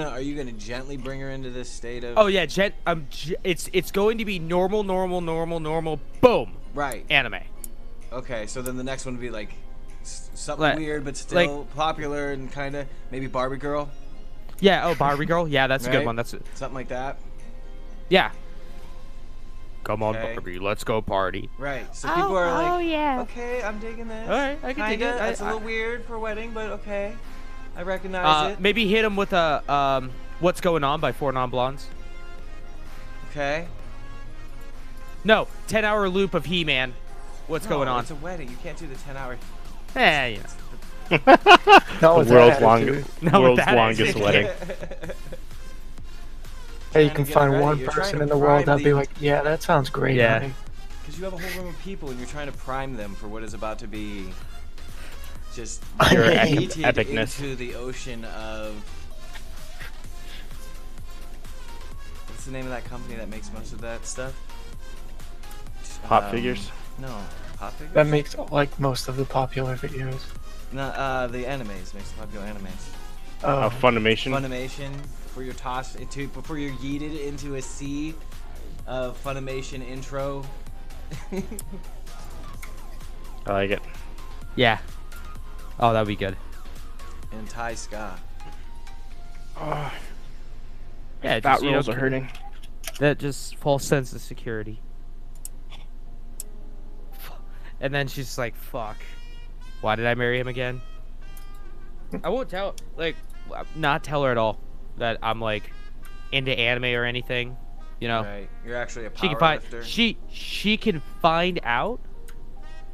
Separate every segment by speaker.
Speaker 1: Are you gonna gently bring her into this state of?
Speaker 2: Oh yeah, it's going to be normal, boom.
Speaker 1: Right.
Speaker 2: Anime.
Speaker 1: Okay, so then the next one would be like something weird but still popular and kind of maybe Barbie girl.
Speaker 2: Yeah. Oh, Barbie girl. Yeah, that's a good one. That's
Speaker 1: something like that.
Speaker 2: Yeah. Come on, Barbie, let's go party.
Speaker 1: Right. So people are like,
Speaker 3: oh yeah.
Speaker 1: Okay, I'm digging this.
Speaker 2: All right, I can dig it.
Speaker 1: It's a little weird for a wedding, but okay. I recognize it.
Speaker 2: Maybe hit him with a "What's Going On" by 4 Non-Blondes.
Speaker 1: Okay.
Speaker 2: No, 10-hour loop of He-Man. What's going on?
Speaker 1: It's a wedding. You can't do the 10-hour.
Speaker 2: You
Speaker 4: know.
Speaker 5: The world's longest wedding.
Speaker 4: Hey, you can find one person in the world that'd be like, yeah, that sounds great.
Speaker 2: Yeah.
Speaker 1: Because you have a whole room of people and you're trying to prime them for what is about to be just
Speaker 5: epicness
Speaker 1: into the ocean of. What's the name of that company that makes most of that stuff?
Speaker 5: Pop figures?
Speaker 1: No, pop figures.
Speaker 4: That makes like most of the popular videos.
Speaker 1: No, the animes makes the popular animes.
Speaker 5: Oh, Funimation.
Speaker 1: Funimation, before you're tossed into, before you're yeeted into a sea of Funimation intro.
Speaker 5: I like it.
Speaker 2: Yeah. Oh, that'd be good.
Speaker 1: And Thai ska.
Speaker 5: Oh.
Speaker 2: Yeah,
Speaker 5: fat rolls are hurting.
Speaker 2: That just false sense of security. And then she's like, "Fuck, why did I marry him again?" I won't tell, not tell her at all that I'm like into anime or anything. You know,
Speaker 1: right? You're actually a powerlifter.
Speaker 2: She can find out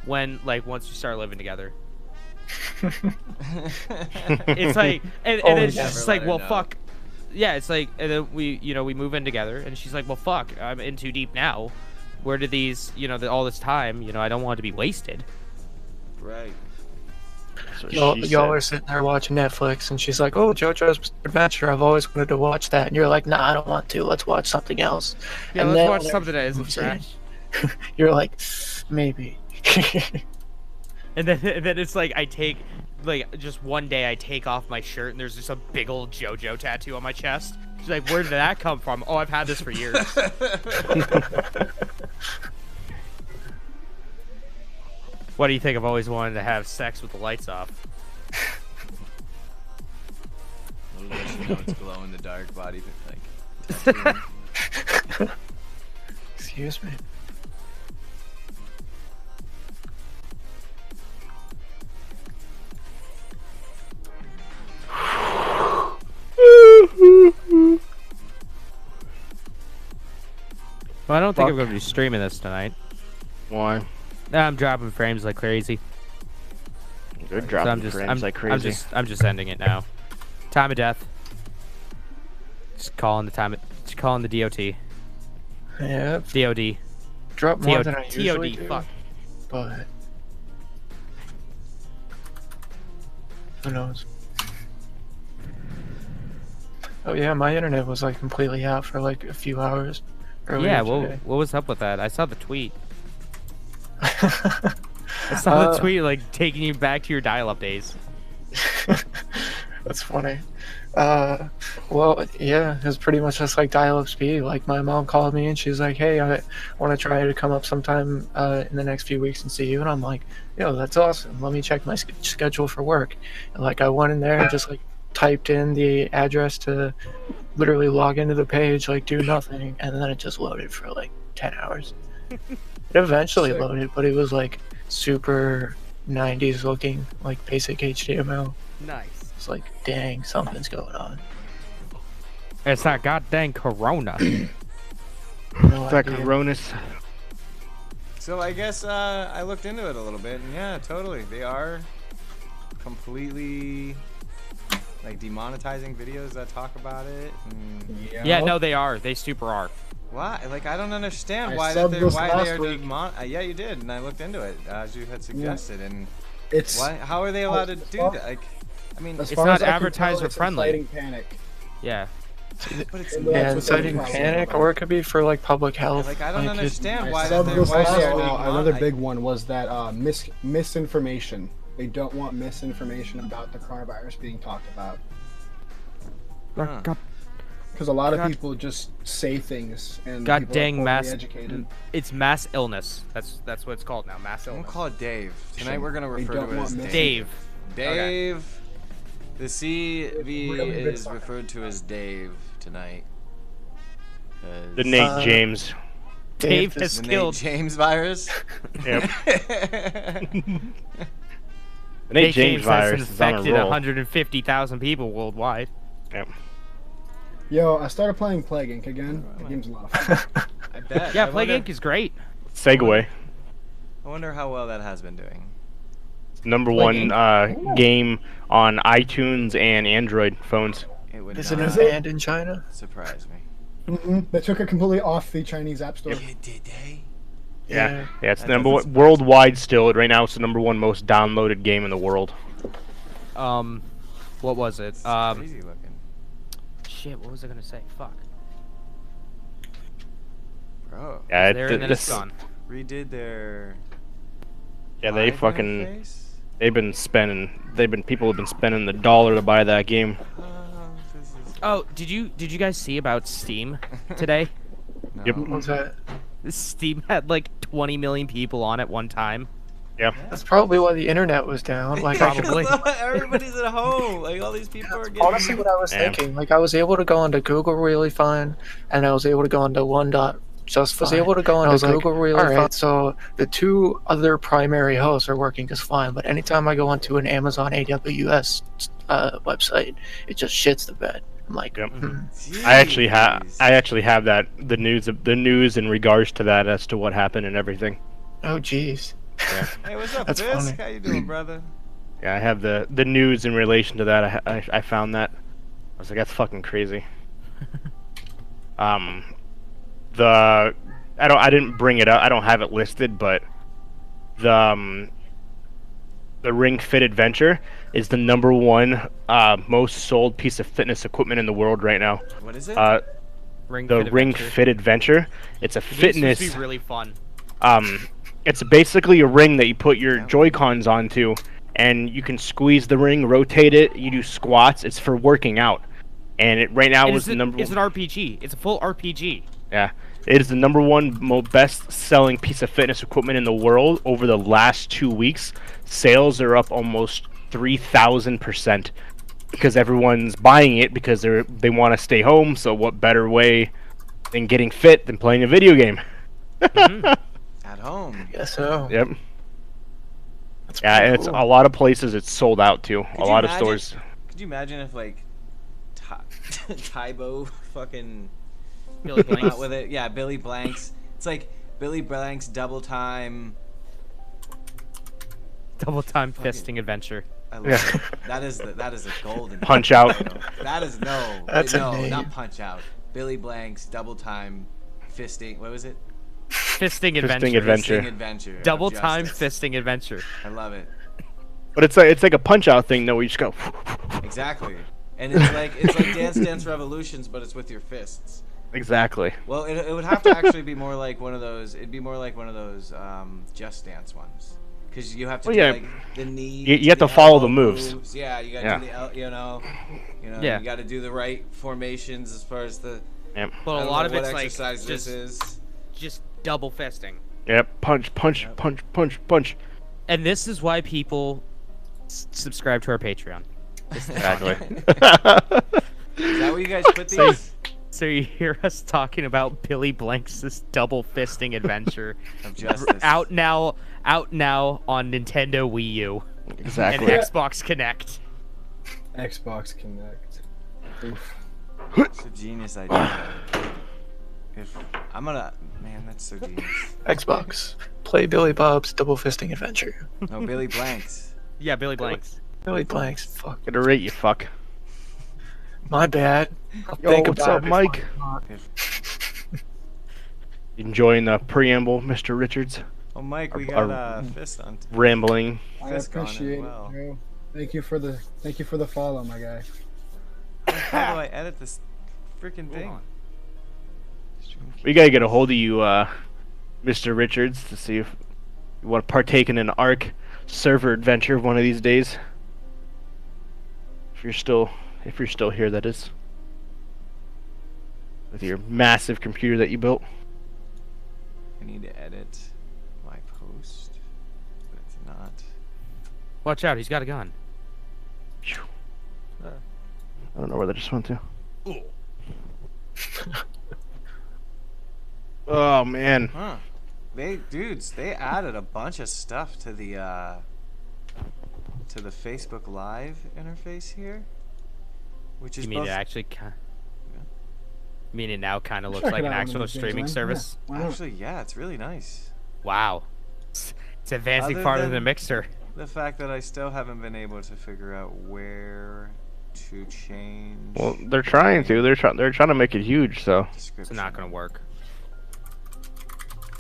Speaker 2: when once you start living together. It's like, and then she's just like, "Well, fuck." Yeah, it's like, and then we move in together, and she's like, "Well, fuck, I'm in too deep now. Where did these, all this time, I don't want it to be wasted."
Speaker 1: Right.
Speaker 4: Y'all are sitting there watching Netflix, and she's like, "Oh, JoJo's Adventure, I've always wanted to watch that." And you're like, "Nah, I don't want to. Let's watch something else."
Speaker 2: Yeah,
Speaker 4: and
Speaker 2: let's watch something that isn't trash.
Speaker 4: You're like, maybe.
Speaker 2: And then it's like I take, just one day I take off my shirt and there's just a big old JoJo tattoo on my chest. She's like, "Where did that come from?" "Oh, I've had this for years." What do you think? I've always wanted to have sex with the lights off.
Speaker 1: Little does she know it's glow in the dark body,
Speaker 4: Excuse me.
Speaker 2: Well, I don't think I'm going to be streaming this tonight.
Speaker 5: Why?
Speaker 2: I'm dropping frames like crazy.
Speaker 5: You're dropping frames like crazy.
Speaker 2: I'm just ending it now. Time of death. Just calling the DOT.
Speaker 4: Yeah.
Speaker 2: DOD.
Speaker 4: Drop more than I usually
Speaker 2: TOD.
Speaker 4: do.
Speaker 2: Fuck.
Speaker 4: But who knows? Oh yeah, my internet was completely out for a few hours.
Speaker 2: Yeah, what was up with that? I saw the tweet. I saw the tweet taking you back to your dial-up days.
Speaker 4: That's funny. Well, yeah, it was pretty much just dial-up speed. My mom called me and she's like, "Hey, I want to try to come up sometime in the next few weeks and see you." And I'm like, "Yo, that's awesome. Let me check my schedule for work." And I went in there and just typed in the address to literally log into the page, do nothing, and then it just loaded for 10 hours. It eventually loaded, but it was super 90s looking, basic HTML.
Speaker 2: Nice.
Speaker 4: It's dang, something's going on.
Speaker 2: It's that goddamn Corona.
Speaker 4: No
Speaker 5: that
Speaker 4: idea.
Speaker 5: Coronas.
Speaker 1: So I guess I looked into it a little bit, and yeah, totally, they are completely demonetizing videos that talk about it. And...
Speaker 2: Yeah, no, they are. They super are.
Speaker 1: Why? I don't understand why they are doing yeah, you did, and I looked into it as you had suggested, and
Speaker 6: it's
Speaker 1: how are they allowed to do that? I mean,
Speaker 2: it's not advertiser friendly.
Speaker 6: Panic.
Speaker 2: Yeah.
Speaker 1: But it's
Speaker 4: inciting panic, or it could be for public health.
Speaker 1: I don't understand why.
Speaker 6: Another big one was that misinformation. They don't want misinformation about the coronavirus being talked about. Because a lot of people just say things and
Speaker 2: God
Speaker 6: people
Speaker 2: dang
Speaker 6: are
Speaker 2: mass.
Speaker 6: educated.
Speaker 2: It's mass illness. That's what it's called now. Mass
Speaker 1: I'm
Speaker 2: illness.
Speaker 1: gonna call it Dave. Tonight we're gonna refer to it as Dave.
Speaker 2: Dave.
Speaker 1: Dave.
Speaker 2: Okay.
Speaker 1: The CV
Speaker 6: Really good
Speaker 1: is
Speaker 6: song.
Speaker 1: referred to as Dave tonight.
Speaker 5: The Nate James.
Speaker 2: Dave has
Speaker 1: The Nate
Speaker 2: killed.
Speaker 1: James virus.
Speaker 5: Yep. The
Speaker 2: Nate
Speaker 5: James virus
Speaker 2: has
Speaker 5: is on a
Speaker 2: infected
Speaker 5: roll.
Speaker 2: 150,000 people worldwide.
Speaker 5: Yep.
Speaker 6: Yo, I started playing Plague Inc. again. The game's a lot of fun.
Speaker 1: I bet.
Speaker 2: Yeah,
Speaker 1: I
Speaker 2: Plague
Speaker 1: wonder,
Speaker 2: Inc. is great.
Speaker 5: Segue.
Speaker 1: I wonder how well that has been doing.
Speaker 5: Number one game on iTunes and Android phones.
Speaker 1: It would
Speaker 4: Isn't
Speaker 1: not
Speaker 4: it banned in China?
Speaker 1: surprise me.
Speaker 6: They took it completely off the Chinese App Store.
Speaker 1: Did they?
Speaker 5: Yeah, it's
Speaker 1: That
Speaker 5: the number
Speaker 1: doesn't
Speaker 5: one worldwide still. Right now, it's the number one most downloaded game in the world.
Speaker 2: What was it?
Speaker 1: It's crazy looking.
Speaker 2: Shit, what was I gonna say? Fuck.
Speaker 1: Bro.
Speaker 5: Yeah,
Speaker 2: There and then it's gone.
Speaker 1: Redid their.
Speaker 5: Yeah, they
Speaker 1: live
Speaker 5: fucking.
Speaker 1: interface?
Speaker 5: People have been spending the dollar to buy that game.
Speaker 1: This is.
Speaker 2: Oh, did you guys see about Steam today?
Speaker 1: No.
Speaker 5: Yep.
Speaker 4: What's that?
Speaker 2: Steam had like 20 million people on at one time.
Speaker 5: Yeah.
Speaker 4: That's probably why the internet was down. Like,
Speaker 2: Probably.
Speaker 1: Everybody's at home. Like all these people are getting.
Speaker 4: honestly, what I was
Speaker 5: Yeah.
Speaker 4: thinking, like, I was able to go onto Google really fine, and I was able to go onto just was able to go onto Google really fine. So the two other primary hosts are working just fine. But anytime I go onto an Amazon AWS website, it just shits the bed. I'm like,
Speaker 5: Yep.
Speaker 1: Jeez.
Speaker 5: I actually have that the news in regards to that as to what happened and everything.
Speaker 4: oh jeez.
Speaker 1: Hey, what's up,
Speaker 4: That's
Speaker 1: Fisk?
Speaker 4: funny.
Speaker 1: How you doing, brother?
Speaker 5: Yeah, I have the news in relation to that. I found that. I was like, that's fucking crazy. I didn't bring it up. I don't have it listed, but the Ring Fit Adventure is the number one most sold piece of fitness equipment in the world right now.
Speaker 1: What is it?
Speaker 2: Ring
Speaker 5: The
Speaker 2: Fit
Speaker 5: Ring
Speaker 2: Adventure.
Speaker 5: Fit Adventure. It's a
Speaker 2: It's
Speaker 5: fitness.
Speaker 2: supposed to be really fun.
Speaker 5: It's basically a ring that you put your Joy-Cons onto, and you can squeeze the ring, rotate it. You do squats. It's for working out, and it right now was the number.
Speaker 2: It's an RPG. It's a full RPG.
Speaker 5: Yeah, it is the number one best-selling piece of fitness equipment in the world over the last 2 weeks. Sales are up almost 3,000% because everyone's buying it because they want to stay home. So what better way than getting fit than playing a video game?
Speaker 1: At home.
Speaker 4: Guess so.
Speaker 5: Yep.
Speaker 4: That's
Speaker 5: Yeah,
Speaker 4: pretty
Speaker 5: and it's
Speaker 4: cool.
Speaker 5: a lot of places it's sold out too.
Speaker 1: Could
Speaker 5: A
Speaker 1: you
Speaker 5: lot of
Speaker 1: imagine-
Speaker 5: stores.
Speaker 1: Could you imagine if like Tybo fucking
Speaker 2: Billy
Speaker 1: came
Speaker 2: Blanks.
Speaker 1: out with it? Yeah, Billy Blanks. It's like Billy Blanks double time.
Speaker 2: Double time fisting adventure.
Speaker 1: I love
Speaker 5: Yeah.
Speaker 1: it. That is a golden
Speaker 5: Punch Out.
Speaker 1: That is
Speaker 4: That's a
Speaker 1: no,
Speaker 4: name.
Speaker 1: not Punch Out. Billy Blanks double time fisting. What was it?
Speaker 2: Fisting adventure.
Speaker 5: Fisting adventure.
Speaker 1: Fisting adventure. of
Speaker 2: Double time
Speaker 1: justice.
Speaker 2: fisting adventure.
Speaker 1: I love it.
Speaker 5: But it's like a punch out thing though. Where you just go.
Speaker 1: Exactly. And it's like Dance Dance Revolutions, but it's with your fists.
Speaker 5: Exactly.
Speaker 1: Well, it would have to actually be more like one of those. It'd be more like one of those Just Dance ones, because you have to
Speaker 5: Well,
Speaker 1: do
Speaker 5: yeah.
Speaker 1: like the knee.
Speaker 5: You have to follow the
Speaker 1: elbow
Speaker 5: moves.
Speaker 1: Yeah, you gotta do the
Speaker 2: Yeah.
Speaker 1: you gotta do the right formations as far as the.
Speaker 5: Yep.
Speaker 2: But
Speaker 1: I
Speaker 2: a
Speaker 1: don't
Speaker 2: lot
Speaker 1: know
Speaker 2: of
Speaker 1: what
Speaker 2: it's like
Speaker 1: exercise this is.
Speaker 2: just double fisting.
Speaker 5: Yep. Punch, punch, punch, punch, punch.
Speaker 2: And this is why people subscribe to our Patreon.
Speaker 5: Exactly.
Speaker 1: Is that where you guys put these?
Speaker 2: So you hear us talking about Billy Blanks' double fisting adventure.
Speaker 1: Of justice.
Speaker 2: out now on Nintendo Wii U
Speaker 5: Exactly.
Speaker 2: and Xbox Connect.
Speaker 6: Xbox Connect. Oof.
Speaker 1: It's a genius idea. Man, that's so genius.
Speaker 4: Xbox. Play Billy Bob's Double Fisting Adventure.
Speaker 1: No, Billy Blanks.
Speaker 2: Yeah, Billy Blanks.
Speaker 4: Billy Blanks. Fuck.
Speaker 5: Get a rate, you fuck.
Speaker 4: My bad. I'll
Speaker 5: Yo,
Speaker 4: think
Speaker 5: what's
Speaker 4: about
Speaker 5: up,
Speaker 4: it
Speaker 5: Mike?
Speaker 4: before
Speaker 5: Enjoying the preamble, Mr. Richards?
Speaker 1: Oh, Mike, we
Speaker 5: Our-
Speaker 1: got Fist on.
Speaker 5: Rambling.
Speaker 6: I
Speaker 1: Fisk on it
Speaker 6: appreciate it,
Speaker 1: well.
Speaker 6: bro. Thank you for the follow, my guy.
Speaker 1: How do I edit this freaking thing?
Speaker 5: We gotta get a hold of you, Mr. Richards, to see if you want to partake in an Ark Server adventure one of these days. If you're still here, that is. with your massive computer that you built.
Speaker 1: I need to edit my post, but it's not.
Speaker 2: Watch out, he's got a gun.
Speaker 5: Phew. I don't know where that just went to. Oh man.
Speaker 1: Huh. They added a bunch of stuff to the Facebook Live interface here, which is
Speaker 2: You mean
Speaker 1: both...
Speaker 2: it actually
Speaker 1: Yeah.
Speaker 2: You mean it now kind of looks
Speaker 6: Check
Speaker 2: like
Speaker 6: it
Speaker 2: an
Speaker 6: out one of
Speaker 2: actual
Speaker 6: these days,
Speaker 2: streaming
Speaker 6: man.
Speaker 2: service?
Speaker 6: Yeah, why not?
Speaker 1: Actually, yeah, it's really nice.
Speaker 2: Wow. It's advancing
Speaker 1: Other
Speaker 2: farther
Speaker 1: than-
Speaker 2: than Mixer.
Speaker 1: The fact that I still haven't been able to figure out where to change.
Speaker 5: Well, they're trying to. They're trying to make it huge. So
Speaker 2: It's
Speaker 1: description.
Speaker 2: not gonna work.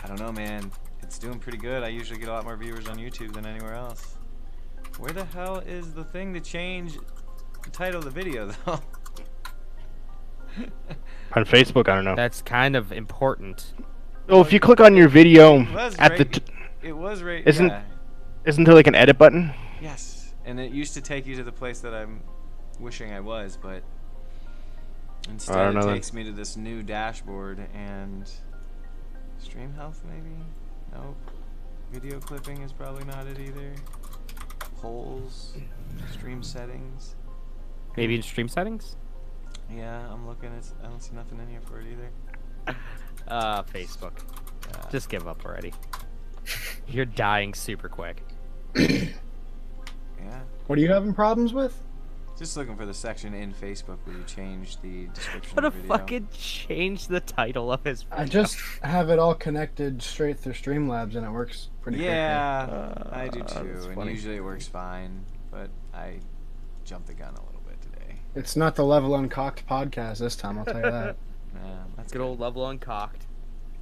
Speaker 1: I don't know, man. It's doing pretty good. I usually get a lot more viewers on YouTube than anywhere else. Where the hell is the thing to change the title of the video, though?
Speaker 5: on Facebook, I don't know.
Speaker 2: That's kind of important.
Speaker 5: Oh, if you click on your video
Speaker 1: It was
Speaker 5: at the,
Speaker 1: right- It was right.
Speaker 5: Isn't-
Speaker 1: yeah.
Speaker 5: isn't there like an edit button?
Speaker 1: Yes, and it used to take you to the place that I'm wishing I was, but instead
Speaker 5: don't
Speaker 1: it
Speaker 5: know then.
Speaker 1: takes me to this new dashboard and stream health maybe? Nope. Video clipping is probably not it either. Polls, stream settings.
Speaker 2: Maybe in stream settings?
Speaker 1: Yeah, I'm looking. I don't see nothing in here for it either.
Speaker 2: Facebook.
Speaker 1: Yeah.
Speaker 2: Just give up already. You're dying super quick.
Speaker 1: Yeah.
Speaker 6: What are you having problems with?
Speaker 1: Just looking for the section in Facebook where you change the description
Speaker 2: What a
Speaker 1: of the video.
Speaker 2: fucking change the title of his video.
Speaker 6: I just have it all connected straight through Streamlabs and it works pretty
Speaker 1: Yeah, I do
Speaker 5: that's
Speaker 1: too, and
Speaker 5: funny.
Speaker 1: usually it works fine, but I jumped the gun a little bit today.
Speaker 6: quickly. It's not the Level Uncocked podcast this time, I'll tell you that.
Speaker 1: Yeah, that's
Speaker 2: Good old Level Uncocked.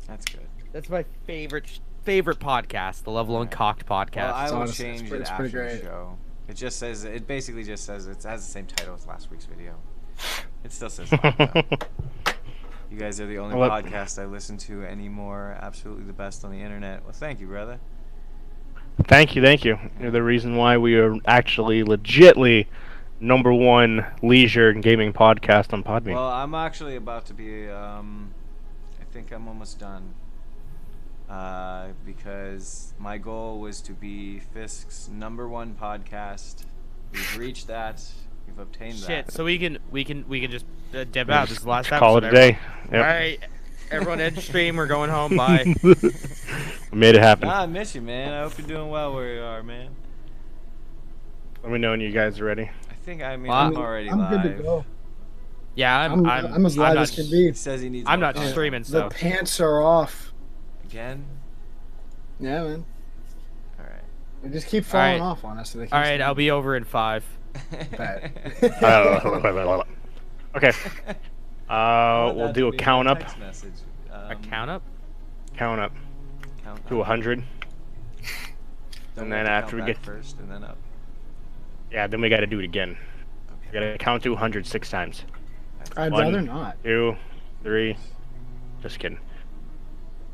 Speaker 1: That's good.
Speaker 2: That's my favorite podcast, the Level Uncocked podcast.
Speaker 1: Well, I will
Speaker 6: honestly-
Speaker 1: change
Speaker 6: it's
Speaker 1: it after
Speaker 6: pretty
Speaker 1: the
Speaker 6: great.
Speaker 1: show. It just says, it basically just says, it has the same title as last week's video. It still says live, though. You guys are the only
Speaker 5: Well,
Speaker 1: podcast I listen to anymore. Absolutely the best on the internet. Well, thank you, brother.
Speaker 5: Thank you, thank you. You're the reason why we are actually legitly #1 leisure and gaming podcast on Podbean.
Speaker 1: Well, I'm actually about to be, I think I'm almost done. Because my goal was to be Fisk's #1 podcast. We've reached that. We've obtained
Speaker 2: Shit,
Speaker 1: that.
Speaker 2: so we can just dip out. This is the last episode.
Speaker 5: Call it a day.
Speaker 2: All
Speaker 5: Yep.
Speaker 2: right, everyone end stream. We're going home. Bye.
Speaker 5: We made it happen.
Speaker 1: Nah, I miss you, man. I hope you're doing well where you are, man.
Speaker 5: Let me know when you guys are ready.
Speaker 1: I think, I mean,
Speaker 2: Well,
Speaker 1: I'm already
Speaker 6: I'm
Speaker 1: live.
Speaker 6: good to go.
Speaker 2: Yeah,
Speaker 6: I'm as live
Speaker 2: not,
Speaker 6: as can be.
Speaker 1: He says he needs
Speaker 2: I'm
Speaker 1: more
Speaker 2: not
Speaker 1: time.
Speaker 2: streaming,
Speaker 6: The
Speaker 2: so
Speaker 6: pants are off.
Speaker 1: Again?
Speaker 6: Yeah, man.
Speaker 1: Alright.
Speaker 6: They just keep falling
Speaker 2: Alright.
Speaker 6: off on us. So they keep
Speaker 2: all right. I'll be over in 5.
Speaker 5: Okay. We'll do a count up.
Speaker 2: A count up.
Speaker 5: Count up to 100. And then after we get
Speaker 1: first and then up.
Speaker 5: Yeah, then we got to do it again. We got to count to 100 6 times.
Speaker 6: I'd
Speaker 5: One.
Speaker 6: rather not.
Speaker 5: 2, 3. Just kidding.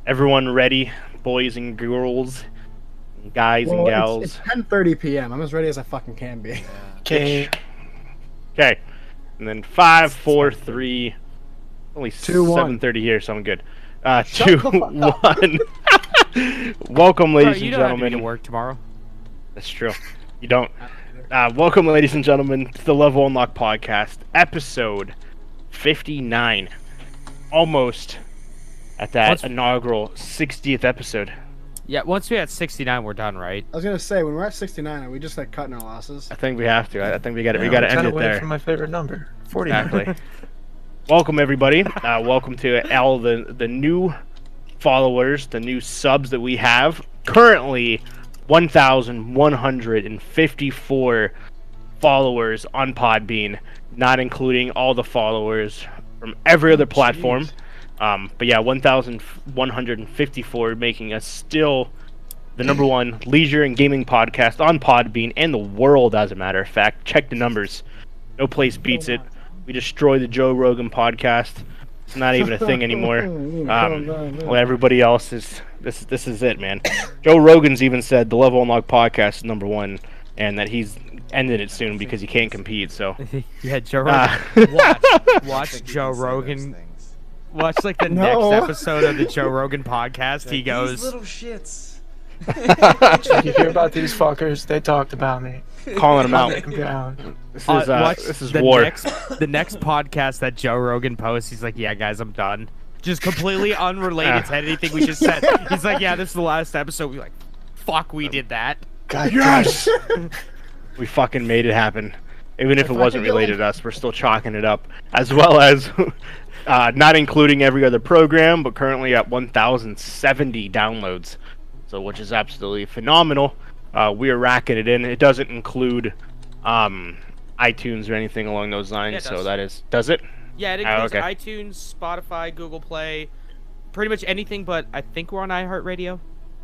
Speaker 5: Everyone ready, boys and girls, guys and gals.
Speaker 6: It's 10:30 p.m. I'm as ready as I fucking can be.
Speaker 5: Okay. Okay. And then 5, 4, 3. Only
Speaker 6: 2, 1.
Speaker 5: 7:30 here, so I'm good.
Speaker 6: Shut
Speaker 5: 2,
Speaker 6: the fuck up.
Speaker 5: 1. Welcome, ladies
Speaker 2: Bro, you
Speaker 5: and
Speaker 2: don't have to be
Speaker 5: gentlemen.
Speaker 2: to work tomorrow.
Speaker 5: That's true. You don't. Welcome, ladies and gentlemen, to the Level Unlock Podcast, episode 59. Almost at that
Speaker 2: What's-
Speaker 5: inaugural 60th episode.
Speaker 2: Yeah, once we're at 69, we're done, right?
Speaker 6: I was gonna say when we're at 69, are we just like cutting our losses?
Speaker 5: I think we have to. I think we got to.
Speaker 4: Yeah,
Speaker 5: we got to
Speaker 4: I'm
Speaker 5: end
Speaker 4: kinda
Speaker 5: it
Speaker 4: waiting
Speaker 5: there.
Speaker 4: for my favorite number, 49.
Speaker 5: Exactly. Welcome, everybody. Welcome to all the new followers, the new subs that we have. Currently, 1,154 followers on Podbean, not including all the followers from every other platform. But yeah, 1,154, making us still the #1 leisure and gaming podcast on Podbean and the world, as a matter of fact. Check the numbers. No place beats it. We destroy the Joe Rogan podcast. It's not even a thing anymore. Well, everybody else is. This is it, man. Joe Rogan's even said the Level Unlock podcast is #1, and that he's ending it soon because he can't compete. So
Speaker 2: Yeah, Joe Rogan.
Speaker 5: Ah.
Speaker 2: Watch
Speaker 1: think you
Speaker 2: Joe
Speaker 1: can say those
Speaker 2: Rogan.
Speaker 1: things.
Speaker 2: Watch like the
Speaker 6: No.
Speaker 2: next episode of the Joe Rogan podcast. He
Speaker 1: These
Speaker 2: goes,
Speaker 1: little shits.
Speaker 4: Did you hear about these fuckers? They talked about me.
Speaker 5: Calling them out.
Speaker 4: Take 'em down.
Speaker 2: watch
Speaker 5: This is
Speaker 2: the
Speaker 5: war.
Speaker 2: the next podcast that Joe Rogan posts. He's like, yeah, guys, I'm done. Just completely unrelated to anything we just said. He's like, yeah, this is the last episode. We're like, fuck, we did that.
Speaker 4: God,
Speaker 5: Yes! We fucking made it happen. Even if it
Speaker 6: I
Speaker 5: wasn't
Speaker 6: could go-
Speaker 5: related to us, we're still chalking it up. As well as not including every other program, but currently at 1,070 downloads. So, which is absolutely phenomenal. We are racking it in. It doesn't include iTunes or anything along those lines.
Speaker 2: Yeah, it
Speaker 5: so
Speaker 2: does.
Speaker 5: that is... Does it?
Speaker 2: Yeah, it
Speaker 5: Oh,
Speaker 2: includes
Speaker 5: okay.
Speaker 2: iTunes, Spotify, Google Play, pretty much anything. But I think we're on iHeartRadio.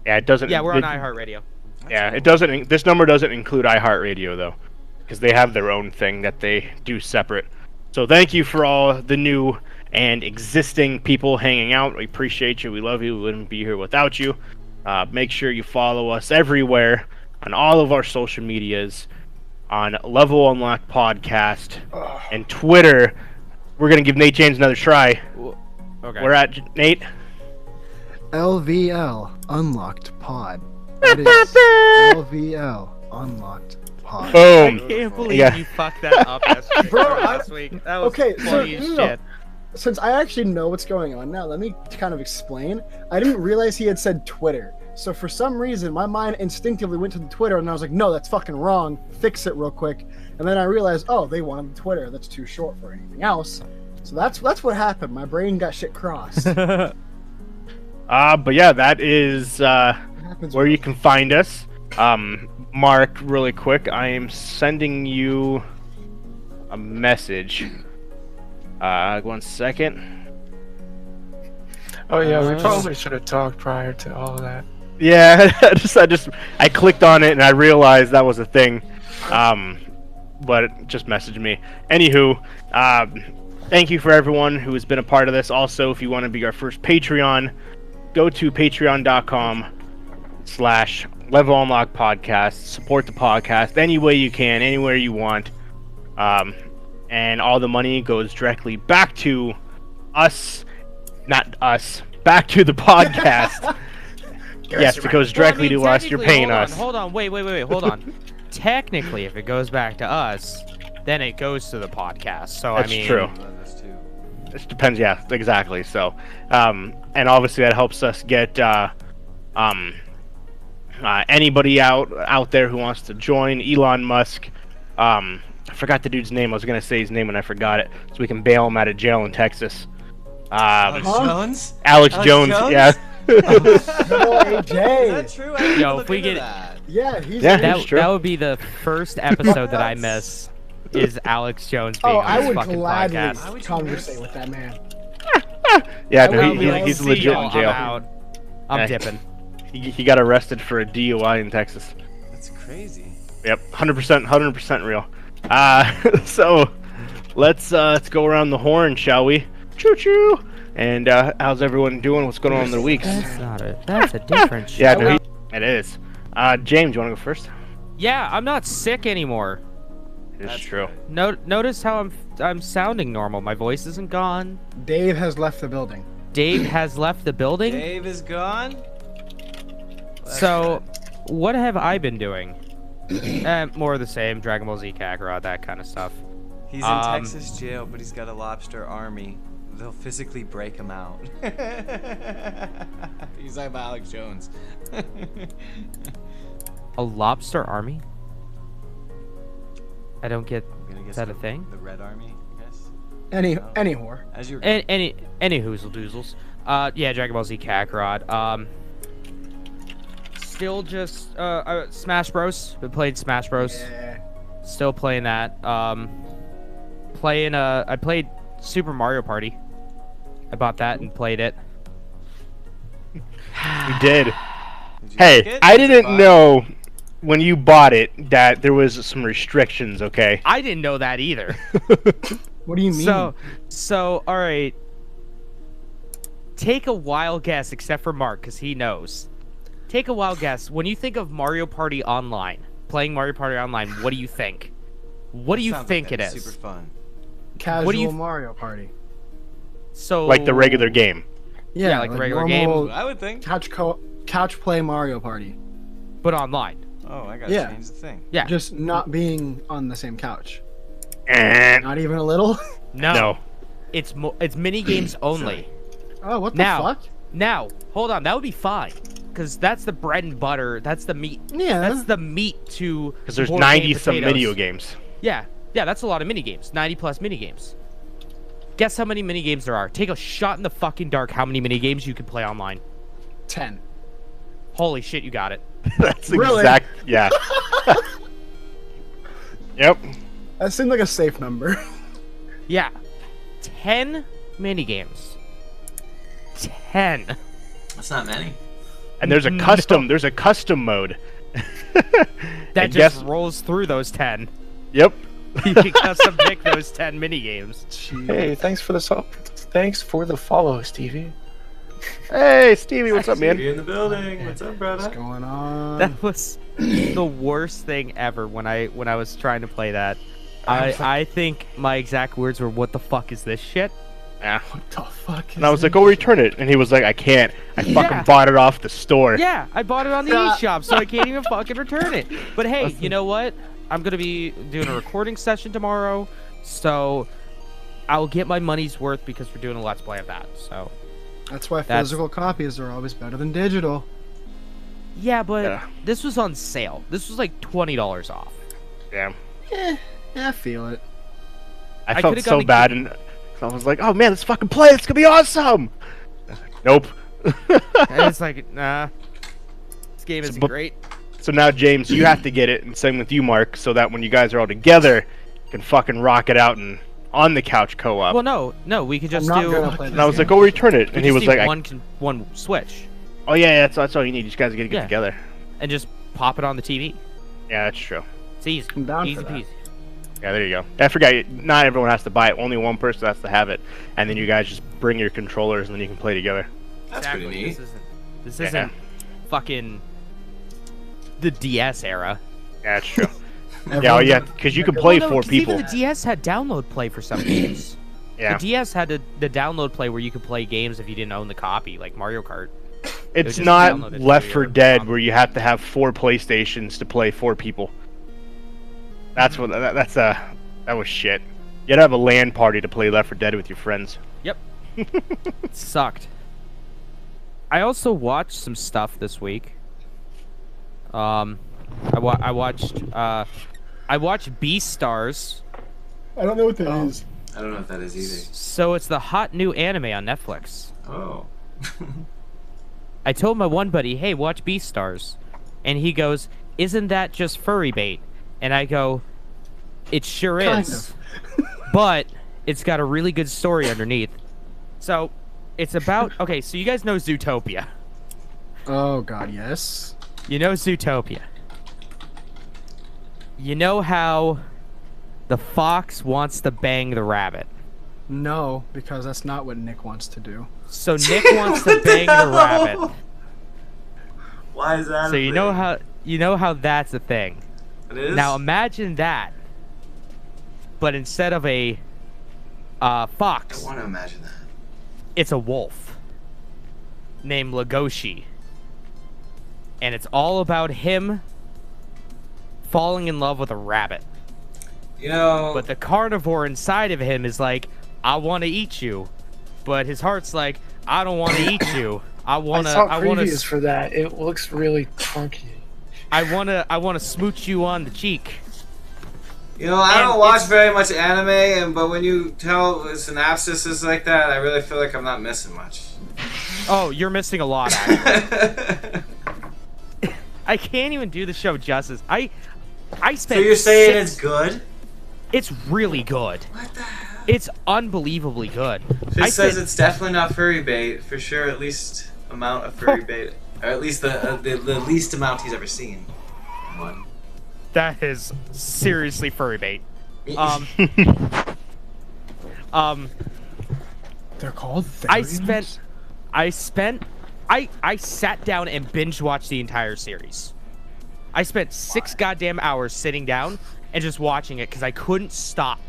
Speaker 5: Yeah, it doesn't...
Speaker 2: Yeah, we're on
Speaker 5: it-
Speaker 2: iHeartRadio.
Speaker 5: Yeah, it doesn't. This number doesn't include iHeartRadio though, because they have their own thing that they do separate. So thank you for all the new and existing people hanging out. We appreciate you. We love you. We wouldn't be here without you. Make sure you follow us everywhere on all of our social medias, on Level Unlocked Podcast and Twitter. We're gonna give Nate James another try.
Speaker 2: Okay.
Speaker 5: We're at Nate.
Speaker 6: LVL Unlocked Pod. That is LVL Unlocked Pod.
Speaker 5: Boom.
Speaker 2: I can't believe
Speaker 5: Yeah.
Speaker 2: you fucked that up yesterday,
Speaker 6: Bro,
Speaker 2: last week. That was
Speaker 6: Okay, so
Speaker 2: funny as
Speaker 6: no.
Speaker 2: shit.
Speaker 6: Since I actually know what's going on now, let me kind of explain. I didn't realize he had said Twitter. So for some reason, my mind instinctively went to the Twitter, and I was like, no, that's fucking wrong. Fix it real quick. And then I realized, oh, they wanted the Twitter. That's too short for anything else. So that's what happened. My brain got shit crossed.
Speaker 5: But yeah, that is
Speaker 6: Happens
Speaker 5: where you can find us. Mark, really quick, I am sending you a message. 1 second.
Speaker 4: Oh yeah, we probably should have talked prior to all of that.
Speaker 5: Yeah, I clicked on it and I realized that was a thing. But it just messaged me. Anywho, thank you for everyone who has been a part of this. Also, if you want to be our first Patreon, go to patreon.com/Level Unlock Podcast. Support the podcast any way you can, anywhere you want. And all the money goes directly back to us, not us, back to the podcast. Yes, it goes directly to us. You're paying us.
Speaker 2: Hold on, wait, hold on. Technically, if it goes back to us, then it goes to the podcast. So
Speaker 5: That's
Speaker 2: I mean,
Speaker 5: true. It depends, yeah, exactly. So, and obviously that helps us get anybody out there who wants to join. Elon Musk. I forgot the dude's name. I was gonna say his name and I forgot it, so we can bail him out of jail in Texas.
Speaker 1: Alex Jones?
Speaker 5: Alex Jones. Yeah.
Speaker 6: No,
Speaker 1: Is that
Speaker 6: AJ.
Speaker 1: true? I didn't
Speaker 2: Yo,
Speaker 1: look
Speaker 2: if we
Speaker 1: into
Speaker 2: get-
Speaker 1: that.
Speaker 6: Yeah, he's.
Speaker 5: Yeah.
Speaker 2: that,
Speaker 5: It's true.
Speaker 2: that would be the first episode that I miss. Is Alex Jones being
Speaker 6: Oh,
Speaker 2: on
Speaker 6: I
Speaker 2: this
Speaker 6: would
Speaker 2: fucking
Speaker 6: gladly
Speaker 2: podcast?
Speaker 1: Why would you
Speaker 6: conversate
Speaker 1: miss-
Speaker 6: with that man.
Speaker 5: Yeah,
Speaker 6: I
Speaker 5: no,
Speaker 6: will be like,
Speaker 5: he's
Speaker 2: See
Speaker 5: legit
Speaker 2: y'all,
Speaker 5: in jail.
Speaker 2: I'm out. I'm
Speaker 5: Yeah.
Speaker 2: dipping.
Speaker 5: He got arrested for a DUI in Texas.
Speaker 1: That's crazy.
Speaker 5: Yep, 100% real. So let's go around the horn, shall we? Choo choo. And how's everyone doing? What's going on in their weeks?
Speaker 2: That's not it. That's a different shit.
Speaker 5: Yeah, no, it is. James, you want to go first?
Speaker 2: Yeah, I'm not sick anymore.
Speaker 5: It is
Speaker 1: That's
Speaker 5: true.
Speaker 1: good.
Speaker 2: Notice how I'm sounding normal. My voice isn't gone.
Speaker 6: Dave has left the building.
Speaker 2: Dave has left the building.
Speaker 1: Dave is gone? That's
Speaker 2: So, what have I been doing? More of the same. Dragon Ball Z Kakarot, that kind of stuff.
Speaker 1: good. He's in Texas jail, but he's got a lobster army. They'll physically break him out. He's like Alex Jones.
Speaker 2: A lobster army? I don't get.
Speaker 1: I'm gonna guess
Speaker 2: Is that a thing?
Speaker 1: The Red Army, I guess.
Speaker 6: Any
Speaker 1: Oh.
Speaker 6: whore.
Speaker 1: As you're
Speaker 2: Any hoozle doozles. Yeah, Dragon Ball Z Kakarot. Still just Smash Bros. Been playing Smash Bros.
Speaker 6: Yeah.
Speaker 2: Still playing that. I played Super Mario Party. I bought that and played it.
Speaker 5: We did.
Speaker 1: Did you
Speaker 5: Hey,
Speaker 1: like it?
Speaker 5: I
Speaker 1: Did you
Speaker 5: didn't
Speaker 1: buy it?
Speaker 5: know when you bought it that there was some restrictions. Okay.
Speaker 2: I didn't know that either.
Speaker 6: What do you mean?
Speaker 2: So all right. Take a wild guess, except for Mark, because he knows. Take a wild guess. When you think of Mario Party Online, playing Mario Party Online, what do you think? What do you
Speaker 1: Sounds like
Speaker 2: think it
Speaker 1: that'd be
Speaker 2: is?
Speaker 1: Super fun.
Speaker 6: Casual
Speaker 2: what do you-
Speaker 6: Mario Party.
Speaker 2: So
Speaker 5: Like the regular game.
Speaker 2: Yeah, like the regular game.
Speaker 6: normal
Speaker 1: I would think.
Speaker 6: couch play Mario Party.
Speaker 2: but online.
Speaker 1: Oh, I gotta
Speaker 6: Yeah.
Speaker 1: change the thing.
Speaker 2: Yeah.
Speaker 6: Just not being on the same couch.
Speaker 5: And
Speaker 6: Not even a little.
Speaker 5: no.
Speaker 2: It's mini games only.
Speaker 6: Oh, what the
Speaker 2: Now,
Speaker 6: fuck?
Speaker 2: Now, hold on, that would be fine, because that's the bread and butter. That's the meat.
Speaker 6: Yeah.
Speaker 2: That's the meat to.
Speaker 5: Because there's
Speaker 2: board
Speaker 5: 90
Speaker 2: game
Speaker 5: some
Speaker 2: potatoes.
Speaker 5: video games.
Speaker 2: Yeah, that's a lot of mini games. 90 plus mini games. Guess how many mini games there are? Take a shot in the fucking dark. How many mini games you can play online?
Speaker 6: 10.
Speaker 2: Holy shit, you got it.
Speaker 5: That's
Speaker 6: Really?
Speaker 5: exact. Yeah. Yep.
Speaker 6: That seemed like a safe number.
Speaker 2: Yeah, 10 mini games. 10.
Speaker 1: That's not many.
Speaker 5: And there's a custom. There's a custom mode.
Speaker 2: That
Speaker 5: And
Speaker 2: just
Speaker 5: guess-
Speaker 2: rolls through those 10.
Speaker 5: Yep.
Speaker 2: You can custom pick those 10 mini games.
Speaker 4: Hey, thanks for the follow, Stevie.
Speaker 5: Hey, Stevie, what's up, man?
Speaker 1: Stevie in the building. What's up, brother?
Speaker 6: What's going on?
Speaker 2: That was the worst thing ever when I was trying to play that. I think my exact words were, "What the fuck is this shit?"
Speaker 5: Yeah.
Speaker 6: What the fuck? Is
Speaker 5: And I was like,
Speaker 6: this?
Speaker 5: "Oh, return it," and he was like, "I can't. I fucking
Speaker 2: Yeah.
Speaker 5: bought it off the store."
Speaker 2: Yeah, I bought it on the eShop, so I can't even fucking return it. But hey, you know what? I'm gonna be doing a recording session tomorrow, so I'll get my money's worth because we're doing a Let's Play of that. So
Speaker 6: That's why
Speaker 2: That's-
Speaker 6: physical copies are always better than digital.
Speaker 2: yeah, but
Speaker 5: Yeah.
Speaker 2: this was on sale. This was like $20 off.
Speaker 5: Yeah.
Speaker 6: Yeah, I feel it.
Speaker 5: I
Speaker 2: I
Speaker 5: felt
Speaker 2: could've
Speaker 5: so
Speaker 2: gotten a
Speaker 5: bad, and I was like, "Oh man, let's fucking play! It's gonna be awesome!" Nope.
Speaker 2: And it's like, nah, this game isn't
Speaker 5: but-
Speaker 2: great.
Speaker 5: So now, James, you have to get it, and same with you, Mark, so that when you guys are all together, you can fucking rock it out and on the couch co-op.
Speaker 2: Well, no, we could just
Speaker 6: I'm not
Speaker 2: do.
Speaker 6: gonna play
Speaker 5: and I was
Speaker 6: this
Speaker 5: like,
Speaker 6: game.
Speaker 5: "Go return it,"
Speaker 2: we
Speaker 5: and he
Speaker 2: just
Speaker 5: was
Speaker 2: need
Speaker 5: like,
Speaker 2: one switch
Speaker 5: "Oh yeah, that's all you need. You guys gotta get
Speaker 2: Yeah.
Speaker 5: together."
Speaker 2: and just pop it on the TV.
Speaker 5: Yeah, that's true.
Speaker 2: It's easy,
Speaker 6: I'm down
Speaker 2: easy
Speaker 6: for that.
Speaker 2: peasy.
Speaker 5: Yeah, there you go. I forgot. Not everyone has to buy it. Only one person has to have it, and then you guys just bring your controllers, and then you can play together.
Speaker 1: That's pretty neat.
Speaker 2: This
Speaker 5: Yeah.
Speaker 2: isn't fucking the DS era.
Speaker 5: Yeah, that's true. yeah,
Speaker 6: Everyone's
Speaker 5: yeah,
Speaker 6: like-
Speaker 5: because you can play
Speaker 2: Well, no,
Speaker 5: 4
Speaker 2: 'cause
Speaker 5: people.
Speaker 2: Even the DS had download play for some games.
Speaker 5: Yeah,
Speaker 2: The DS had the download play where you could play games if you didn't own the copy, like Mario Kart.
Speaker 5: it's
Speaker 2: just
Speaker 5: not
Speaker 2: downloaded to
Speaker 5: Left
Speaker 2: your
Speaker 5: 4 Dead
Speaker 2: console.
Speaker 5: where you have to have 4 PlayStations to play 4 people. That's what. That was shit. You had to have a LAN party to play Left 4 Dead with your friends.
Speaker 2: Yep. It sucked. I also watched some stuff this week. I watched Beastars.
Speaker 6: I don't know what that is.
Speaker 1: I don't know if that is either.
Speaker 2: So it's the hot new anime on Netflix.
Speaker 1: Oh.
Speaker 2: I told my one buddy, "Hey, watch Beastars," and he goes, "Isn't that just Furry Bait?" And I go, "It sure
Speaker 6: Kind
Speaker 2: is, but it's got a really good story underneath." So it's about okay. So you guys know Zootopia.
Speaker 6: Oh god, yes.
Speaker 2: You know Zootopia. You know how the fox wants to bang the rabbit.
Speaker 6: No, because that's not what Nick wants to do.
Speaker 2: So Nick wants to bang the rabbit.
Speaker 1: Why is that?
Speaker 2: So you know how that's a thing.
Speaker 1: It is?
Speaker 2: Now imagine that, but instead of a
Speaker 1: I
Speaker 2: fox,
Speaker 1: want to imagine that.
Speaker 2: it's a wolf named Legoshi. And it's all about him falling in love with a rabbit.
Speaker 1: You know.
Speaker 2: But the carnivore inside of him is like, "I want to eat you." But his heart's like, "I don't want to eat you. I want
Speaker 4: I
Speaker 2: to
Speaker 4: saw
Speaker 2: I want
Speaker 4: previews
Speaker 2: to
Speaker 4: for that. It looks really funky.
Speaker 2: I want to smooch you on the cheek."
Speaker 1: You know, I
Speaker 2: And
Speaker 1: don't watch
Speaker 2: it's-
Speaker 1: very much anime, but when you tell synopsises like that, I really feel like I'm not missing much.
Speaker 2: Oh, you're missing a lot, actually. I can't even do the show justice. I spent
Speaker 1: So you're saying
Speaker 2: six-
Speaker 1: it's good?
Speaker 2: It's really good.
Speaker 1: What the hell?
Speaker 2: It's unbelievably good.
Speaker 1: It
Speaker 2: I
Speaker 1: says
Speaker 2: spent-
Speaker 1: it's definitely not furry bait, for sure. At least amount of furry bait, or at least the least amount he's ever seen. One.
Speaker 2: That is seriously furry bait.
Speaker 6: They're called
Speaker 2: I
Speaker 6: Therians?
Speaker 2: sat down and binge watched the entire series. I spent 6 goddamn hours sitting down and just watching it because I couldn't stop.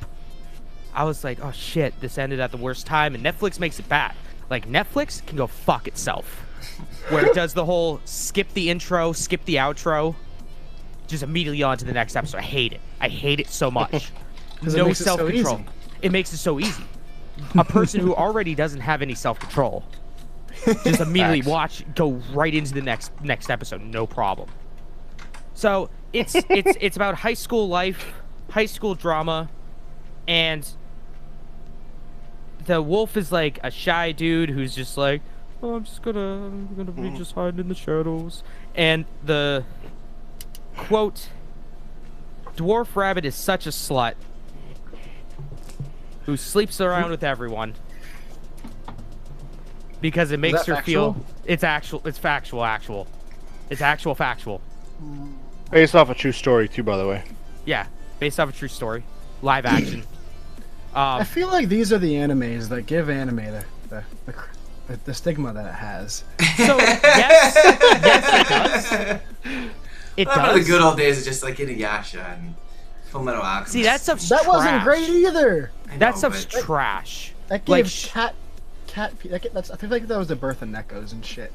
Speaker 2: I was like, oh shit, this ended at the worst time, and Netflix makes it bad. Like, Netflix can go fuck itself. Where it does the whole skip the intro, skip the outro, just immediately on to the next episode. I hate it. I hate it so much. No self-control. It makes it so easy. A person who already doesn't have any self-control just immediately go right into the next episode, no problem. So it's about high school life, high school drama, and the wolf is like a shy dude who's just like, oh, I'm gonna be just hiding in the shadows. And the quote, dwarf rabbit is such a slut who sleeps around with everyone because it makes her feel it's factual.
Speaker 5: Based off a true story too, by the way.
Speaker 2: Yeah, based off a true story, live action.
Speaker 6: I feel like these are the animes that give anime the stigma that it has.
Speaker 2: So yes, it does. It does.
Speaker 3: The good old days of just like Inuyasha and Fullmetal Alchemist.
Speaker 2: See, that stuff's
Speaker 6: That
Speaker 2: trash.
Speaker 6: wasn't great either.
Speaker 2: That stuff's trash.
Speaker 6: That gave cat. I feel like that was the birth of Neckos and shit.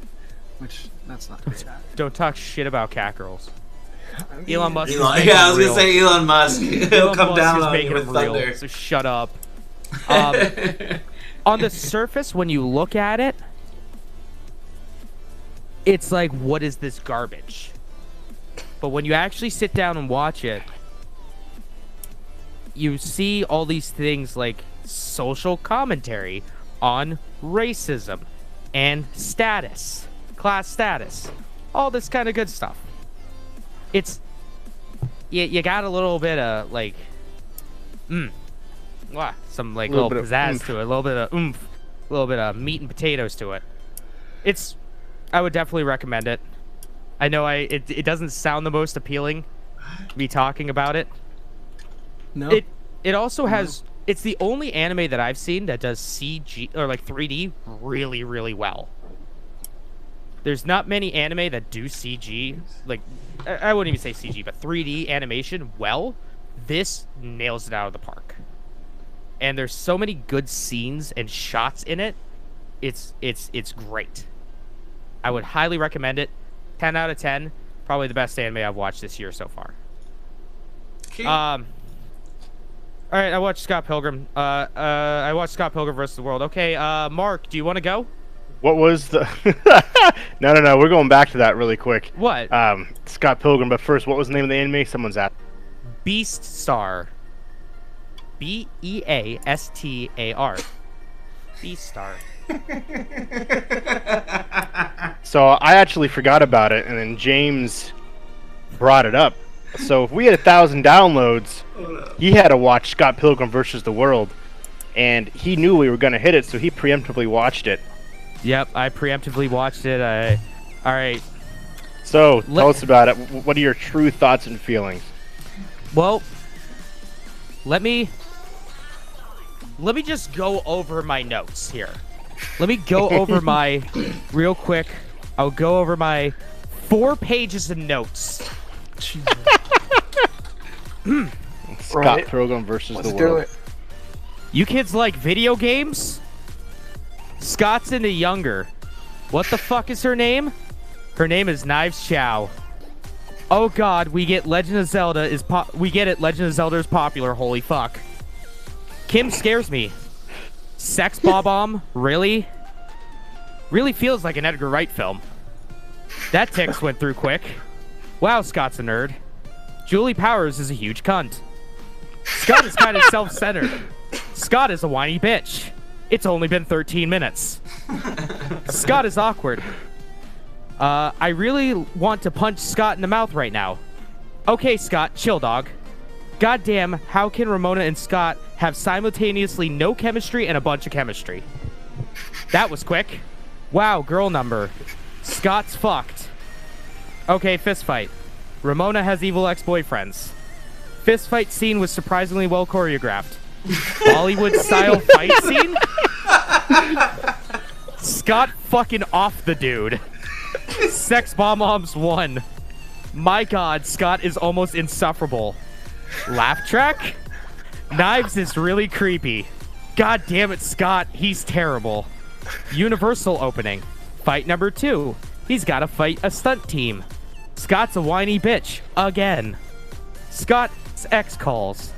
Speaker 6: Which that's not great.
Speaker 2: Don't talk shit about cat girls.
Speaker 6: I mean,
Speaker 2: Elon Musk.
Speaker 3: I was gonna say Elon Musk. He'll come down on you with thunder.
Speaker 2: Real, so shut up. On the surface, when you look at it, it's like, what is this garbage? But when you actually sit down and watch it, you see all these things like social commentary on racism and status, class status, all this kind of good stuff. It's you got a little bit of like some like little pizzazz to it, a little bit of oomph, a little bit of meat and potatoes to it. I would definitely recommend it. I know it doesn't sound the most appealing, me talking about it.
Speaker 6: No.
Speaker 2: It also has, it's the only anime that I've seen that does CG or like 3D really, really well. There's not many anime that do CG, like I wouldn't even say CG, but 3D animation well. This nails it out of the park. And there's so many good scenes and shots in it. It's great. I would highly recommend it. 10 out of 10. Probably the best anime I've watched this year so far.
Speaker 3: Okay.
Speaker 2: All right, I watched Scott Pilgrim. I watched Scott Pilgrim vs. the World. Okay, Mark, do you want to go?
Speaker 5: What was the... No, we're going back to that really quick.
Speaker 2: What?
Speaker 5: Scott Pilgrim, but first, what was the name of the anime? Someone's at...
Speaker 2: Beast Star. Beastar. Beast Star.
Speaker 5: So I actually forgot about it, and then James brought it up. So if we had 1,000 downloads, he had to watch Scott Pilgrim vs. the World, and he knew we were going to hit it, so he preemptively watched it.
Speaker 2: Yep, I preemptively watched it. All right.
Speaker 5: So tell us about it. What are your true thoughts and feelings?
Speaker 2: Well, let me just go over my notes here. Let me go over my real quick. I'll go over my 4 pages of notes.
Speaker 5: Scott Pilgrim versus the World.
Speaker 4: Let's do it.
Speaker 2: You kids like video games? Scott's into younger. What the fuck is her name? Her name is Knives Chow. Oh god, we get Legend of Zelda is Legend of Zelda is popular. Holy fuck. Kim scares me. Sex Bob-omb? Really? Really feels like an Edgar Wright film. That text went through quick. Wow, Scott's a nerd. Julie Powers is a huge cunt. Scott is kind of self-centered. Scott is a whiny bitch. It's only been 13 minutes. Scott is awkward. I really want to punch Scott in the mouth right now. Okay, Scott, chill, dog. Goddamn, how can Ramona and Scott have simultaneously no chemistry and a bunch of chemistry? That was quick. Wow, girl number. Scott's fucked. Okay, fist fight. Ramona has evil ex-boyfriends. Fist fight scene was surprisingly well choreographed. Bollywood-style fight scene? Scott fucking off the dude. Sex Bob-ombs won. My god, Scott is almost insufferable. Laugh track? Knives is really creepy. God damn it, Scott. He's terrible. Universal opening. Fight number 2. He's got to fight a stunt team. Scott's a whiny bitch. Again. Scott's ex calls.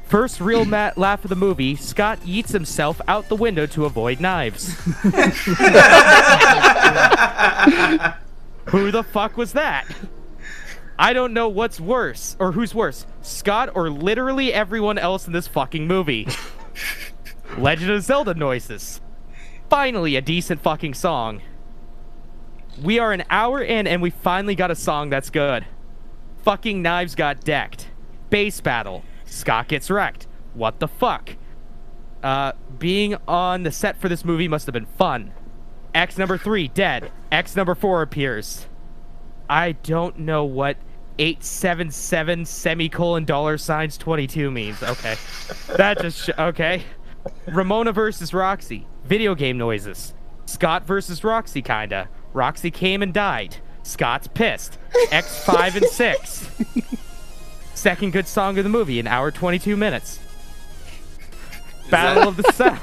Speaker 2: First real laugh of the movie, Scott yeets himself out the window to avoid knives. Who the fuck was that? I don't know what's worse, or who's worse, Scott or literally everyone else in this fucking movie. Legend of Zelda noises. Finally, a decent fucking song. We are an hour in and we finally got a song that's good. Fucking knives got decked. Bass battle. Scott gets wrecked. What the fuck? Being on the set for this movie must have been fun. X number 3, dead. X number 4 appears. I don't know what 877 semicolon $22 means. Okay. That just... okay. Ramona versus Roxy. Video game noises. Scott versus Roxy, kinda. Roxy came and died. Scott's pissed. X5 and 6. Second good song of the movie, an hour 22 minutes. Battle of the Sound.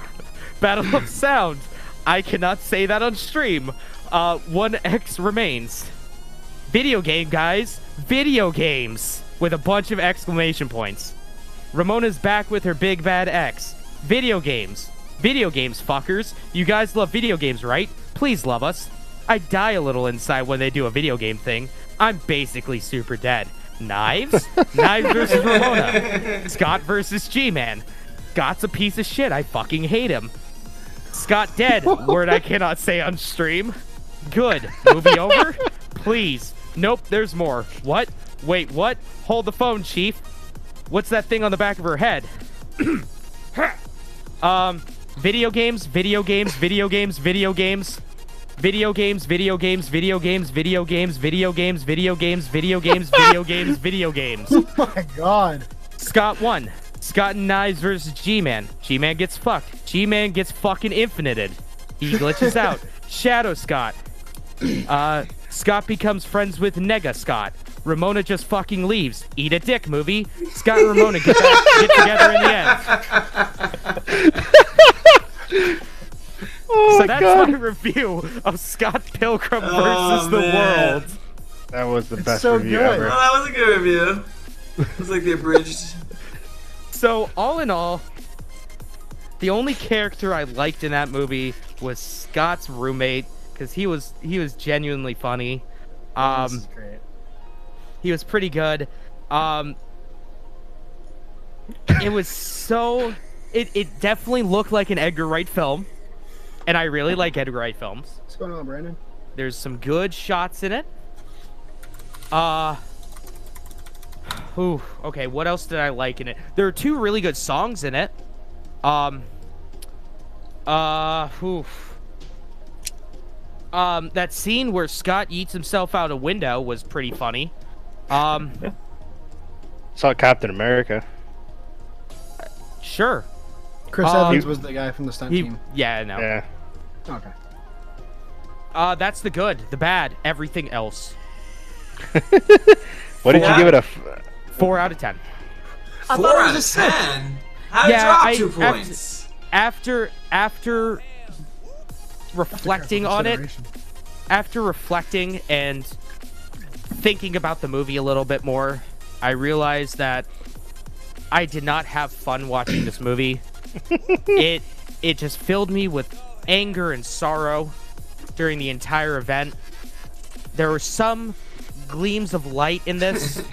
Speaker 2: Battle of Sound. I cannot say that on stream. 1X remains. Video game, guys. Video games. With a bunch of exclamation points. Ramona's back with her big bad X. Video games. Video games, fuckers. You guys love video games, right? Please love us. I die a little inside when they do a video game thing. I'm basically super dead. Knives? Knives versus Ramona. Scott versus G-Man. Scott's a piece of shit. I fucking hate him. Scott dead. Word I cannot say on stream. Good. Movie over? Please. Nope, there's more. What? Wait, what? Hold the phone, Chief. What's that thing on the back of her head? Video games, video games, video games, video games. Video games, video games, video games, video games, video games, video games, video games, video games, video games.
Speaker 6: Oh my god.
Speaker 2: Scott won. Scott and Knives versus G-Man. G-Man gets fucked. G-Man gets fucking infinited. He glitches out. Shadow Scott. Scott becomes friends with Nega Scott. Ramona just fucking leaves. Eat a dick, movie. Scott and Ramona get together in the end.
Speaker 5: Oh
Speaker 2: So that's my review of Scott Pilgrim versus the World.
Speaker 5: That was the best
Speaker 6: so
Speaker 5: review
Speaker 6: good.
Speaker 5: ever.
Speaker 3: Well, that was a good review. It was like the abridged.
Speaker 2: So all in all, the only character I liked in that movie was Scott's roommate because he was genuinely funny.
Speaker 6: This is great.
Speaker 2: He was pretty good. It was so... It definitely looked like an Edgar Wright film. And I really like Edgar Wright films.
Speaker 6: What's going on, Brandon?
Speaker 2: There's some good shots in it. Ooh, okay, what else did I like in it? There are 2 really good songs in it. That scene where Scott eats himself out a window was pretty funny.
Speaker 5: Saw Captain America.
Speaker 2: Sure.
Speaker 6: Chris Evans was the guy from the stunt team.
Speaker 2: Yeah, no.
Speaker 5: Yeah.
Speaker 6: Okay.
Speaker 2: That's the good. The bad. Everything else.
Speaker 5: What did you give it a?
Speaker 2: 4 out of 10.
Speaker 6: I
Speaker 3: 4
Speaker 6: thought it
Speaker 3: out
Speaker 6: was
Speaker 3: of
Speaker 6: a
Speaker 3: 10. How did it drop 2 points?
Speaker 2: After reflecting on it, after reflecting and thinking about the movie a little bit more, I realized that I did not have fun watching this movie. It just filled me with anger and sorrow during the entire event. There were some gleams of light in this,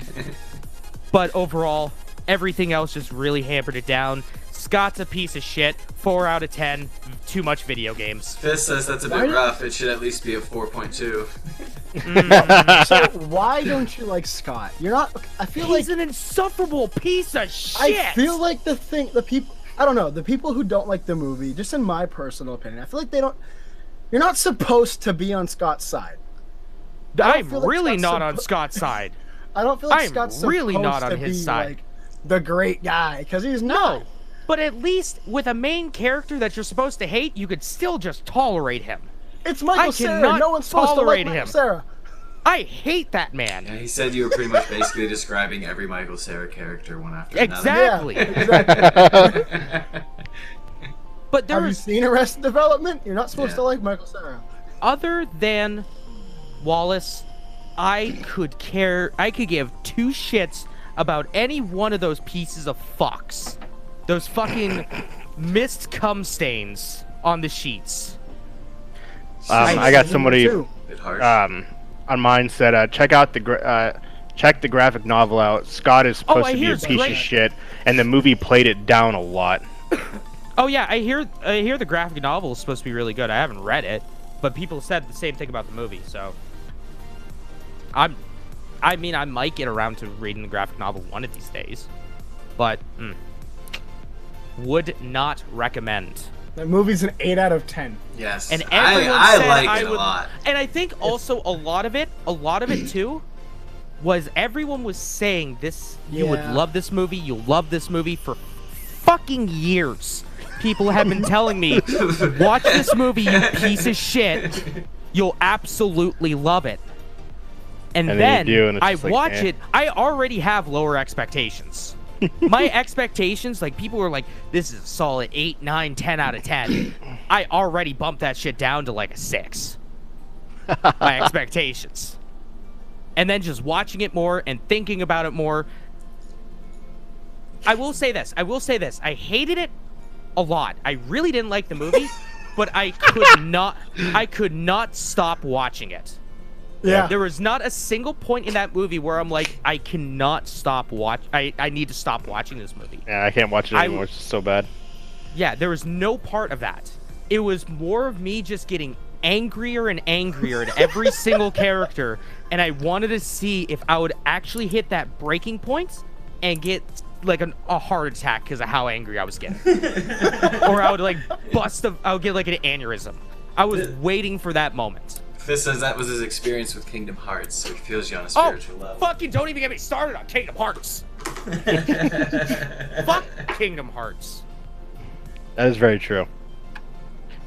Speaker 2: but overall, everything else just really hampered it down. Scott's a piece of shit. 4 out of 10. Too much video games.
Speaker 3: Fizz says that's a bit rough. It should at least be a 4.2.
Speaker 6: So why don't you like Scott? You're not. I feel like
Speaker 2: he's an insufferable piece of shit.
Speaker 6: I feel like the people. I don't know. The people who don't like the movie, just in my personal opinion, I feel like they don't. You're not supposed to be on Scott's side.
Speaker 2: I'm really not on Scott's side.
Speaker 6: I don't feel like
Speaker 2: I'm
Speaker 6: Scott's
Speaker 2: really
Speaker 6: supposed
Speaker 2: not on
Speaker 6: to
Speaker 2: his
Speaker 6: be
Speaker 2: side.
Speaker 6: like the great guy, because he's not.
Speaker 2: No, but at least with a main character that you're supposed to hate, you could still just tolerate him.
Speaker 6: It's Michael
Speaker 2: I
Speaker 6: Cera.
Speaker 2: cannot
Speaker 6: No one's supposed to like
Speaker 2: tolerate
Speaker 6: Michael
Speaker 2: him.
Speaker 6: Cera.
Speaker 2: I hate that man.
Speaker 3: Yeah, he said you were pretty much basically describing every Michael Cera character one after
Speaker 2: Exactly.
Speaker 6: Yeah, exactly.
Speaker 3: another.
Speaker 2: But there
Speaker 6: Have you
Speaker 2: was
Speaker 6: seen Arrested Development? You're not supposed
Speaker 3: Yeah.
Speaker 6: to like Michael Cera.
Speaker 2: other than Wallace, I could give two shits about any one of those pieces of fucks. Those fucking mist cum stains on the sheets.
Speaker 5: I got somebody
Speaker 3: Bit harsh.
Speaker 5: on mine said check out the check the graphic novel out. Scott is supposed
Speaker 2: I
Speaker 5: to be
Speaker 2: hear
Speaker 5: a
Speaker 2: it's
Speaker 5: piece
Speaker 2: great.
Speaker 5: of shit, and the movie played it down a lot.
Speaker 2: Oh yeah, I hear the graphic novel is supposed to be really good. I haven't read it, but people said the same thing about the movie, so I might get around to reading the graphic novel one of these days, but would not recommend.
Speaker 6: That movie's an 8 out of 10.
Speaker 3: Yes.
Speaker 2: And everyone
Speaker 3: I
Speaker 2: said
Speaker 3: like
Speaker 2: I
Speaker 3: it a
Speaker 2: would,
Speaker 3: lot.
Speaker 2: and I think also a lot of it too, was everyone was saying this. You would
Speaker 6: Yeah.
Speaker 2: love this movie. You'll love this movie for fucking years. People have been telling me, watch this movie, you piece of shit. You'll absolutely love it. And
Speaker 5: And
Speaker 2: then
Speaker 5: then you do, and it's
Speaker 2: I
Speaker 5: just like,
Speaker 2: watch
Speaker 5: eh.
Speaker 2: it. I already have lower expectations. My expectations, like people were like, this is a solid 8, 9, 10 out of 10. I already bumped that shit down to like a 6. My expectations. And then just watching it more and thinking about it more. I will say this. I hated it a lot. I really didn't like the movie, but I could not stop watching it.
Speaker 6: Yeah.
Speaker 2: There was not a single point in that movie where I'm like, I cannot stop I need to stop watching this movie.
Speaker 5: Yeah, I can't watch it anymore. It's so bad.
Speaker 2: Yeah, there was no part of that. It was more of me just getting angrier and angrier at every single character, and I wanted to see if I would actually hit that breaking point and get like a heart attack because of how angry I was getting. Or I would like I would get like an aneurysm. I was waiting for that moment.
Speaker 3: This says that was his experience with Kingdom Hearts, so he feels you on a
Speaker 2: Oh,
Speaker 3: spiritual level.
Speaker 2: fucking don't even get me started on Kingdom Hearts. Fuck Kingdom Hearts.
Speaker 5: That is very true.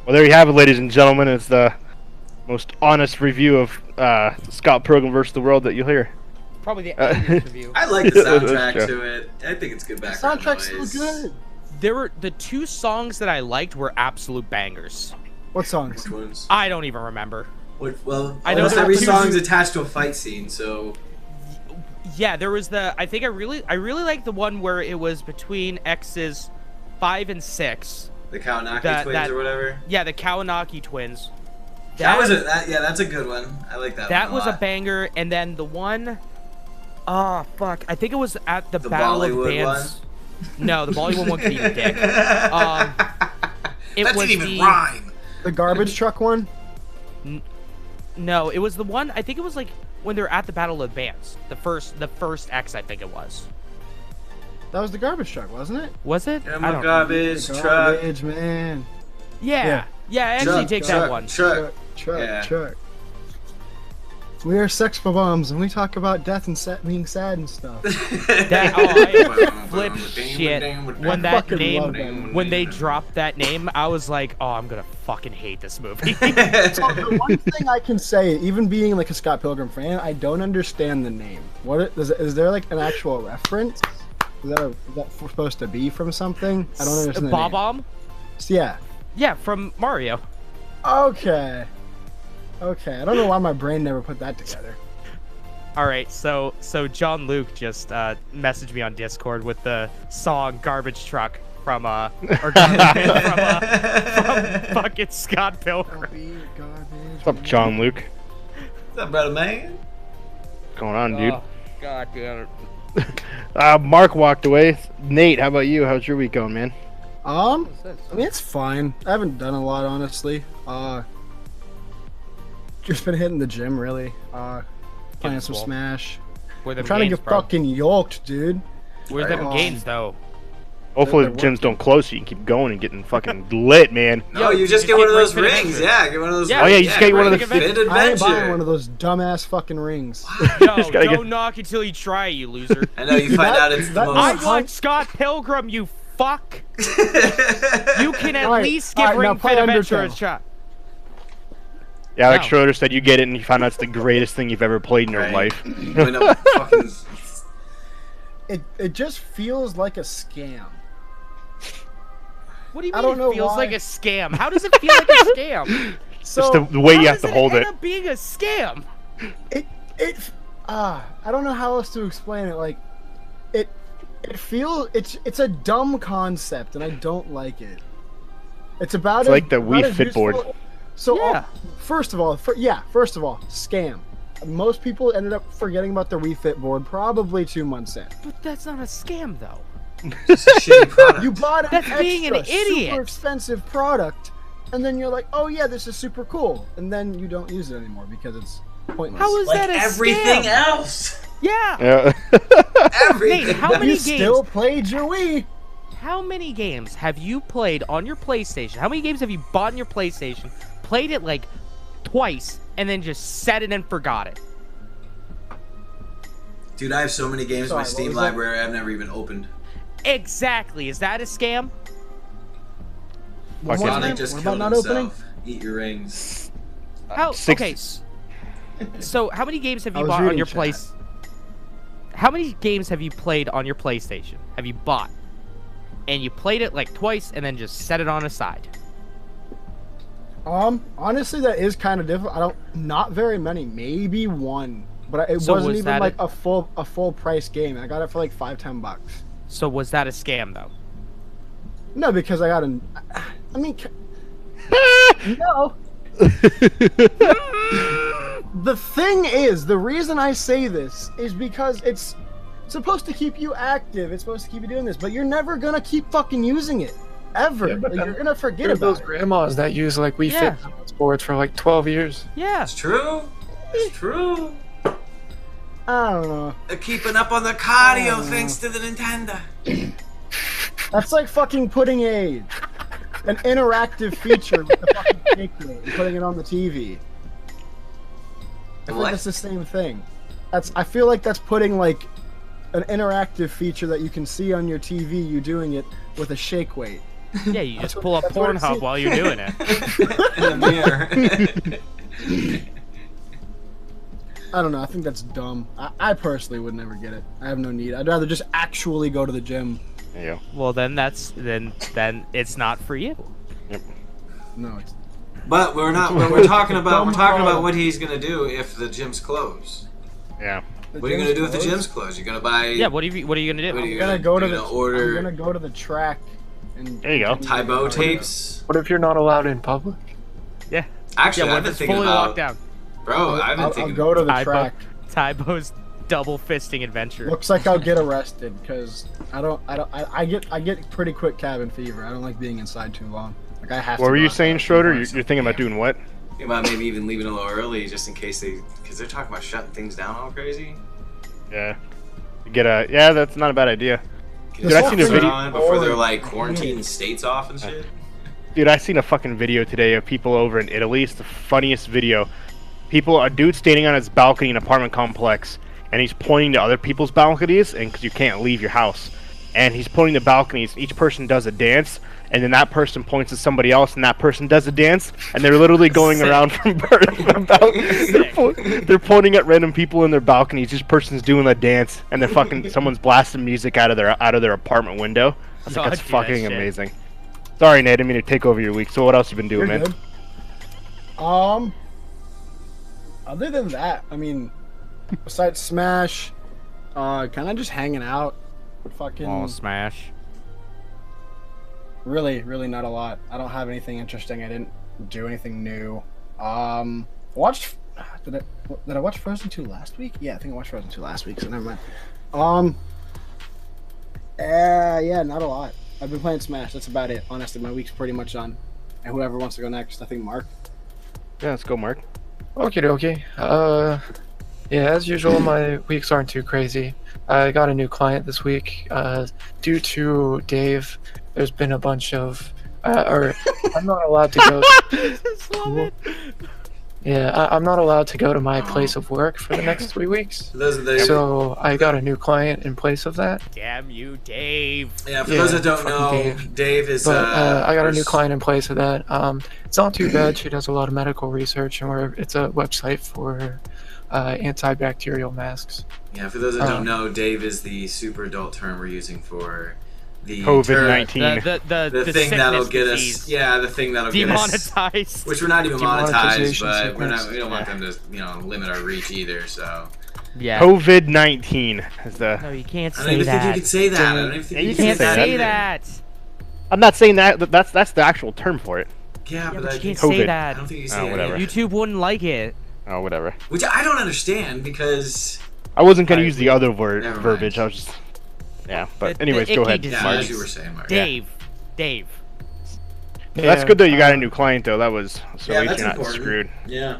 Speaker 5: Well, there you have it, ladies and gentlemen. It's the most honest review of Scott Pilgrim vs. the World that you'll hear.
Speaker 2: Probably the angriest review.
Speaker 3: I like the
Speaker 5: That's
Speaker 3: soundtrack
Speaker 5: true.
Speaker 3: to it. I think it's good
Speaker 6: The
Speaker 3: background
Speaker 6: soundtrack's
Speaker 3: noise.
Speaker 6: still good.
Speaker 2: There were the two songs that I liked were absolute bangers.
Speaker 6: What songs?
Speaker 3: Which ones?
Speaker 2: I don't even remember.
Speaker 3: Well,
Speaker 2: I know
Speaker 3: almost
Speaker 2: there
Speaker 3: every
Speaker 2: were two-
Speaker 3: song's attached to a fight scene, so
Speaker 2: Yeah, there was I really liked the one where it was between X's 5 and 6.
Speaker 3: the Kawanaki
Speaker 2: That-
Speaker 3: twins or whatever.
Speaker 2: Yeah, the Kawanaki twins.
Speaker 3: That's a good one. I like that.
Speaker 2: That
Speaker 3: one
Speaker 2: was a
Speaker 3: lot.
Speaker 2: banger, and then the one, fuck, I think it was at the
Speaker 3: The
Speaker 2: Battle of
Speaker 3: Bollywood
Speaker 2: Bands. No, the Bollywood one could eat a dick. It
Speaker 3: That
Speaker 2: was
Speaker 3: didn't even
Speaker 2: the
Speaker 3: rhyme.
Speaker 6: The garbage truck one?
Speaker 2: No, it was the one. I think it was like when they were at the Battle of Bands. The first X, I think it was.
Speaker 6: That was the garbage truck, wasn't it?
Speaker 2: Was it?
Speaker 3: Yeah,
Speaker 2: I
Speaker 3: my
Speaker 2: don't.
Speaker 3: garbage truck.
Speaker 6: Garbage man.
Speaker 2: Yeah, I actually
Speaker 3: Truck,
Speaker 2: take
Speaker 3: truck,
Speaker 2: that one.
Speaker 3: Truck.
Speaker 6: Truck,
Speaker 3: Yeah.
Speaker 6: truck. We are sex bombs, and we talk about death and being sad and stuff.
Speaker 2: I flip shit when that
Speaker 6: fucking
Speaker 2: name,
Speaker 6: love that
Speaker 2: when they dropped that name. I was like, oh, I'm gonna fucking hate this movie.
Speaker 6: So the one thing I can say, even being like a Scott Pilgrim fan, I don't understand the name. Is there like an actual reference? Is that supposed to be from something? I don't understand.
Speaker 2: Bob Bomb?
Speaker 6: Yeah.
Speaker 2: Yeah, from Mario.
Speaker 6: Okay. Okay. I don't know why my brain never put that together.
Speaker 2: All right, so John Luke just messaged me on Discord with the song "Garbage Truck" from from fucking Scott Pilgrim.
Speaker 5: What's up, John Luke?
Speaker 3: What's up, brother man?
Speaker 5: What's going on, dude?
Speaker 2: Oh, God damn it.
Speaker 5: Mark walked away. Nate, how about you? How's your week going, man?
Speaker 6: I mean, it's fine. I haven't done a lot, honestly. Just been hitting the gym, really. Playing some
Speaker 2: swole.
Speaker 6: Smash.
Speaker 2: Where
Speaker 6: I'm
Speaker 2: them
Speaker 6: trying to
Speaker 2: gains,
Speaker 6: get
Speaker 2: bro?
Speaker 6: fucking yoked, dude.
Speaker 2: Where's them gains, though?
Speaker 5: Hopefully the
Speaker 6: they're
Speaker 5: gyms don't close so you can keep going and getting fucking lit, man.
Speaker 3: No,
Speaker 2: Yo,
Speaker 3: you just get one of
Speaker 2: Ring
Speaker 3: those
Speaker 2: Fit
Speaker 3: rings.
Speaker 2: Adventure.
Speaker 3: Yeah, get one of those.
Speaker 2: Yeah.
Speaker 5: Oh, yeah, you just get one of
Speaker 3: Ring
Speaker 5: the
Speaker 3: Fit
Speaker 6: I ain't
Speaker 3: Adventure.
Speaker 6: buying one of those dumbass fucking rings.
Speaker 2: Yo,
Speaker 5: gotta
Speaker 2: don't
Speaker 5: get-
Speaker 2: knock until you try, you loser.
Speaker 3: I know you find out it's the
Speaker 6: that-
Speaker 2: I
Speaker 3: most.
Speaker 2: want Scott Pilgrim, you fuck. You can at
Speaker 6: Alright,
Speaker 2: least give
Speaker 6: alright, now
Speaker 2: Ring
Speaker 6: play
Speaker 2: Fit Adventure a
Speaker 6: Undertale.
Speaker 2: shot.
Speaker 5: Yeah, like
Speaker 2: No.
Speaker 5: Schroeder said, you get it and you find out it's the greatest thing you've ever played in your
Speaker 3: Right.
Speaker 5: life.
Speaker 3: When a fucking
Speaker 6: It just feels like a scam.
Speaker 2: What do you
Speaker 6: I
Speaker 2: mean
Speaker 6: don't know
Speaker 2: it feels
Speaker 6: why.
Speaker 2: like a scam? How does it feel like a scam?
Speaker 6: So
Speaker 5: Just the way
Speaker 2: How
Speaker 5: you have
Speaker 2: does
Speaker 5: to hold
Speaker 2: end
Speaker 5: it.
Speaker 2: up being a scam?
Speaker 6: I don't know how else to explain it. Like, it feels it's a dumb concept, and I don't like it. It's about
Speaker 5: It's like the
Speaker 6: about
Speaker 5: Wii
Speaker 6: as
Speaker 5: Fit board.
Speaker 6: useful- So
Speaker 2: Yeah.
Speaker 6: first of all, scam. Most people ended up forgetting about the Wii Fit board probably 2 months in.
Speaker 2: But that's not a scam, though.
Speaker 3: it's a shitty product.
Speaker 6: You bought an
Speaker 2: That's
Speaker 6: extra,
Speaker 2: being an idiot.
Speaker 6: super expensive product, and then you're like, "Oh yeah, this is super cool," and then you don't use it anymore because it's pointless.
Speaker 2: How is
Speaker 3: like
Speaker 2: that a
Speaker 3: everything
Speaker 2: scam?
Speaker 3: else.
Speaker 2: Yeah.
Speaker 5: Yeah.
Speaker 3: Everything.
Speaker 2: Nate, how many
Speaker 6: you
Speaker 2: games?
Speaker 6: still played your Wii?
Speaker 2: How many games have you played on your PlayStation? How many games have you bought on your PlayStation, played it like twice, and then just set it and forgot it?
Speaker 3: Dude, I have so many games in my
Speaker 6: Sorry, what
Speaker 3: Steam
Speaker 6: was that?
Speaker 3: library I've never even opened.
Speaker 2: Exactly. Is that a scam?
Speaker 6: One
Speaker 5: Okay.
Speaker 6: more
Speaker 3: Sonic
Speaker 6: time?
Speaker 3: just
Speaker 6: What
Speaker 3: killed
Speaker 6: about not opening?
Speaker 3: himself. Eat your rings.
Speaker 2: How?
Speaker 5: Six-
Speaker 2: Okay. So how many games have
Speaker 6: I
Speaker 2: you
Speaker 6: was
Speaker 2: bought on
Speaker 6: reading
Speaker 2: your
Speaker 6: chat.
Speaker 2: place? How many games have you played on your PlayStation? Have you bought? And you played it like twice and then just set it on aside.
Speaker 6: Honestly, that is kind of difficult. Not very many, maybe one, but it
Speaker 2: So
Speaker 6: wasn't
Speaker 2: was
Speaker 6: even
Speaker 2: that
Speaker 6: like a full price game. I got it for like $5-10.
Speaker 2: So was that a scam though?
Speaker 6: No, because I got an. I mean, no. The thing is, the reason I say this is because it's supposed to keep you active. It's supposed to keep you doing this, but you're never gonna keep fucking using it ever.
Speaker 4: Yeah, but
Speaker 6: Like,
Speaker 4: then
Speaker 6: you're gonna forget
Speaker 4: There's
Speaker 6: about
Speaker 4: those
Speaker 6: it.
Speaker 4: grandmas that use like Wii
Speaker 2: Yeah.
Speaker 4: Fit boards for like 12 years.
Speaker 2: Yeah.
Speaker 3: It's true. It's true.
Speaker 6: I don't know.
Speaker 3: They're keeping up on the cardio thanks to the Nintendo.
Speaker 6: That's like fucking putting an interactive feature with the fucking shake weight and putting it on the TV. I feel
Speaker 3: What?
Speaker 6: like it's the same thing. I feel like that's putting like an interactive feature that you can see on your TV. You doing it with a shake weight.
Speaker 2: Yeah, you just
Speaker 6: what-
Speaker 2: pull up
Speaker 6: that's what it
Speaker 2: Pornhub
Speaker 6: seems-
Speaker 2: while you're doing it.
Speaker 3: In the mirror.
Speaker 6: I don't know. I think that's dumb. I personally would never get it. I have no need. I'd rather just actually go to the gym.
Speaker 5: There you go.
Speaker 2: Well, then then it's not for you.
Speaker 6: No, it's
Speaker 3: But we're not. We're talking about.
Speaker 6: Dumb
Speaker 3: We're talking about
Speaker 6: product.
Speaker 3: what he's gonna do if the gym's closed.
Speaker 5: Yeah.
Speaker 6: the
Speaker 3: What are you gonna do if the
Speaker 6: closed.
Speaker 3: gym's closed? You're gonna buy.
Speaker 2: Yeah. What are you gonna do?
Speaker 3: What are
Speaker 6: I'm
Speaker 3: you
Speaker 6: gonna go to
Speaker 3: you're
Speaker 6: the.
Speaker 3: gonna order
Speaker 6: I'm gonna go to the track. And
Speaker 5: There you go.
Speaker 3: Tybo tapes.
Speaker 4: What if you're not allowed in public?
Speaker 2: Yeah.
Speaker 3: Actually,
Speaker 2: Yeah.
Speaker 3: I've
Speaker 2: When
Speaker 3: been
Speaker 2: it's
Speaker 3: thinking
Speaker 2: fully
Speaker 3: about.
Speaker 2: locked down.
Speaker 3: Bro, I've been
Speaker 6: I'll
Speaker 3: thinking.
Speaker 6: go to the
Speaker 2: Tybo.
Speaker 6: track.
Speaker 2: Tybo's double fisting adventure.
Speaker 6: Looks like I'll get arrested because I get pretty quick cabin fever. I don't like being inside too long. Like I have.
Speaker 5: What
Speaker 6: to
Speaker 5: were
Speaker 6: go
Speaker 5: you
Speaker 6: outside
Speaker 5: saying,
Speaker 6: if
Speaker 5: Schroeder?
Speaker 6: I
Speaker 5: You're
Speaker 6: want
Speaker 5: thinking about doing what?
Speaker 3: Thinking about maybe even leaving a little early just in case because they're talking about shutting things down all crazy.
Speaker 5: Yeah. Yeah, that's not a bad idea.
Speaker 3: Can
Speaker 6: Dude,
Speaker 3: you
Speaker 6: I
Speaker 3: shut
Speaker 6: seen a
Speaker 3: things
Speaker 6: video-
Speaker 3: on before they're like quarantining states off and shit.
Speaker 5: Dude, I seen a fucking video today of people over in Italy. It's the funniest video. A dude standing on his balcony in an apartment complex, and he's pointing to other people's balconies, and because you can't leave your house, and he's pointing to balconies. Each person does a dance, and then that person points to somebody else, and that person does a dance, and they're literally going around from they're pointing at random people in their balconies. Each person's doing a dance, and they're fucking someone's blasting music out of their apartment window. I was
Speaker 2: Oh,
Speaker 5: like,
Speaker 2: I'd
Speaker 5: that's
Speaker 2: do that
Speaker 5: fucking
Speaker 2: shit.
Speaker 5: amazing. Sorry, Nate, I didn't mean to take over your week. So what else you been doing,
Speaker 6: You're
Speaker 5: man?
Speaker 6: good. Other than that, I mean, besides Smash, kind of just hanging out. Fucking
Speaker 2: Oh, Smash.
Speaker 6: really not a lot. I don't have anything interesting. I didn't do anything new. Watched. Did I watch Frozen 2 last week? Yeah, I think I watched Frozen 2 last week. So never mind. Yeah, not a lot. I've been playing Smash. That's about it. Honestly, my week's pretty much done. And whoever wants to go next, I think Mark.
Speaker 5: Yeah, let's go, Mark.
Speaker 4: Okie dokie. Yeah, as usual, my weeks aren't too crazy. I got a new client this week. Due to Dave, there's been a bunch of, or I'm not allowed to go.
Speaker 2: Just love it.
Speaker 4: Yeah, I'm not allowed to go to my place of work for the next 3 weeks.
Speaker 3: For those of the,
Speaker 4: So I got a new client in place of that.
Speaker 2: Damn you, Dave.
Speaker 3: yeah, for those that don't
Speaker 4: fucking
Speaker 3: know, Dave is.
Speaker 4: But I got a new
Speaker 3: first-
Speaker 4: client in place of that. It's not too bad. She does a lot of medical research, and it's a website for antibacterial masks.
Speaker 3: Yeah, for those that don't know, Dave is the super adult term we're using for the
Speaker 5: COVID-19.
Speaker 2: The
Speaker 3: thing that'll
Speaker 2: sickness
Speaker 3: get
Speaker 2: disease.
Speaker 3: us. Yeah, the thing that'll get us.
Speaker 2: Demonetized.
Speaker 3: Which we're not even monetized,
Speaker 4: Demonetization
Speaker 3: but we're not.
Speaker 4: sickness.
Speaker 3: We don't want them to, limit our reach either. So.
Speaker 2: Yeah.
Speaker 5: COVID-19 is the.
Speaker 2: No, you can't
Speaker 3: I don't
Speaker 2: say
Speaker 3: even think you
Speaker 2: that.
Speaker 3: can say that. I don't even think
Speaker 5: Yeah,
Speaker 3: you
Speaker 2: can't
Speaker 3: can
Speaker 2: say
Speaker 3: either.
Speaker 2: that.
Speaker 5: I'm not saying that. That's the actual term for it.
Speaker 3: Yeah,
Speaker 2: Yeah,
Speaker 3: but
Speaker 2: but
Speaker 3: I
Speaker 2: you
Speaker 3: think
Speaker 2: can't say
Speaker 5: COVID.
Speaker 3: I
Speaker 2: that.
Speaker 3: don't think you say
Speaker 5: Oh,
Speaker 3: that
Speaker 5: whatever.
Speaker 3: either.
Speaker 2: YouTube wouldn't like it.
Speaker 5: Oh, whatever.
Speaker 3: Which I don't understand because.
Speaker 5: I wasn't gonna
Speaker 3: Alright,
Speaker 5: use the other
Speaker 3: never mind.
Speaker 5: verbiage. I was just. Yeah, but
Speaker 2: The
Speaker 5: anyways, go
Speaker 2: icky
Speaker 5: ahead.
Speaker 2: disease.
Speaker 3: Yeah,
Speaker 5: Mark.
Speaker 3: as you were saying, Mark.
Speaker 2: Dave.
Speaker 5: That's good though. You got a new client though. That was so
Speaker 3: Yeah,
Speaker 5: at least
Speaker 3: that's
Speaker 5: you're not
Speaker 3: important.
Speaker 5: screwed.
Speaker 3: Yeah.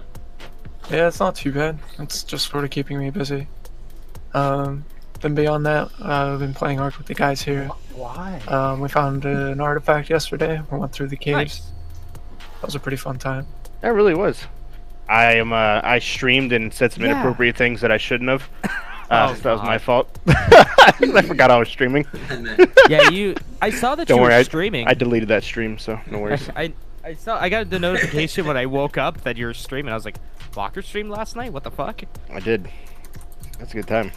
Speaker 4: Yeah, it's not too bad. It's just sort of keeping me busy. Then beyond that, I've been playing Ark with the guys here.
Speaker 6: Why?
Speaker 4: We found an artifact yesterday. We went through the caves.
Speaker 2: Nice.
Speaker 4: That was a pretty fun time.
Speaker 5: That really was. I streamed and said some
Speaker 2: Yeah.
Speaker 5: inappropriate things that I shouldn't have.
Speaker 2: Oh,
Speaker 5: So that was my
Speaker 2: God.
Speaker 5: fault. I forgot I was streaming.
Speaker 3: And then,
Speaker 2: Yeah, I saw that
Speaker 5: Don't
Speaker 2: you
Speaker 5: worry,
Speaker 2: were streaming.
Speaker 5: I deleted that stream, so no worries.
Speaker 2: I got the notification when I woke up that you were streaming. I was like, Walker streamed last night? What the fuck?
Speaker 5: I did. That's a good time.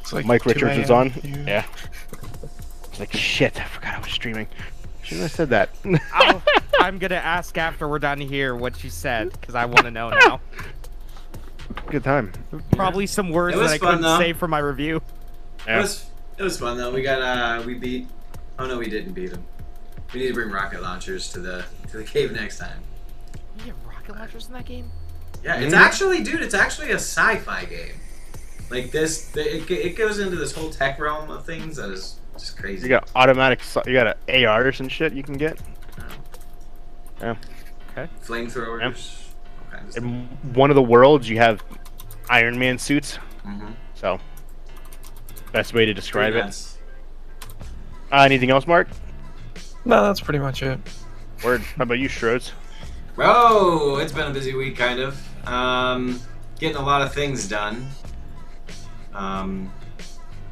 Speaker 4: It's like
Speaker 5: Mike
Speaker 4: 2
Speaker 5: Richards was
Speaker 4: a.m.
Speaker 5: on.
Speaker 4: You-
Speaker 5: Yeah. It's like shit. I forgot I was streaming. Shouldn't have said that.
Speaker 2: I'm gonna ask after we're done here what she said because I want to know now.
Speaker 5: Good time.
Speaker 2: Probably some words
Speaker 3: It
Speaker 2: that
Speaker 3: was
Speaker 2: I
Speaker 3: fun,
Speaker 2: couldn't
Speaker 3: though.
Speaker 2: say for my review.
Speaker 5: Yeah.
Speaker 3: it was fun though. We beat. Oh no, we didn't beat him. We need to bring rocket launchers to the cave next time.
Speaker 2: You have rocket launchers in that game?
Speaker 3: Yeah, it's actually, dude. It's actually a sci-fi game. Like this, it goes into this whole tech realm of things that is just crazy.
Speaker 5: You got automatic. You got ARs and shit you can get. Yeah.
Speaker 3: Flamethrowers. All kinds of stuff.
Speaker 5: In one of the worlds, you have Iron Man suits.
Speaker 3: Mm-hmm.
Speaker 5: So, best way to describe
Speaker 3: Pretty
Speaker 5: it.
Speaker 3: nuts.
Speaker 5: Anything else, Mark?
Speaker 4: No, that's pretty much it.
Speaker 5: Word. How about you, Schroeds?
Speaker 3: Oh, it's been a busy week, kind of. Getting a lot of things done.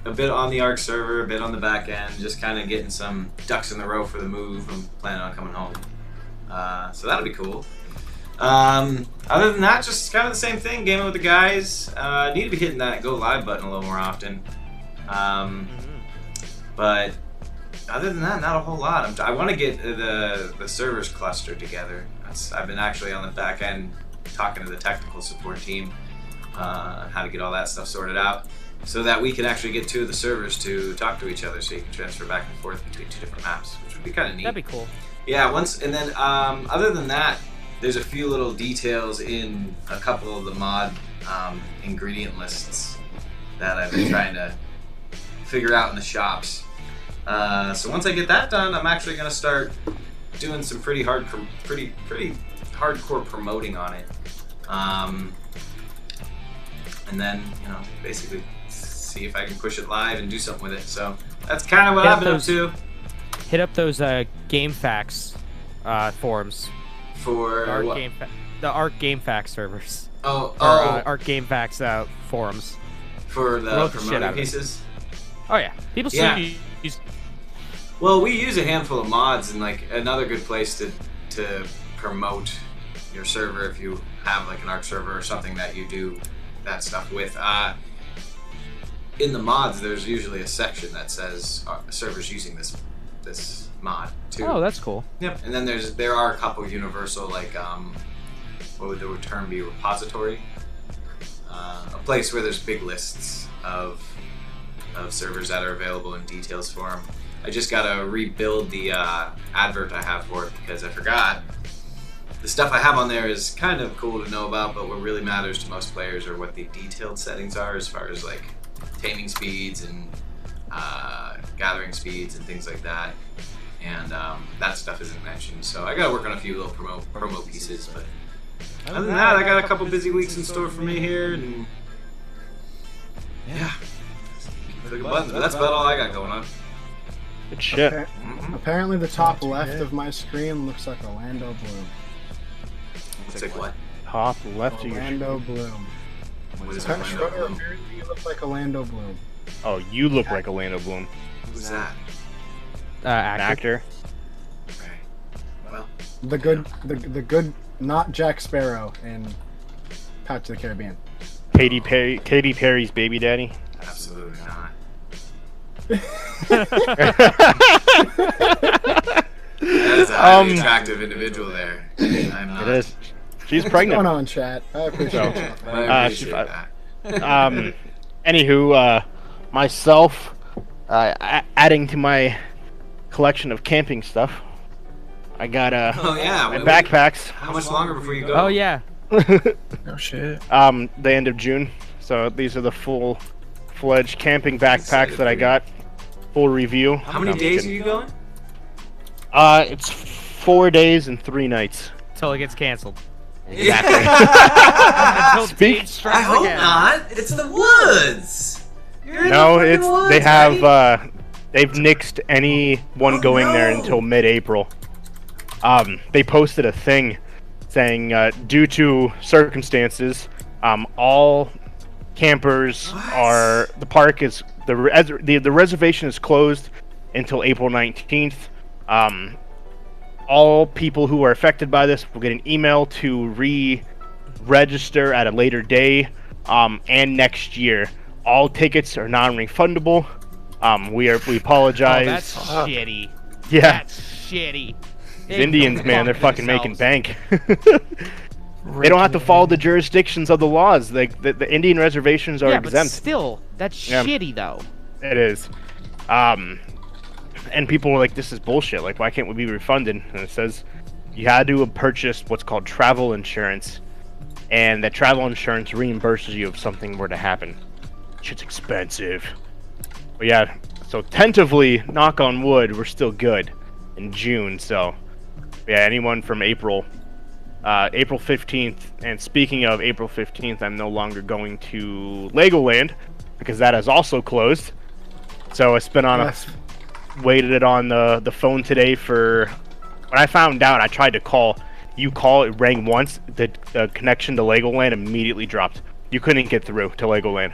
Speaker 3: A bit on the Ark server, a bit on the back end, just kind of getting some ducks in the row for the move. I'm planning on coming home. So that'll be cool. Other than that, just kind of the same thing, gaming with the guys. Need to be hitting that go live button a little more often. But other than that, not a whole lot. I want to get the servers clustered together. I've been actually on the back end talking to the technical support team on how to get all that stuff sorted out, so that we can actually get 2 of the servers to talk to each other, so you can transfer back and forth between 2 different maps, which would be kind of neat.
Speaker 2: That'd be cool.
Speaker 3: Yeah, and then other than that, there's a few little details in a couple of the mod ingredient lists that I've been trying to figure out in the shops. So once I get that done, I'm actually gonna start doing some pretty hardcore promoting on it, and then basically see if I can push it live and do something with it. So that's kind of what
Speaker 2: Yeah,
Speaker 3: I've been up to.
Speaker 2: Hit up those Game Facts forums.
Speaker 3: For
Speaker 2: Ark
Speaker 3: what?
Speaker 2: the Ark Game Facts servers.
Speaker 3: Oh,
Speaker 2: Or Ark Game Facts forums.
Speaker 3: for the
Speaker 2: promote the shit out
Speaker 3: promoting
Speaker 2: of it.
Speaker 3: pieces.
Speaker 2: Oh yeah, people
Speaker 3: Yeah.
Speaker 2: still use.
Speaker 3: Well, we use a handful of mods, and like another good place to promote your server if you have like an Ark server or something that you do that stuff with. In the mods, there's usually a section that says servers using this mod too.
Speaker 2: Oh, that's cool.
Speaker 3: Yep. And then there are a couple universal, like what would the term be? Repository. A place where there's big lists of servers that are available in details form. I just gotta rebuild the advert I have for it because I forgot. The stuff I have on there is kind of cool to know about, but what really matters to most players are what the detailed settings are, as far as like taming speeds and gathering speeds and things like that. And that stuff isn't mentioned, so I gotta work on a few little promo pieces. But other than that, I got a couple busy weeks in store for me here, and yeah, click a button. But that's about all I got going on.
Speaker 5: Good shit.
Speaker 6: Apparently, the top left of my screen looks like Orlando Bloom.
Speaker 3: It's like what?
Speaker 5: top left of your
Speaker 6: Orlando Bloom.
Speaker 3: What is
Speaker 6: Schroeder,
Speaker 3: Orlando Bloom?
Speaker 6: apparently you look like Orlando Bloom.
Speaker 5: Oh, you look like Orlando Bloom.
Speaker 3: Who's that?
Speaker 5: An
Speaker 2: Actor.
Speaker 5: actor.
Speaker 3: Right. Well,
Speaker 6: The good, not Jack Sparrow in Pirates of the Caribbean.
Speaker 5: Katy Perry's baby daddy.
Speaker 3: absolutely not. That is a highly attractive individual there. I'm not.
Speaker 5: It is. She's
Speaker 6: What's going
Speaker 5: pregnant.
Speaker 6: on, chat? I appreciate you.
Speaker 3: But I appreciate
Speaker 5: she-
Speaker 3: that.
Speaker 5: Anywho, myself, adding to my collection of camping stuff, I got
Speaker 3: Oh yeah.
Speaker 5: my
Speaker 3: wait,
Speaker 5: backpacks.
Speaker 3: How much longer before you go?
Speaker 2: Oh yeah.
Speaker 4: No shit.
Speaker 5: The end of June. So these are the full-fledged camping backpacks that I got. Full review.
Speaker 3: How many days are you going?
Speaker 5: It's 4 days and 3 nights.
Speaker 2: Until it gets canceled.
Speaker 5: Exactly.
Speaker 2: Until
Speaker 5: Speak-
Speaker 2: Dave strikes
Speaker 3: I hope
Speaker 2: again.
Speaker 3: not. It's the woods. You're in
Speaker 5: No,
Speaker 3: the
Speaker 5: it's
Speaker 3: woods,
Speaker 5: they have
Speaker 3: buddy.
Speaker 5: they've nixed anyone
Speaker 3: Oh,
Speaker 5: going there
Speaker 3: no.
Speaker 5: until mid-April. They posted a thing saying due to circumstances, all campers
Speaker 3: What?
Speaker 5: are the park is the reservation is closed until April 19th. All people who are affected by this will get an email to re-register at a later day and next year. All tickets are non-refundable. We
Speaker 2: Oh,
Speaker 5: apologize.
Speaker 2: that's shitty.
Speaker 5: yeah,
Speaker 2: That's shitty.
Speaker 5: these Indians, man, they're fucking making
Speaker 2: themselves.
Speaker 5: bank. They don't have to follow the jurisdictions of the laws. Like the Indian reservations are
Speaker 2: Yeah, but
Speaker 5: exempt.
Speaker 2: still, that's
Speaker 5: Yeah.
Speaker 2: shitty though.
Speaker 5: It is. And people were like, this is bullshit. Like, why can't we be refunded? And it says you had to purchase what's called travel insurance. And that travel insurance reimburses you if something were to happen. Shit's expensive. But yeah, so tentatively, knock on wood, we're still good in June. So, yeah, anyone from April 15th. And speaking of April 15th, I'm no longer going to Legoland because that is also closed. So I spent on
Speaker 6: Yes.
Speaker 5: waited it on the phone today for when I found out. I tried to call. You call, it rang once. The connection to Legoland immediately dropped. You couldn't get through to Legoland.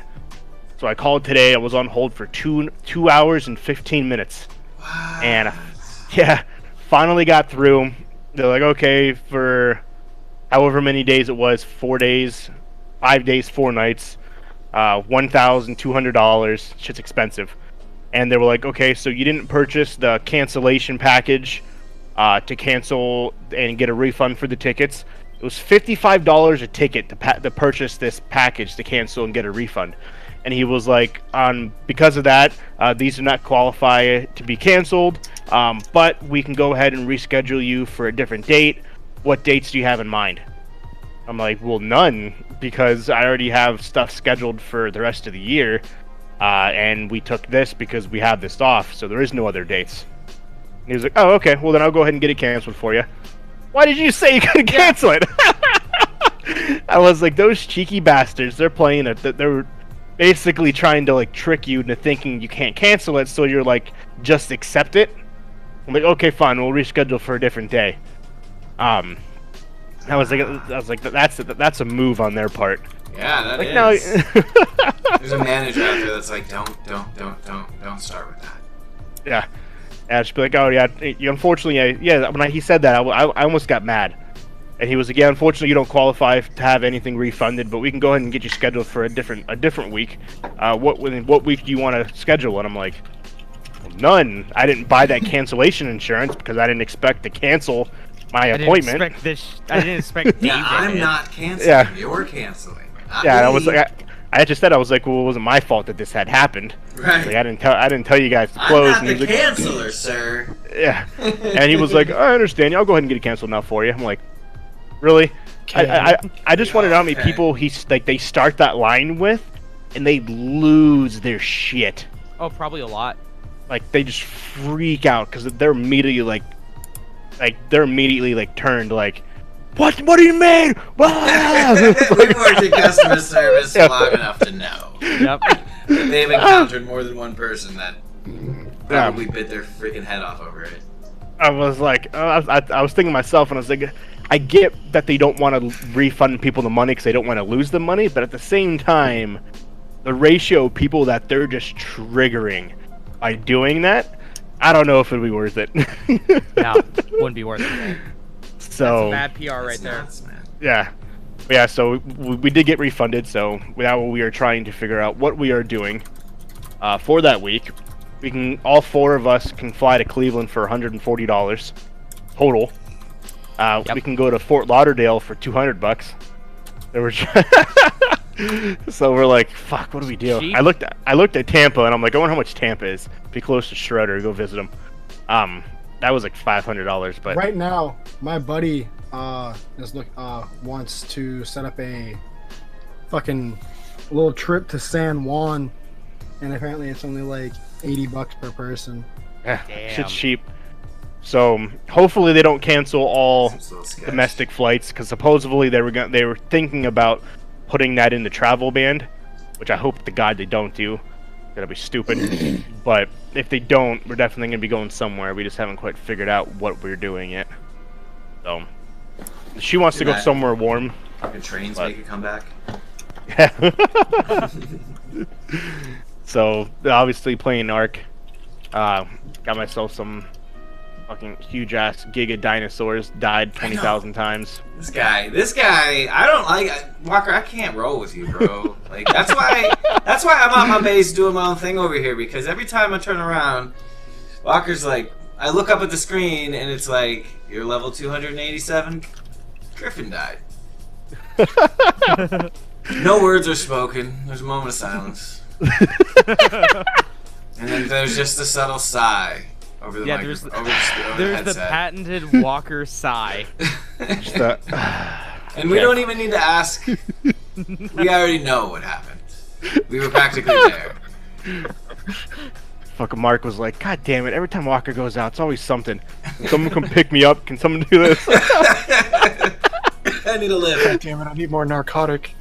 Speaker 5: So I called today. I was on hold for 2 hours and 15 minutes. And yeah, finally got through. They're like, okay, for however many days it was, 4 days, 5 days, 4 nights, $1,200. Shit's expensive. And they were like, okay, so you didn't purchase the cancellation package to cancel and get a refund for the tickets. It was $55 a ticket to purchase this package to cancel and get a refund. And he was like, because of that, these do not qualify to be canceled, but we can go ahead and reschedule you for a different date. What dates do you have in mind? I'm like, well, none, because I already have stuff scheduled for the rest of the year. And we took this because we have this off, so there is no other dates. And he was like, oh, okay, well then I'll go ahead and get it canceled for you. Why did you say you couldn't cancel it? I was like, those cheeky bastards, they're playing it. They're basically trying to like trick you into thinking you can't cancel it, so you're like, just accept it. I'm like, okay, fine, we'll reschedule for a different day. I was like, that's a move on their part.
Speaker 3: Yeah, that
Speaker 5: Like,
Speaker 3: is.
Speaker 5: no.
Speaker 3: There's a manager out there that's like, don't start with that.
Speaker 5: Yeah. And she'd be like, oh, yeah, unfortunately, when he said that, I almost got mad. And he was like, yeah, unfortunately, you don't qualify to have anything refunded, but we can go ahead and get you scheduled for a different week. What week do you want to schedule? And I'm like, well, none. I didn't buy that cancellation insurance because I didn't expect to cancel my appointment.
Speaker 2: I didn't expect Dave
Speaker 3: Yeah,
Speaker 2: to
Speaker 3: I'm
Speaker 2: hit.
Speaker 3: not canceling.
Speaker 5: Yeah.
Speaker 3: You're canceling. Not
Speaker 5: Yeah, and I
Speaker 3: me.
Speaker 5: was like, I just said, I was like, well, it wasn't my fault that this had happened.
Speaker 3: right.
Speaker 5: Like, I didn't tell you guys to
Speaker 3: I'm
Speaker 5: close.
Speaker 3: not
Speaker 5: And
Speaker 3: the
Speaker 5: he was like,
Speaker 3: canceller, sir.
Speaker 5: yeah. And he was like, I understand. I'll go ahead and get it canceled now for you. I'm like, really? I just want to know how many
Speaker 3: Okay.
Speaker 5: people they start that line with, and they lose their shit.
Speaker 2: Oh, probably a lot.
Speaker 5: Like they just freak out because they're immediately like turned like, what do you mean?
Speaker 3: We've worked in customer service
Speaker 5: Yeah.
Speaker 3: long enough to know.
Speaker 2: Yep.
Speaker 3: They've encountered more than one person that probably bit their freaking head off over it.
Speaker 5: I was like, I was thinking to myself, and I was like, I get that they don't want to refund people the money because they don't want to lose the money, but at the same time, the ratio of people that they're just triggering by doing that, I don't know if it'd be worth it.
Speaker 2: No, wouldn't be worth it.
Speaker 5: So
Speaker 2: That's bad PR right there.
Speaker 3: Nuts, man.
Speaker 5: yeah. So we did get refunded. So now we are trying to figure out what we are doing for that week. We can all 4 of us can fly to Cleveland for $140 total.
Speaker 2: Yep.
Speaker 5: We can go to Fort Lauderdale for $200. There were so we're like, fuck, what do we do?
Speaker 2: Cheap.
Speaker 5: I looked at Tampa and I'm like, I wonder how much Tampa is. Be close to Schroeder, go visit him. That was like $500, but
Speaker 6: Right now, my buddy wants to set up a fucking little trip to San Juan, and apparently it's only like $80 per person.
Speaker 5: yeah,
Speaker 2: Damn.
Speaker 5: shit's cheap. So hopefully they don't cancel all
Speaker 3: Seems a little sketch.
Speaker 5: domestic flights because supposedly they were thinking about putting that in the travel ban, which I hope to God they don't do. That'd be stupid. But if they don't, we're definitely gonna be going somewhere. We just haven't quite figured out what we're doing yet. So she wants to go
Speaker 3: That-
Speaker 5: somewhere warm.
Speaker 3: Fucking trains
Speaker 5: But-
Speaker 3: make a comeback.
Speaker 5: Yeah. So obviously playing Ark. Got myself some fucking huge ass giga dinosaurs. Died 20,000 times.
Speaker 3: This guy, I don't like Walker. I can't roll with you, bro. Like that's why I'm on my base doing my own thing over here. Because every time I turn around, Walker's like, I look up at the screen and it's like, you're level 287. Griffin died. No words are spoken. There's a moment of silence, and then there's just a subtle sigh over the
Speaker 2: Yeah,
Speaker 3: over the
Speaker 2: There's the
Speaker 3: headset.
Speaker 2: patented Walker sigh.
Speaker 5: Just that-
Speaker 3: And we
Speaker 5: Okay.
Speaker 3: don't even need to ask. We already know what happened. We were practically there.
Speaker 5: Fucking Mark was like, God damn it, every time Walker goes out, it's always something. Can someone come pick me up? Can someone do this?
Speaker 3: I need to live.
Speaker 4: God damn it, I need more narcotic.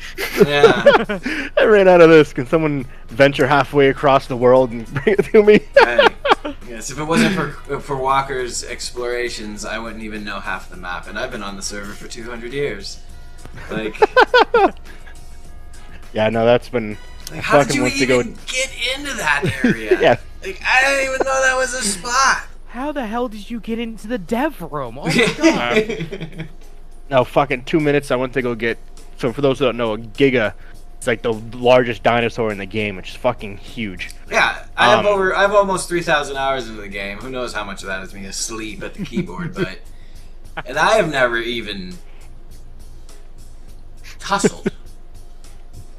Speaker 3: Yeah.
Speaker 5: I ran out of this. Can someone venture halfway across the world and bring it to me?
Speaker 3: Hey. Yes, if it wasn't for Walker's explorations, I wouldn't even know half the map. And I've been on the server for 200 years. Like
Speaker 5: Yeah, no, that's been...
Speaker 3: how did
Speaker 5: fucking
Speaker 3: you
Speaker 5: went to go-
Speaker 3: even get into that area?
Speaker 5: Yeah.
Speaker 3: Like, I didn't even know that was a spot.
Speaker 2: How the hell did you get into the dev room? Oh my god.
Speaker 5: No, fucking 2 minutes, I went to go get... So for those who don't know, a giga, it's like the largest dinosaur in the game, which is fucking huge.
Speaker 3: Yeah, I have almost 3,000 hours into the game. Who knows how much of that is me asleep at the keyboard, but and I have never even tussled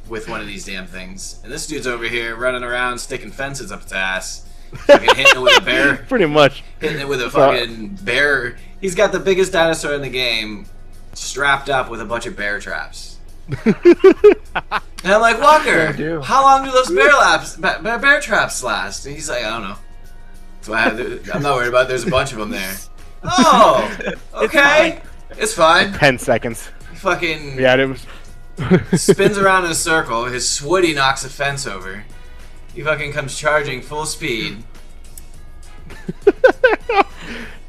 Speaker 3: with one of these damn things. And this dude's over here running around sticking fences up its ass, fucking hitting it with a bear,
Speaker 5: Pretty much.
Speaker 3: hitting it with a fucking bear. He's got the biggest dinosaur in the game, strapped up with a bunch of bear traps. And I'm like, Walker,
Speaker 4: do.
Speaker 3: how long do those bear traps last? And he's like, I don't know. So I'm not worried about it. There's a bunch of them there. Oh, okay. It's fine.
Speaker 5: 10 seconds.
Speaker 3: He fucking
Speaker 5: Yeah, it was...
Speaker 3: spins around in a circle. His swooty knocks a fence over. He fucking comes charging full speed.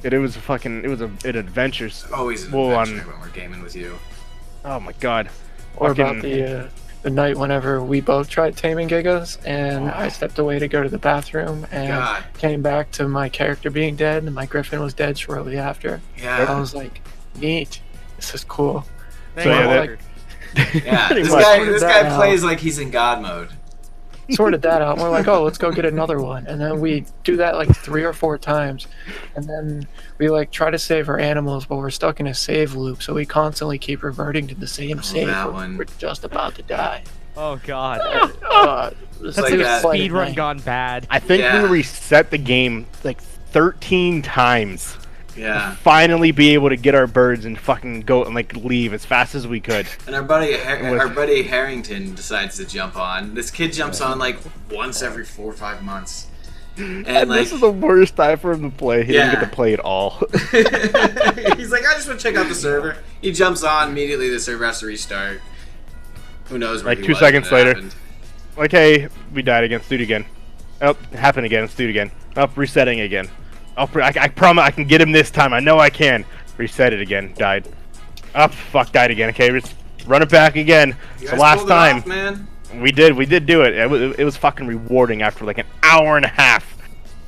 Speaker 5: It was a fucking... It was an adventure.
Speaker 3: Always an
Speaker 5: Well,
Speaker 3: adventure when we're gaming with you.
Speaker 5: Oh my god.
Speaker 4: Or about
Speaker 5: Fucking-
Speaker 4: the night whenever we both tried taming gigas, and I stepped away to go to the bathroom, and
Speaker 3: God.
Speaker 4: came back to my character being dead, and my griffin was dead shortly after. I
Speaker 3: Yeah.
Speaker 4: was like, neat. This is cool.
Speaker 2: Thank
Speaker 5: So, yeah,
Speaker 2: you,
Speaker 5: that-
Speaker 2: Walker.
Speaker 3: Yeah.
Speaker 5: Pretty
Speaker 3: This
Speaker 5: much.
Speaker 3: guy
Speaker 4: Now.
Speaker 3: plays like he's in God mode.
Speaker 4: Sorted that out. And we're like, oh, let's go get another one. And then we do that like 3 or 4 times. And then we like try to save our animals, but we're stuck in a save loop. So we constantly keep reverting to the same save.
Speaker 3: that
Speaker 4: where
Speaker 3: one.
Speaker 4: We're just about to die.
Speaker 2: Oh god.
Speaker 4: This
Speaker 2: That's
Speaker 3: like
Speaker 2: like
Speaker 3: that.
Speaker 2: a speed run gone bad.
Speaker 5: I think
Speaker 3: Yeah.
Speaker 5: we reset the game like 13 times.
Speaker 3: Yeah.
Speaker 5: Finally be able to get our birds and fucking go and like leave as fast as we could.
Speaker 3: And our buddy
Speaker 5: was-
Speaker 3: Harrington decides to jump on. This kid jumps on like once every 4 or 5 months. And
Speaker 5: And
Speaker 3: like
Speaker 5: this is the worst time for him to play. He didn't
Speaker 3: Yeah.
Speaker 5: get to play at all.
Speaker 3: he's like, I just want to check out the server. He jumps on, immediately the server has to restart. Who knows where
Speaker 5: Like
Speaker 3: he
Speaker 5: 2
Speaker 3: was when
Speaker 5: seconds
Speaker 3: it
Speaker 5: later.
Speaker 3: happened.
Speaker 5: Like, hey, we died again. Let's do it again. Oh, happened again. Let's do it again. Oh, resetting again. Oh, I promise I can get him this time. I know I can. Reset it again. Died. Oh, fuck, died again. Okay, just run it back again.
Speaker 3: You
Speaker 5: It's
Speaker 3: guys
Speaker 5: the last
Speaker 3: pulled it
Speaker 5: time.
Speaker 3: off, man.
Speaker 5: We did do it. It was fucking rewarding after like an hour and a half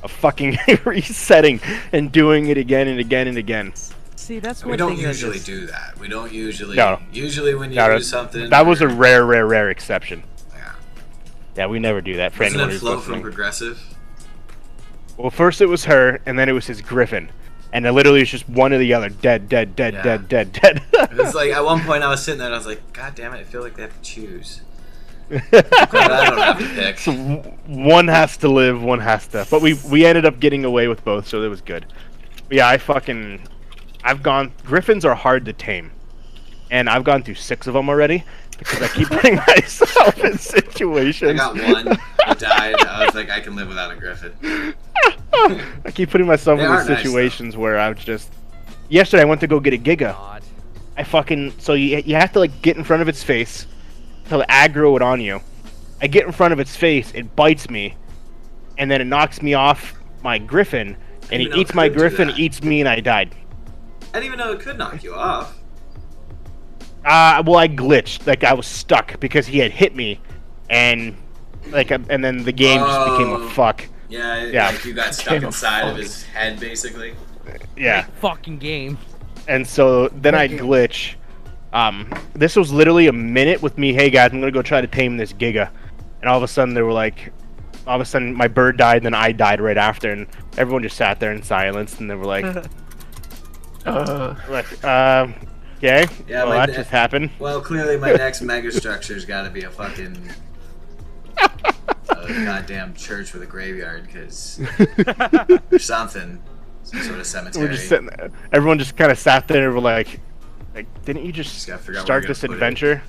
Speaker 5: of fucking resetting and doing it again and again and again.
Speaker 2: See, that's
Speaker 3: We
Speaker 2: one
Speaker 3: don't
Speaker 2: thing that
Speaker 3: usually
Speaker 2: just-
Speaker 3: do that. We don't usually.
Speaker 5: No.
Speaker 3: Usually when you
Speaker 5: No,
Speaker 3: do something.
Speaker 5: That was a
Speaker 3: or-
Speaker 5: rare exception.
Speaker 3: Yeah.
Speaker 5: Yeah, we never do that for
Speaker 3: Wasn't
Speaker 5: anyone
Speaker 3: it
Speaker 5: who's
Speaker 3: Flo from
Speaker 5: listening.
Speaker 3: Progressive?
Speaker 5: Well, first it was her, and then it was his Griffin. And it literally was just one or the other. Dead.
Speaker 3: Yeah.
Speaker 5: Dead.
Speaker 3: It was like, at one point I was sitting there and I was like, God damn it, I feel like they have to choose. But I don't have to pick.
Speaker 5: So one has to live, one has to. But we ended up getting away with both, so it was good. But yeah, I've gone. Griffins are hard to tame, and I've gone through 6 of them already because I keep putting myself in
Speaker 3: I
Speaker 5: situations.
Speaker 3: got one. I died. I was like, I can live without a Griffin.
Speaker 5: I keep putting myself
Speaker 3: They
Speaker 5: in
Speaker 3: are nice,
Speaker 5: situations where I was just. Yesterday I went to go get a Giga.
Speaker 2: God.
Speaker 5: So you have to like get in front of its face, to aggro it on you. I get in front of its face, it bites me, and then it knocks me off my Griffin, and
Speaker 3: even
Speaker 5: he
Speaker 3: know
Speaker 5: eats
Speaker 3: it
Speaker 5: my
Speaker 3: could do
Speaker 5: Griffin,
Speaker 3: that.
Speaker 5: eats me, and I died.
Speaker 3: I didn't even know it could knock you off.
Speaker 5: Well, I glitched, like I was stuck because he had hit me, and and then the game just became a
Speaker 3: Oh.
Speaker 5: fuck.
Speaker 3: Yeah, like you got stuck
Speaker 4: Damn,
Speaker 3: inside of
Speaker 4: fuck.
Speaker 3: his head, basically.
Speaker 5: Yeah,
Speaker 2: Fucking game.
Speaker 5: and so then I glitch. This was literally a minute with me. Hey guys, I'm gonna go try to tame this Giga, and all of a sudden they were like, all of a sudden my bird died, and then I died right after, and everyone just sat there in silence, and they were like, okay,
Speaker 3: Yeah,
Speaker 5: well
Speaker 3: my
Speaker 5: that just happened.
Speaker 3: Well, clearly my next megastructure's got to be a fucking goddamn church with a graveyard, because there's something, some sort of cemetery.
Speaker 5: We're just sitting there. Everyone just kind of sat there and were like, didn't you
Speaker 3: Just
Speaker 5: just
Speaker 3: gotta figure out where
Speaker 5: start
Speaker 3: we're
Speaker 5: this
Speaker 3: gonna put it."
Speaker 5: adventure?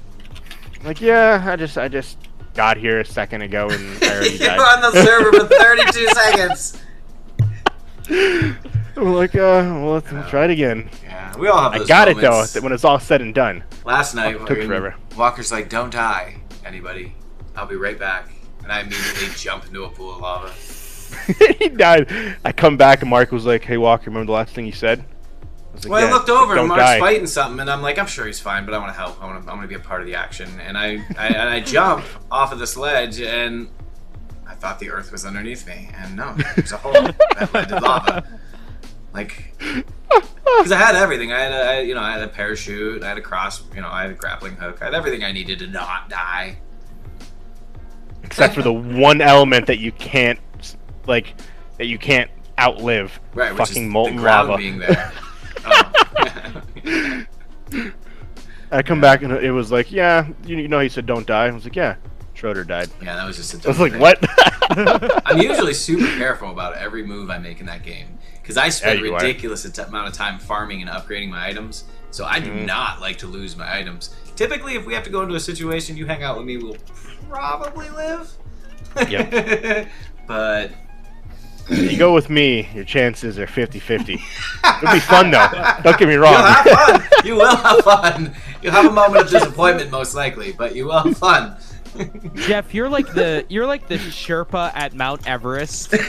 Speaker 5: I'm like, yeah, I just got here a second ago and I already
Speaker 3: You're
Speaker 5: died.
Speaker 3: on the server for 32 seconds.
Speaker 5: We're like, well, let's try it again.
Speaker 3: Yeah, we all have
Speaker 5: I
Speaker 3: those
Speaker 5: got it though
Speaker 3: moments.
Speaker 5: when it's all said and done.
Speaker 3: Last night,
Speaker 5: Took forever.
Speaker 3: Walker's like, "Don't die, anybody. I'll be right back." And I immediately jump into a pool of lava.
Speaker 5: He died. I come back and Mark was like, "Hey Walker, remember the last thing you said?" I was like,
Speaker 3: Well, I
Speaker 5: "Yeah,
Speaker 3: looked over and
Speaker 5: don't
Speaker 3: Mark's
Speaker 5: die."
Speaker 3: fighting something, and I'm like, I'm sure he's fine, but I want to help. I want to be a part of the action. And I jump off of this ledge, and I thought the earth was underneath me, and no, there's a hole that led to lava. Like, because I had everything. I had a parachute, I had a I had a grappling hook, I had everything I needed to not die.
Speaker 5: Except for the one element that you can't, outlive.
Speaker 3: Right, which
Speaker 5: Fucking
Speaker 3: is
Speaker 5: molten
Speaker 3: the ground
Speaker 5: lava.
Speaker 3: being there. Oh.
Speaker 5: I come back and it was like, yeah, you know, he said don't die. I was like, yeah, Schroeder died.
Speaker 3: Yeah, that was just a
Speaker 5: I
Speaker 3: dumb
Speaker 5: was like,
Speaker 3: thing.
Speaker 5: what?
Speaker 3: I'm usually super careful about every move I make in that game because I spend
Speaker 5: Yeah, you are.
Speaker 3: ridiculous amount of time farming and upgrading my items. So I do not like to lose my items. Typically, if we have to go into a situation, you hang out with me, we'll probably live.
Speaker 5: Yep.
Speaker 3: But
Speaker 5: If you go with me, your chances are 50-50. It'll be fun though. Don't get me wrong.
Speaker 3: you'll have fun. You will have fun. You'll have a moment of disappointment, most likely, but you will have fun.
Speaker 2: Jeff, you're like the Sherpa at Mount Everest. You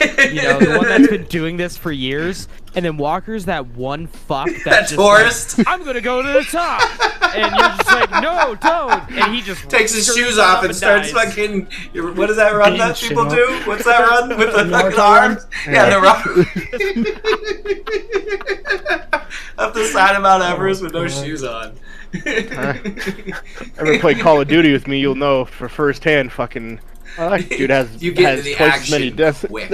Speaker 2: know, the one that's been doing this for years. And then Walker's that one fuck
Speaker 3: That
Speaker 2: that's just
Speaker 3: tourist.
Speaker 2: like, I'm gonna go to the top. And you're just like, no, don't. And he just
Speaker 3: Takes his
Speaker 2: screws
Speaker 3: shoes
Speaker 2: up
Speaker 3: off and starts
Speaker 2: dies.
Speaker 3: fucking. What is that run that
Speaker 4: Beating
Speaker 3: people
Speaker 4: shit
Speaker 3: do? What's that run with the fucking
Speaker 6: Naruto
Speaker 3: arms?
Speaker 6: run?
Speaker 3: Yeah, the run. Up the side of Mount Everest with no shoes on.
Speaker 5: Ever play Call of Duty with me, you'll know for firsthand. Fucking that dude has
Speaker 3: You get
Speaker 5: has
Speaker 3: into the
Speaker 5: twice as many
Speaker 3: action
Speaker 5: deaths.
Speaker 3: quick.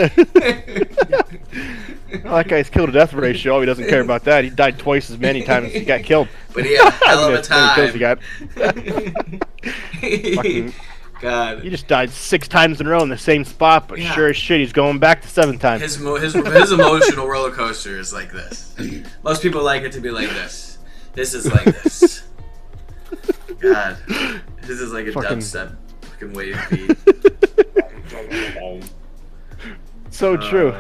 Speaker 5: That guy's kill to death ratio. Oh, he doesn't care about that. He died twice as many times as he got killed.
Speaker 3: But he had a hell of a
Speaker 5: As many kills
Speaker 3: time.
Speaker 5: he got. Fucking-
Speaker 3: God.
Speaker 5: He just died 6 times in a row in the same spot, but
Speaker 3: Yeah.
Speaker 5: sure as shit, he's going back to 7 times.
Speaker 3: His emotional roller coaster is like this. Most people like it to be like this. This is like this. God. This is like a
Speaker 5: Fucking-
Speaker 3: dubstep fucking wave beat.
Speaker 5: So true.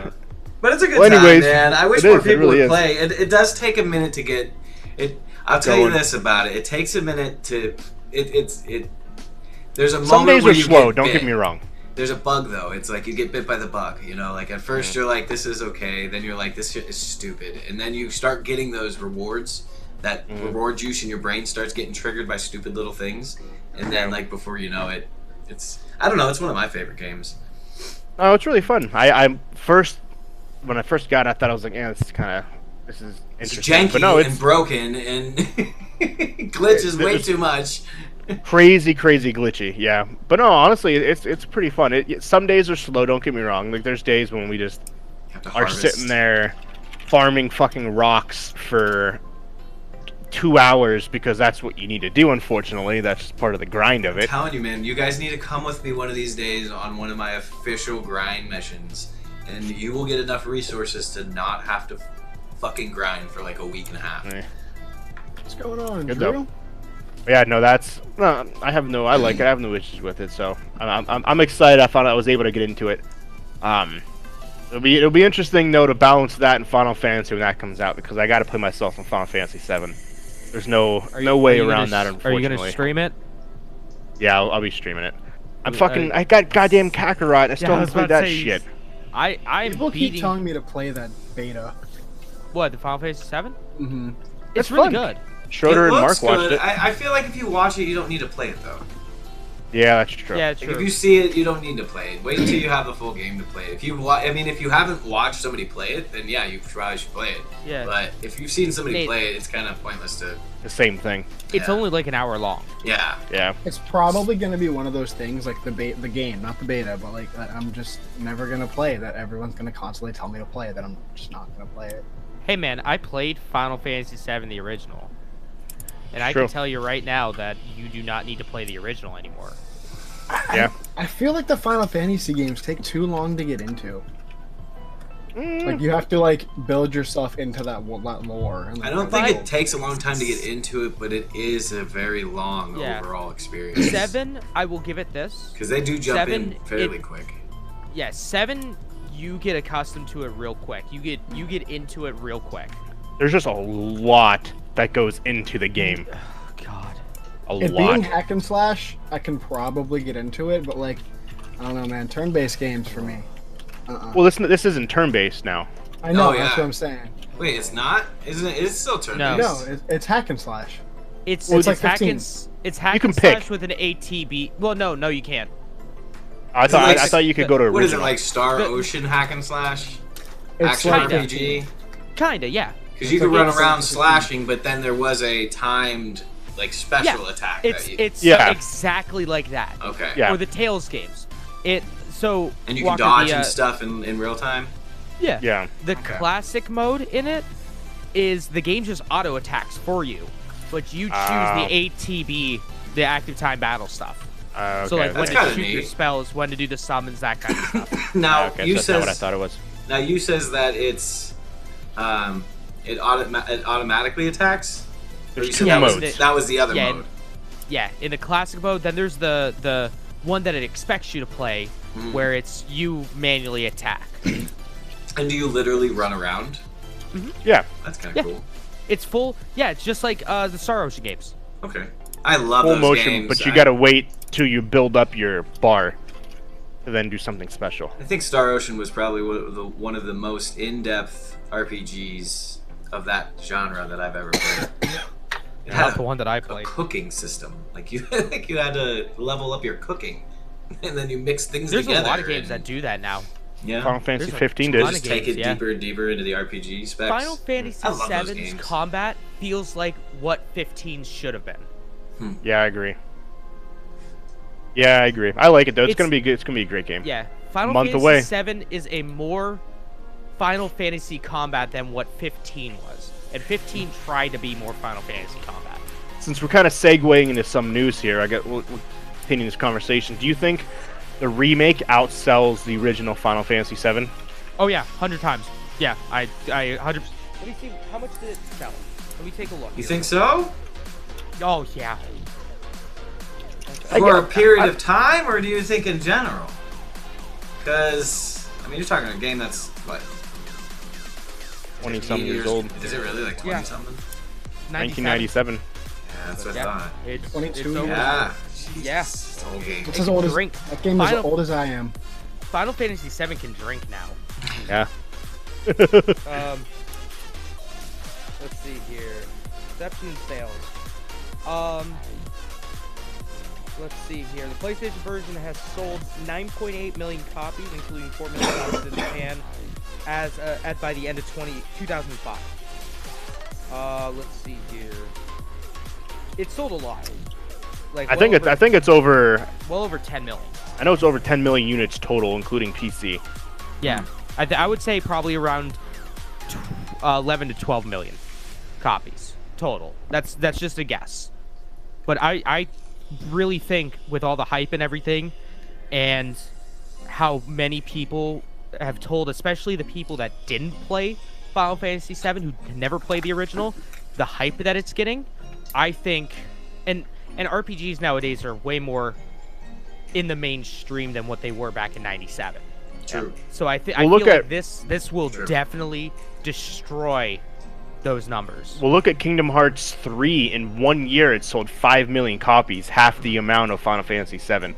Speaker 3: But it's a good
Speaker 5: Well, anyways,
Speaker 3: time, man. I wish
Speaker 5: it
Speaker 3: more
Speaker 5: is, it
Speaker 3: people
Speaker 5: really
Speaker 3: would
Speaker 5: is.
Speaker 3: play. It does take a minute to get it. I'll tell you
Speaker 5: Going.
Speaker 3: this about it. It takes a minute to. There's a moment
Speaker 5: Some days
Speaker 3: where
Speaker 5: are
Speaker 3: you
Speaker 5: slow,
Speaker 3: get
Speaker 5: don't
Speaker 3: bit.
Speaker 5: get me wrong.
Speaker 3: There's a bug though. It's like you get bit by the bug. You know, like at first you're like, this is okay. Then you're like, this shit is stupid. And then you start getting those rewards that reward juice in your brain starts getting triggered by stupid little things, and then like before you know it, I don't know. It's one of my favorite games.
Speaker 5: Oh, it's really fun. When I first got it, I thought I was like, yeah, this is interesting.
Speaker 3: It's janky
Speaker 5: but no, it's
Speaker 3: and broken and glitches way too much.
Speaker 5: crazy glitchy. Yeah, but no, honestly, it's pretty fun. Some days are slow. Don't get me wrong. Like there's days when we just are sitting there farming fucking rocks for 2 hours because that's what you need to do. Unfortunately, that's just part of the grind of it.
Speaker 3: I'm telling you, man, you guys need to come with me one of these days on one of my official grind missions, and you will get enough resources to not have to fucking grind for like a week and a half.
Speaker 5: Yeah.
Speaker 6: What's going on,
Speaker 5: Good
Speaker 6: Drew?
Speaker 5: though. Yeah, no, I like it. I have no issues with it, so I'm excited. I found out I was able to get into it. It'll be interesting though to balance that in Final Fantasy when that comes out, because I got to play myself in Final Fantasy 7. There's no way around that, unfortunately.
Speaker 2: Are you gonna stream it?
Speaker 5: Yeah, I'll be streaming it. I got goddamn Kakarot. I still haven't played that shit.
Speaker 2: I'm
Speaker 6: People
Speaker 2: beating.
Speaker 6: keep telling me to play that beta.
Speaker 2: What, the Final Fantasy 7?
Speaker 6: Mm-hmm.
Speaker 2: It's really
Speaker 5: fun.
Speaker 2: good.
Speaker 5: Schroeder and Mark watched
Speaker 3: good.
Speaker 5: it.
Speaker 3: I feel like if you watch it, you don't need to play it though.
Speaker 5: Yeah, that's true.
Speaker 2: Yeah,
Speaker 3: Like,
Speaker 2: true.
Speaker 3: if you see it, you don't need to play it. Wait until you have the full game to play it. If you haven't watched somebody play it, then yeah, you probably should play it.
Speaker 2: Yeah.
Speaker 3: But if you've seen somebody
Speaker 2: Nate.
Speaker 3: play it, it's kind of pointless to.
Speaker 5: The same thing.
Speaker 2: It's
Speaker 3: Yeah.
Speaker 2: only like an hour long.
Speaker 3: Yeah.
Speaker 5: Yeah.
Speaker 6: It's probably gonna be one of those things like the game, not the beta, but like that I'm just never gonna play. That everyone's gonna constantly tell me to play. That I'm just not gonna play it.
Speaker 2: Hey man, I played Final Fantasy 7 the original, and I
Speaker 5: True.
Speaker 2: can tell you right now that you do not need to play the original anymore.
Speaker 5: Yeah.
Speaker 6: I feel like the Final Fantasy games take too long to get into. Like you have to like build yourself into that lore. And, like,
Speaker 3: I don't think it takes a long time to get into it, but it is a very long
Speaker 2: Yeah.
Speaker 3: overall experience.
Speaker 2: 7, I will give it this.
Speaker 3: Because they do jump in
Speaker 2: 7,
Speaker 3: fairly quick.
Speaker 2: Yeah, 7, you get accustomed to it real quick. You get into it real quick.
Speaker 5: There's just a lot that goes into the game.
Speaker 2: God.
Speaker 6: It
Speaker 5: lot.
Speaker 6: being hack and slash, I can probably get into it, but like, I don't know, man. Turn-based games for me.
Speaker 5: Well, this isn't turn-based now.
Speaker 6: I know,
Speaker 3: Oh, yeah.
Speaker 6: that's what I'm saying.
Speaker 3: Wait, it's not? Isn't it? It's still turn
Speaker 2: No.
Speaker 3: based.
Speaker 6: No, it's hack and slash.
Speaker 2: It's
Speaker 6: Well, it's like
Speaker 2: hack
Speaker 6: 15.
Speaker 2: and it's hack
Speaker 5: You can
Speaker 2: and slash
Speaker 5: pick.
Speaker 2: with an ATB. Well, no, you can't.
Speaker 5: I
Speaker 3: Is it like-
Speaker 5: thought you could go to original.
Speaker 3: What is it, like Star
Speaker 2: The-
Speaker 3: Ocean hack and slash?
Speaker 6: It's
Speaker 3: Action
Speaker 6: like
Speaker 3: RPG?
Speaker 2: Kinda, yeah.
Speaker 3: Because you
Speaker 6: It's
Speaker 3: could
Speaker 6: like
Speaker 3: run
Speaker 6: it's
Speaker 3: around
Speaker 6: like-
Speaker 3: slashing, but then there was a timed, like, special attack.
Speaker 2: It's
Speaker 3: that you...
Speaker 5: Yeah.
Speaker 2: exactly like that.
Speaker 3: Okay.
Speaker 5: Yeah.
Speaker 2: Or the Tales games. And you
Speaker 3: can dodge and stuff in real time?
Speaker 2: Yeah.
Speaker 5: Yeah.
Speaker 2: The
Speaker 3: Okay.
Speaker 2: classic mode in it is the game just auto attacks for you, but you choose the ATB, the active time battle stuff.
Speaker 5: Okay.
Speaker 2: So like when
Speaker 3: That's
Speaker 2: to
Speaker 3: kinda
Speaker 2: shoot your
Speaker 3: neat.
Speaker 2: spells, when to do the summons, that kind of stuff.
Speaker 3: Now,
Speaker 5: Okay,
Speaker 3: you
Speaker 5: so that's not what I
Speaker 3: says
Speaker 5: thought it was.
Speaker 3: now you says that it's it automatically attacks? Or
Speaker 5: There's
Speaker 3: you
Speaker 5: two
Speaker 3: said
Speaker 5: modes.
Speaker 3: that was the other
Speaker 2: Yeah,
Speaker 3: mode.
Speaker 2: Yeah, in the classic mode, then there's the one that it expects you to play, where it's you manually attack.
Speaker 3: And do you literally run around?
Speaker 5: Yeah.
Speaker 3: That's kind of
Speaker 2: Yeah.
Speaker 3: cool.
Speaker 2: It's full. Yeah, it's just like the Star Ocean games.
Speaker 3: Okay. I love
Speaker 5: Full
Speaker 3: those
Speaker 5: motion,
Speaker 3: games.
Speaker 5: but you gotta wait till you build up your bar to then do something special.
Speaker 3: I think Star Ocean was probably one of the most in-depth RPGs of that genre that I've ever played. It
Speaker 2: Not
Speaker 3: had
Speaker 2: the one that I
Speaker 3: a
Speaker 2: played.
Speaker 3: cooking system. Like you had to level up your cooking, and then you mix things
Speaker 2: There's
Speaker 3: together.
Speaker 2: a lot of games
Speaker 3: and-
Speaker 2: that do that now.
Speaker 3: Yeah.
Speaker 5: Final Fantasy
Speaker 2: There's a
Speaker 5: 15
Speaker 2: ton
Speaker 5: did.
Speaker 2: of
Speaker 3: Just take
Speaker 2: games,
Speaker 3: it
Speaker 2: yeah.
Speaker 3: deeper and deeper into the RPG specs.
Speaker 2: Final Fantasy
Speaker 3: I love those
Speaker 2: 7's
Speaker 3: games.
Speaker 2: combat feels like what 15 should have been.
Speaker 5: Yeah, I agree. Yeah, I agree. I like it though. It's
Speaker 2: It's-
Speaker 5: gonna be good. It's gonna be a great game.
Speaker 2: Yeah, Final
Speaker 5: Month
Speaker 2: Fantasy
Speaker 5: away.
Speaker 2: 7 is a more Final Fantasy combat than what 15 was, and 15 tried to be more Final Fantasy combat.
Speaker 5: Since we're kind of segueing into some news here, we'll continue this conversation. Do you think the remake outsells the original Final Fantasy 7?
Speaker 2: Oh yeah, 100 times. Yeah, I 100. Let me see how much did it sell. Let me take a look.
Speaker 3: You think so?
Speaker 2: Oh yeah.
Speaker 3: For a period of time, or do you think in general? Because I mean, you're talking a game that's what
Speaker 5: 20-something
Speaker 3: 15
Speaker 5: years old.
Speaker 3: Is it really like 20
Speaker 2: Yeah.
Speaker 3: something?
Speaker 5: 1997.
Speaker 3: Yeah, that's what I
Speaker 2: Yeah,
Speaker 3: thought.
Speaker 2: it's
Speaker 6: 22
Speaker 2: over.
Speaker 6: years.
Speaker 3: Yeah.
Speaker 2: Yeah.
Speaker 3: Jesus, it's a whole game.
Speaker 6: It's as old as
Speaker 2: Drink.
Speaker 6: that game is as
Speaker 2: Final-
Speaker 6: old as I am.
Speaker 2: Final Fantasy 7 can drink now.
Speaker 5: Yeah.
Speaker 2: Let's see here. reception and sales. Let's see here. The PlayStation version has sold 9.8 million copies, including 4 million copies in Japan, by the end of 2005. Let's see here. It sold a lot. Like
Speaker 5: I think it's over.
Speaker 2: Well over 10 million.
Speaker 5: I know it's over 10 million units total, including PC.
Speaker 2: Yeah, I would say probably around 11 to 12 million copies total. That's just a guess, but I really think with all the hype and everything, and how many people have told, especially the people that didn't play Final Fantasy VII, who never played the original, the hype that it's getting, I think, and RPGs nowadays are way more in the mainstream than what they were back in '97.
Speaker 3: True.
Speaker 2: So I feel like this will definitely destroy those numbers.
Speaker 5: Well, look at Kingdom Hearts 3. In 1 year, it sold 5 million copies, half the amount of Final Fantasy VII.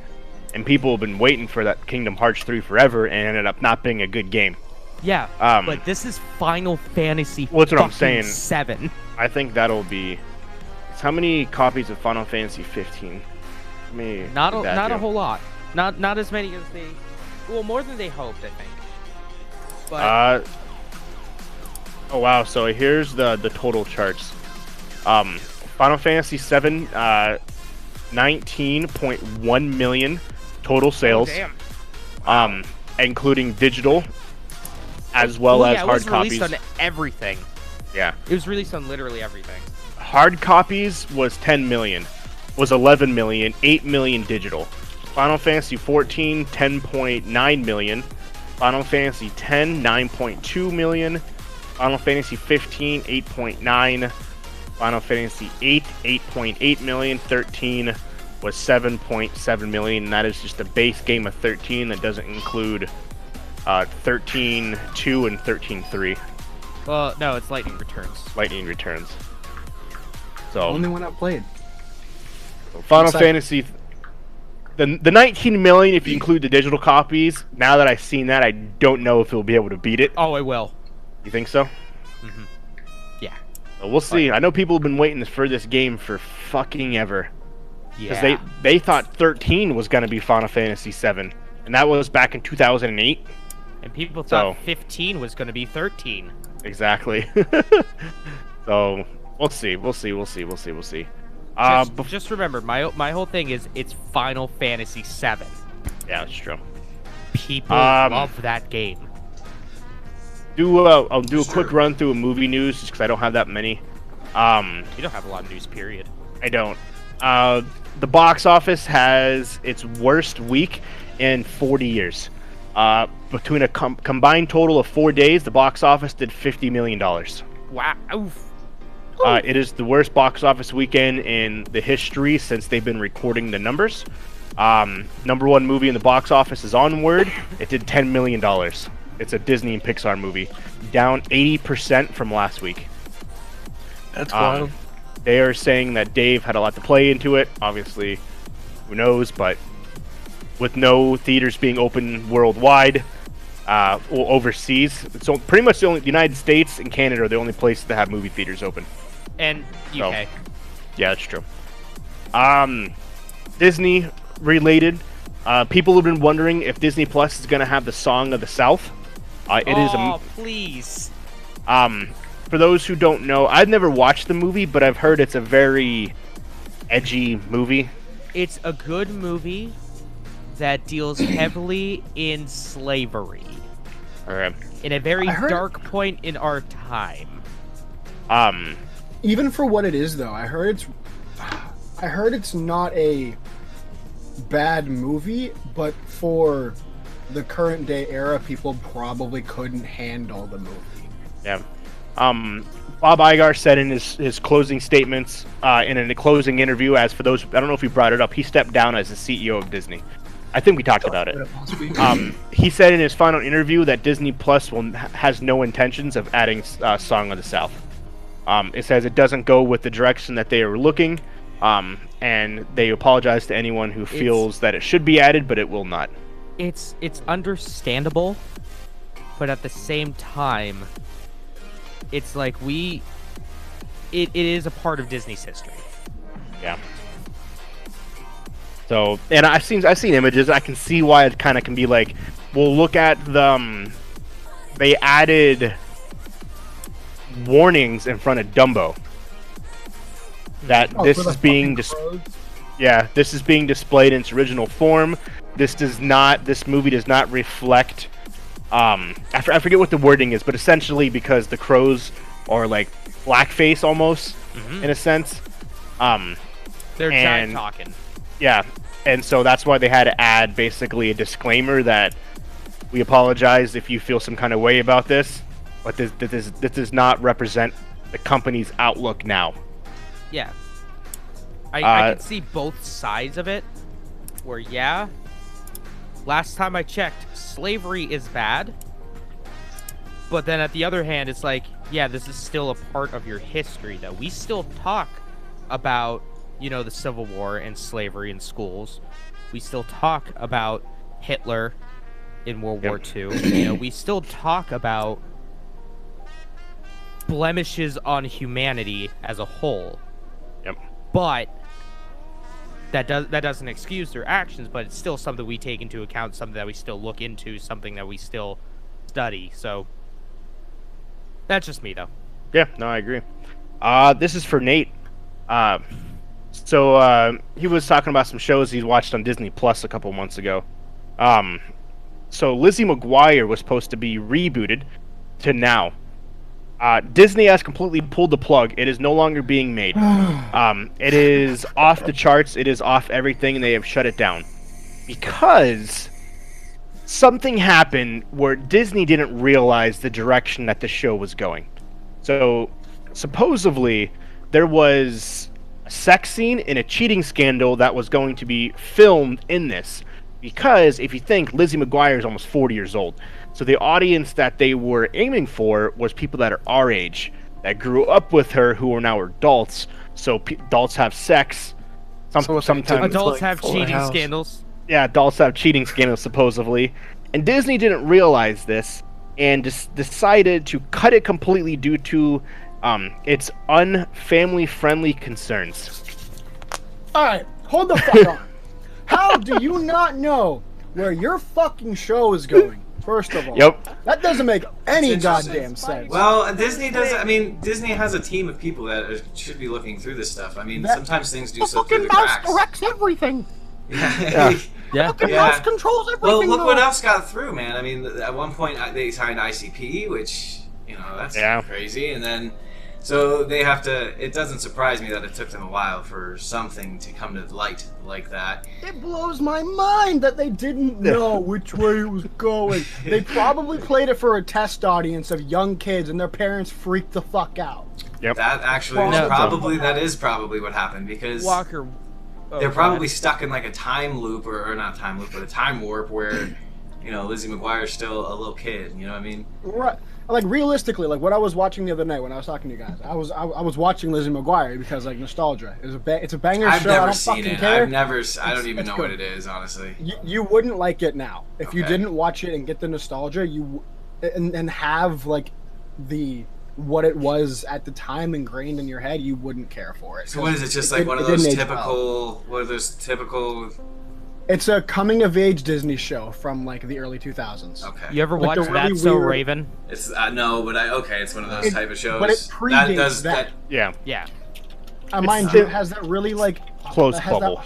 Speaker 5: And people have been waiting for that Kingdom Hearts 3 forever, and ended up not being a good game.
Speaker 2: Yeah, but this is Final Fantasy
Speaker 5: well, that's what I'm saying.
Speaker 2: 7.
Speaker 5: I think that'll be... How many copies of Final Fantasy 15?
Speaker 2: Not a whole lot. Not as many as they... Well, more than they hoped, I think. But...
Speaker 5: Oh wow! So here's the total charts. Final Fantasy VII, 19.1 million total sales.
Speaker 2: Oh, damn.
Speaker 5: Including digital, as well as hard copies.
Speaker 2: It was released on everything.
Speaker 5: Yeah.
Speaker 2: It was released on literally everything.
Speaker 5: Hard copies was 10 million, was 11 million, 8 million digital. Final Fantasy 14, 10.9 million. Final Fantasy 10, 9.2 million. Final Fantasy 15, 8.9. Final Fantasy 8, 8.8 million. 13 was 7.7 million. And that is just the base game of 13. That doesn't include 13.2 and 13.3.
Speaker 2: Well, no, it's Lightning Returns.
Speaker 5: Lightning Returns. So
Speaker 6: Only one I played.
Speaker 5: Final Fantasy, the 19 million if you include the digital copies. Now that I've seen that, I don't know if it'll be able to beat it.
Speaker 2: Oh, it will.
Speaker 5: You think so?
Speaker 2: Mm-hmm. Yeah.
Speaker 5: So we'll see. I know people have been waiting for this game for fucking ever.
Speaker 2: Yeah.
Speaker 5: Because they thought 13 was going to be Final Fantasy 7. And that was back in 2008.
Speaker 2: And people thought 15 was going to be 13.
Speaker 5: Exactly. So, we'll see.
Speaker 2: Just remember, my whole thing is it's Final Fantasy 7.
Speaker 5: Yeah, that's true.
Speaker 2: People love that game.
Speaker 5: I'll do a quick run through movie news just because I don't have that many.
Speaker 2: You don't have a lot of news, period.
Speaker 5: I don't. The box office has its worst week in 40 years. Between a combined total of 4 days, the box office did $50 million.
Speaker 2: Wow. Oof.
Speaker 5: It is the worst box office weekend in the history since they've been recording the numbers. Number one movie in the box office is Onward. It did $10 million. It's a Disney and Pixar movie, down 80% from last week.
Speaker 4: That's wild.
Speaker 5: They are saying that Dave had a lot to play into it. Obviously, who knows? But with no theaters being open worldwide, or overseas, so pretty much the United States and Canada are the only places that have movie theaters open.
Speaker 2: And UK.
Speaker 5: So, yeah, that's true. Disney related. People have been wondering if Disney Plus is going to have the Song of the South.
Speaker 2: Please.
Speaker 5: For those who don't know, I've never watched the movie, but I've heard it's a very edgy movie.
Speaker 2: It's a good movie that deals heavily in slavery.
Speaker 5: Okay.
Speaker 2: In a very dark point in our time.
Speaker 6: Even for what it is, though, I heard it's not a bad movie, but for the current day era, people probably couldn't handle the movie.
Speaker 5: Yeah. Bob Iger said in his closing statements, in a closing interview, as for those, I don't know if you brought it up, he stepped down as the CEO of Disney. I think we talked about it. He said in his final interview that Disney Plus has no intentions of adding Song of the South. It says it doesn't go with the direction that they are looking, and they apologize to anyone who feels that it should be added, but it will not.
Speaker 2: It's understandable, but at the same time, it's like it is a part of Disney's history.
Speaker 5: Yeah. So, and I've seen images. I can see why it kind of can be like, well, look at the they added warnings in front of Dumbo that this is being this is being displayed in its original form. This movie does not reflect I forget what the wording is, but essentially because the crows are like blackface almost in a sense.
Speaker 2: They're giant talking.
Speaker 5: Yeah, and so that's why they had to add basically a disclaimer that we apologize if you feel some kind of way about this, but this does not represent the company's outlook now.
Speaker 2: Yeah. I can see both sides of it, where, yeah, last time I checked, slavery is bad, but then at the other hand, it's like, yeah, this is still a part of your history, though. We still talk about, you know, the Civil War and slavery in schools. We still talk about Hitler in World War II. You know, we still talk about blemishes on humanity as a whole.
Speaker 5: Yep.
Speaker 2: But that doesn't excuse their actions, but it's still something we take into account, something that we still look into, something that we still study. So that's just me, though.
Speaker 5: Yeah, no, I agree. This is for Nate. So he was talking about some shows he watched on Disney Plus a couple months ago. So Lizzie McGuire was supposed to be rebooted to now. Disney has completely pulled the plug. It is no longer being made. It is off the charts. It is off everything, and they have shut it down. Because something happened where Disney didn't realize the direction that the show was going. So, supposedly, there was a sex scene and a cheating scandal that was going to be filmed in this. Because, if you think, Lizzie McGuire is almost 40 years old. So the audience that they were aiming for was people that are our age, that grew up with her, who are now adults. So adults have sex. Sometimes
Speaker 2: adults have cheating scandals.
Speaker 5: Yeah, adults have cheating scandals, supposedly. And Disney didn't realize this and just decided to cut it completely due to its unfamily-friendly concerns.
Speaker 6: All right, hold the fuck on. How do you not know where your fucking show is going? First of all, that doesn't make any goddamn sense.
Speaker 3: Well, Disney does. I mean, Disney has a team of people that should be looking through this stuff. I mean, sometimes things do slip through the cracks.
Speaker 6: The fucking mouse directs everything.
Speaker 2: Yeah.
Speaker 6: The fucking mouse controls everything.
Speaker 3: Well, look what else got through, man. I mean, at one point they signed ICP, which, you know, that's crazy, and then. So they have to. It doesn't surprise me that it took them a while for something to come to light like that.
Speaker 6: It blows my mind that they didn't know which way it was going. They probably played it for a test audience of young kids, and their parents freaked the fuck out.
Speaker 5: Yep.
Speaker 3: That actually is probably what happened, because
Speaker 2: Walker,
Speaker 3: they're probably stuck in like a time loop or not time loop, but a time warp where, you know, Lizzie McGuire's still a little kid. You know what I mean?
Speaker 6: Right. Like, realistically, like what I was watching the other night when I was talking to you guys, I was watching Lizzie McGuire because, like, nostalgia. It's a banger show.
Speaker 3: I've never seen
Speaker 6: fucking
Speaker 3: it.
Speaker 6: care.
Speaker 3: I don't even know what it is, honestly.
Speaker 6: You wouldn't like it now if you didn't watch it and get the nostalgia. And have like what it was at the time ingrained in your head. You wouldn't care for it.
Speaker 3: So what is it? Just like one of those typical? What are those typical?
Speaker 6: It's a coming-of-age Disney show from, like, the early 2000s.
Speaker 3: Okay.
Speaker 2: You ever watch That's So Raven?
Speaker 3: It's no, but it's one of those type of shows.
Speaker 6: But it predates that.
Speaker 5: Yeah.
Speaker 2: Yeah.
Speaker 6: Mind you, it has that really, like...
Speaker 5: Close bubble.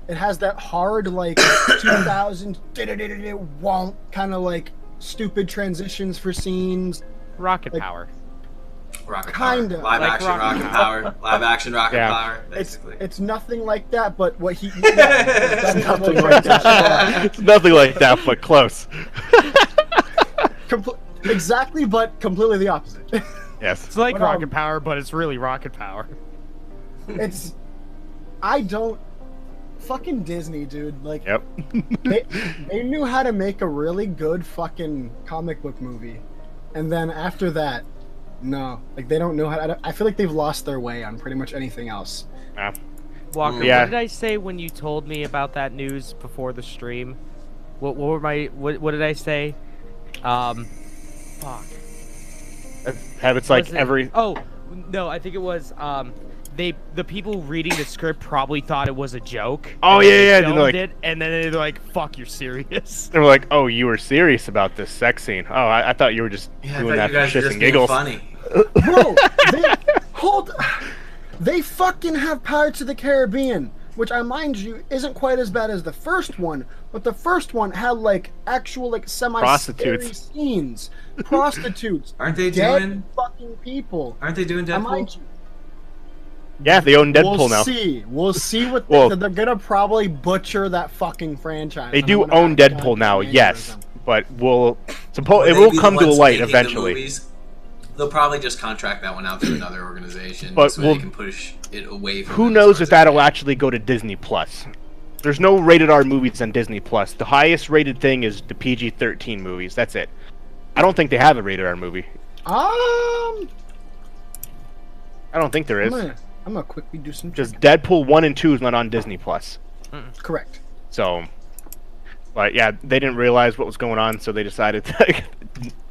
Speaker 6: It has that hard, like, 2000s, won't kind of, like, stupid transitions for scenes.
Speaker 2: Rocket Power.
Speaker 3: Rocket
Speaker 6: Kinda.
Speaker 3: Power. Live action Rocket Power. Live action Rocket Power, basically.
Speaker 6: It's nothing like that, but what he...
Speaker 5: It's nothing like that. It's nothing like that, but close.
Speaker 6: Exactly, but completely the opposite.
Speaker 5: Yes.
Speaker 2: It's like Rocket Power, but it's really Rocket Power.
Speaker 6: Fucking Disney, dude. Like,
Speaker 5: yep.
Speaker 6: they knew how to make a really good fucking comic book movie. And then after that, no. Like, they don't know how to... I feel like they've lost their way on pretty much anything else.
Speaker 2: Walker, what did I say when you told me about that news before the stream? What did I say? Fuck.
Speaker 5: Have it's like every...
Speaker 2: Oh, no, I think it was the people reading the script probably thought it was a joke.
Speaker 5: Oh,
Speaker 2: and then
Speaker 5: yeah,
Speaker 2: they
Speaker 5: yeah,
Speaker 2: filmed
Speaker 5: like-
Speaker 2: it, and then they're like, "Fuck, you're serious."
Speaker 5: They were like, "Oh, you were serious about this sex scene? Oh, I thought you were just
Speaker 3: Yeah,
Speaker 5: doing
Speaker 3: I
Speaker 5: that
Speaker 3: thought
Speaker 5: for
Speaker 3: you guys were
Speaker 5: shits
Speaker 3: just
Speaker 5: and
Speaker 3: being
Speaker 5: giggles."
Speaker 3: funny.
Speaker 6: Bro, they fucking have Pirates of the Caribbean, which I mind you isn't quite as bad as the first one, but the first one had like actual like
Speaker 5: Prostitutes.
Speaker 6: scenes, prostitutes,
Speaker 3: Aren't they
Speaker 6: dead
Speaker 3: doing?
Speaker 6: fucking people.
Speaker 3: Aren't they doing
Speaker 6: I mind
Speaker 3: Deadpool?
Speaker 6: you,
Speaker 5: Yeah, they own Deadpool now.
Speaker 6: We'll see what
Speaker 5: Well-
Speaker 6: they're gonna probably butcher that fucking franchise.
Speaker 5: They
Speaker 6: and
Speaker 5: do
Speaker 6: I'm gonna
Speaker 5: own
Speaker 6: have
Speaker 5: Deadpool
Speaker 6: goddamn
Speaker 5: now, yes,
Speaker 6: aneurysm.
Speaker 5: but it will
Speaker 3: Will
Speaker 5: come
Speaker 3: they
Speaker 5: to
Speaker 3: be
Speaker 5: the
Speaker 3: ones
Speaker 5: light
Speaker 3: making the
Speaker 5: eventually.
Speaker 3: movies? They'll probably just contract that one out to another organization,
Speaker 5: But
Speaker 3: so
Speaker 5: will-
Speaker 3: they can push it away from.
Speaker 5: Who
Speaker 3: them
Speaker 5: knows
Speaker 3: as
Speaker 5: if
Speaker 3: far as
Speaker 5: that'll
Speaker 3: they can.
Speaker 5: actually go to Disney Plus? There's no rated R movies on Disney Plus. The highest rated thing is the PG-13 movies. That's it. I don't think they have a rated R movie.
Speaker 6: I'm
Speaker 5: I don't think there is.
Speaker 6: gonna quickly do some
Speaker 5: Because Deadpool 1 and 2 is not on Disney Plus.
Speaker 6: correct.
Speaker 5: So, but yeah, they didn't realize what was going on, so they decided to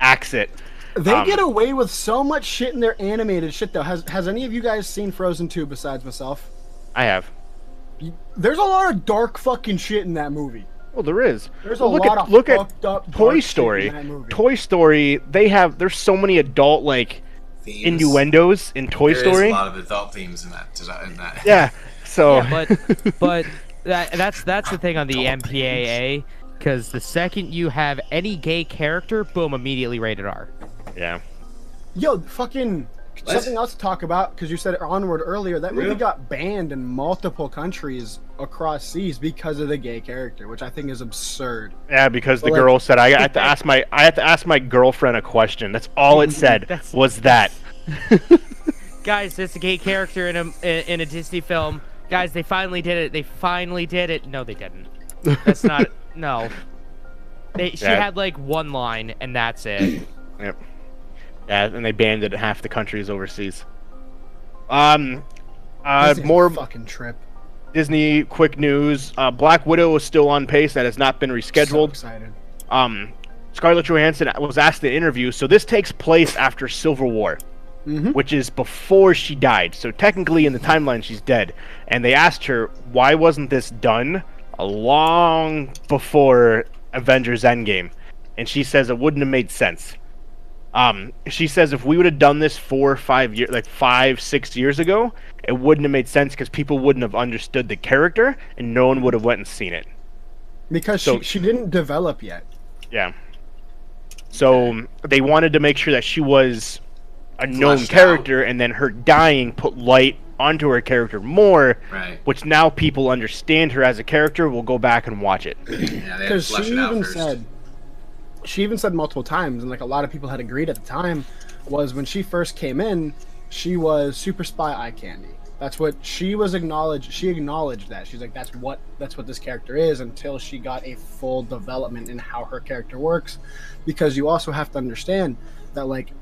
Speaker 5: axe it.
Speaker 6: They get away with so much shit in their animated shit though. Has any of you guys seen Frozen 2 besides myself?
Speaker 5: I have.
Speaker 6: There's a lot of dark fucking shit in that movie.
Speaker 5: Well, there is.
Speaker 6: There's
Speaker 5: Well,
Speaker 6: a lot of
Speaker 5: look at
Speaker 6: fucked up
Speaker 5: Toy
Speaker 6: dark shit
Speaker 5: Story.
Speaker 6: in that movie.
Speaker 5: Toy Story. There's so many adult like
Speaker 3: Themes.
Speaker 5: innuendos in Toy
Speaker 3: There
Speaker 5: Story.
Speaker 3: is a lot of adult themes in that.
Speaker 5: Yeah. So.
Speaker 2: Yeah, but that's the thing on the MPAA, because the second you have any gay character, boom, immediately rated R.
Speaker 5: Yeah.
Speaker 6: Yo, fucking something else to talk about because you said it Onward earlier. That movie
Speaker 3: Really?
Speaker 6: got banned in multiple countries across seas because of the gay character, which I think is absurd.
Speaker 5: Yeah, because the
Speaker 6: But, like-
Speaker 5: girl said I had to ask my girlfriend a question. That's all it said.
Speaker 2: That's-
Speaker 5: was that.
Speaker 2: Guys, it's a gay character in a Disney film. Guys, they finally did it. They finally did it. No, they didn't. That's not. No. She
Speaker 5: Yeah.
Speaker 2: had like one line, and that's it.
Speaker 5: Yep. Yeah, and they banned it in half the countries overseas.
Speaker 6: This is a
Speaker 5: More
Speaker 6: fucking trip.
Speaker 5: Disney quick news. Black Widow is still on pace. That has not been
Speaker 6: So
Speaker 5: rescheduled.
Speaker 6: excited.
Speaker 5: Scarlett Johansson was asked in an interview. So this takes place after Civil War,
Speaker 6: Mhm.
Speaker 5: which is before she died. So technically, in the timeline, she's dead. And they asked her, why wasn't this done long before Avengers Endgame? And she says it wouldn't have made sense. She says if we would have done this 4 or 5 years, like 5, 6 years ago, it wouldn't have made sense because people wouldn't have understood the character and no one would have went and seen it.
Speaker 6: Because
Speaker 5: So-
Speaker 6: she didn't develop yet.
Speaker 5: Yeah. So they wanted to make sure that she was a known
Speaker 3: Fleshed
Speaker 5: character, and then her dying put light onto her character more,
Speaker 3: Right.
Speaker 5: which now people understand her as a character will go back and watch it.
Speaker 3: Yeah, they had to
Speaker 6: Because
Speaker 3: flesh
Speaker 6: she
Speaker 3: it out
Speaker 6: even
Speaker 3: first.
Speaker 6: said multiple times, and like a lot of people had agreed at the time, was when she first came in, she was super spy eye candy. That's what she was acknowledged. She acknowledged that. She's like, that's what this character is, until she got a full development in how her character works. Because you also have to understand that like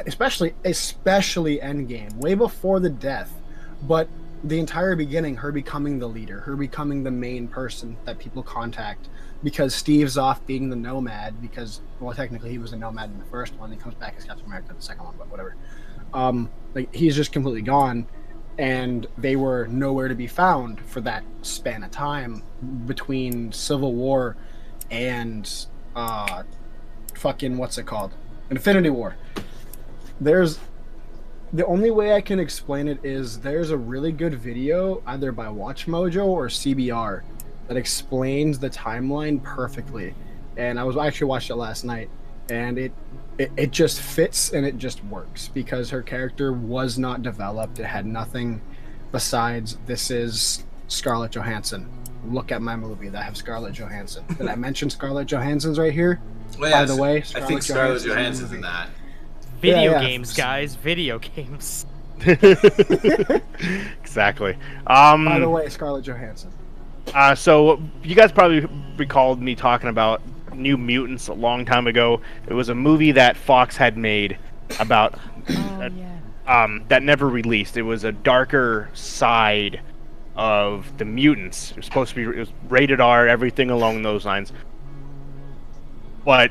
Speaker 6: especially Endgame, way before the death, but the entire beginning, her becoming the leader, her becoming the main person that people contact, because Steve's off being the nomad, because, well, technically he was a nomad in the first one, he comes back as Captain America in the second one, but whatever. Like, he's just completely gone, and they were nowhere to be found for that span of time between Civil War and fucking, what's it called? Infinity War. The only way I can explain it is there's a really good video either by Watch Mojo or CBR that explains the timeline perfectly, and I actually watched it last night, and it just fits and it just works because her character was not developed. It had nothing besides, this is Scarlett Johansson. Look at my movie that have Scarlett Johansson. Did I mention Scarlett Johansson's right here?
Speaker 3: Well,
Speaker 6: By
Speaker 3: yeah,
Speaker 6: the way,
Speaker 3: I think Scarlett Johansson's
Speaker 6: movie.
Speaker 3: in that.
Speaker 2: Video
Speaker 6: Yeah.
Speaker 2: games, guys. Video games.
Speaker 5: Exactly.
Speaker 6: By the way, Scarlett Johansson.
Speaker 5: So you guys probably recalled me talking about New Mutants a long time ago. It was a movie that Fox had made about
Speaker 2: Oh yeah.
Speaker 5: that never released. It was a darker side of the mutants. It was supposed to be, it was rated R, everything along those lines. But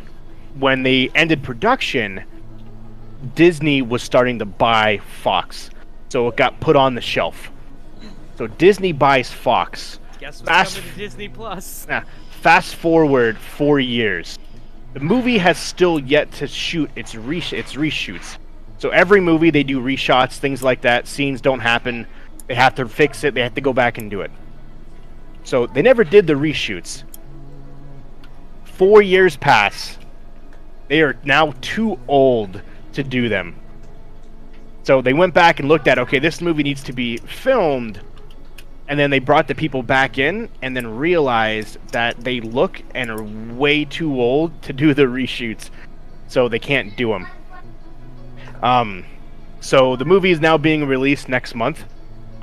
Speaker 5: when they ended production, Disney was starting to buy Fox, so it got put on the shelf. So Disney buys Fox.
Speaker 2: Guess what's coming to Disney Plus?
Speaker 5: Fast forward 4 years. The movie has still yet to shoot its reshoots. So every movie they do reshots, things like that. Scenes don't happen. They have to fix it. They have to go back and do it. So they never did the reshoots. 4 years pass. They are now too old to do them. So they went back and looked at, okay, this movie needs to be filmed. And then they brought the people back in and then realized that they look and are way too old to do the reshoots. So they can't do them. So the movie is now being released next month.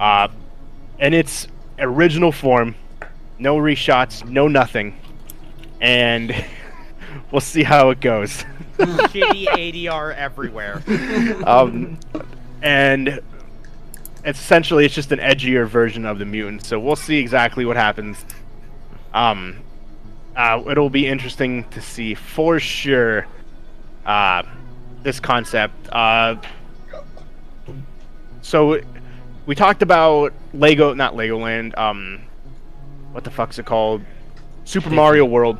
Speaker 5: In its original form. No reshots, no nothing. And we'll see how it goes.
Speaker 2: Shitty ADR everywhere.
Speaker 5: And essentially it's just an edgier version of the mutant, so we'll see exactly what happens. It'll be interesting to see for sure this concept. So we talked about not Legoland, what the fuck's it called? Super Mario World.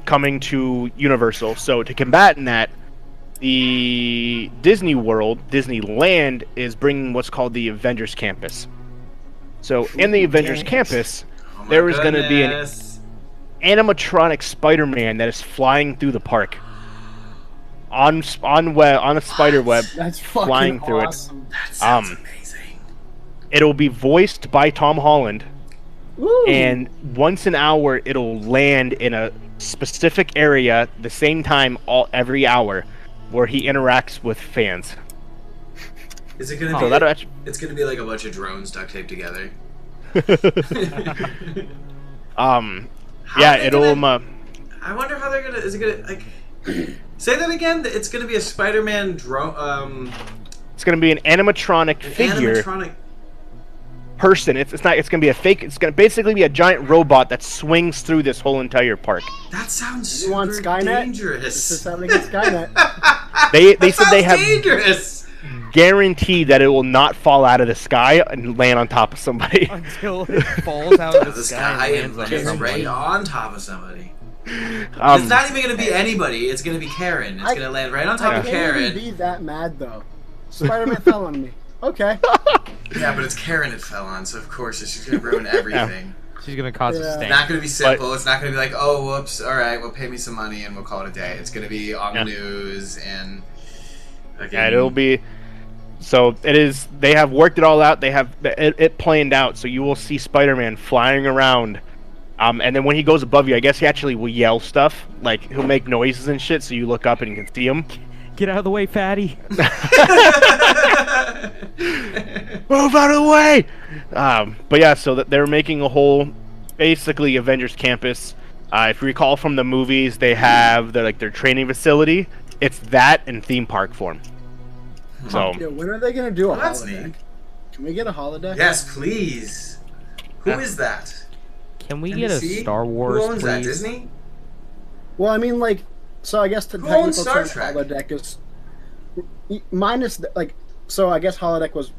Speaker 5: Coming to Universal. So to combat that, the Disney World, Disneyland, is bringing what's called the Avengers Campus. So in the Avengers Campus, there is going to be an animatronic Spider-Man that is flying through the park. On a spider web,
Speaker 6: That's fucking
Speaker 5: flying through
Speaker 6: awesome.
Speaker 5: it.
Speaker 3: That sounds amazing.
Speaker 5: It'll be voiced by Tom Holland.
Speaker 6: Woo.
Speaker 5: And once an hour, it'll land in a specific area the same time every hour, where he interacts with fans.
Speaker 3: Is it gonna
Speaker 5: So
Speaker 3: be?
Speaker 5: that'll actually,
Speaker 3: It's gonna be like a bunch of drones duct taped together. How
Speaker 5: yeah,
Speaker 3: are they
Speaker 5: it'll
Speaker 3: I wonder how they're gonna. Is it gonna like? Say that again. It's gonna be a Spider-Man drone.
Speaker 5: it's gonna be an animatronic figure
Speaker 3: Animatronic.
Speaker 5: person. It's not. It's gonna be a fake. It's gonna basically be a giant robot that swings through this whole entire park.
Speaker 3: That sounds
Speaker 6: You want
Speaker 3: super
Speaker 6: Skynet?
Speaker 3: dangerous.
Speaker 6: This is happening in Skynet.
Speaker 5: They
Speaker 3: That
Speaker 5: said they
Speaker 3: sounds
Speaker 5: have
Speaker 3: dangerous.
Speaker 5: guaranteed that it will not fall out of the sky and land on top of somebody.
Speaker 2: Until it falls out of
Speaker 3: The sky and
Speaker 2: lands on
Speaker 3: lands
Speaker 2: somebody.
Speaker 3: right on top of somebody. It's not even gonna be anybody. It's gonna be Karen. It's gonna land right on top
Speaker 6: I
Speaker 3: of
Speaker 6: can't
Speaker 3: Karen.
Speaker 6: even be that mad though. Spider-Man fell on me. Okay.
Speaker 3: Yeah, but it's Karen it fell on, so of course it's just gonna ruin everything.
Speaker 2: She's gonna cause a
Speaker 6: Yeah.
Speaker 3: It's
Speaker 2: stink.
Speaker 3: not gonna be simple. It's not gonna be like, oh, whoops, all right, well, pay me some money and we'll call it a day. It's gonna be on the news and.
Speaker 5: Yeah, it'll be. So it is. They have worked it all out. They have it planned out. So you will see Spider-Man flying around, and then when he goes above you, I guess he actually will yell stuff. Like he'll make noises and shit. So you look up and you can see him.
Speaker 2: Get out of the way, fatty.
Speaker 5: Move out of the way! But yeah, so that they're making a whole, basically Avengers Campus. If you recall from the movies, they have their training facility. It's that in theme park form. So
Speaker 6: Yeah, when are they gonna do a
Speaker 3: That's
Speaker 6: holodeck?
Speaker 3: neat.
Speaker 6: Can we get a holodeck?
Speaker 3: Yes, please. Who is that?
Speaker 2: Can we get a
Speaker 3: NBC?
Speaker 2: Star Wars,
Speaker 3: Who owns that?
Speaker 2: please?
Speaker 3: Disney?
Speaker 6: Well, I mean, like, so I guess the
Speaker 3: Who
Speaker 6: technical
Speaker 3: owns Star
Speaker 6: term
Speaker 3: Trek?
Speaker 6: holodeck is minus so I guess holodeck was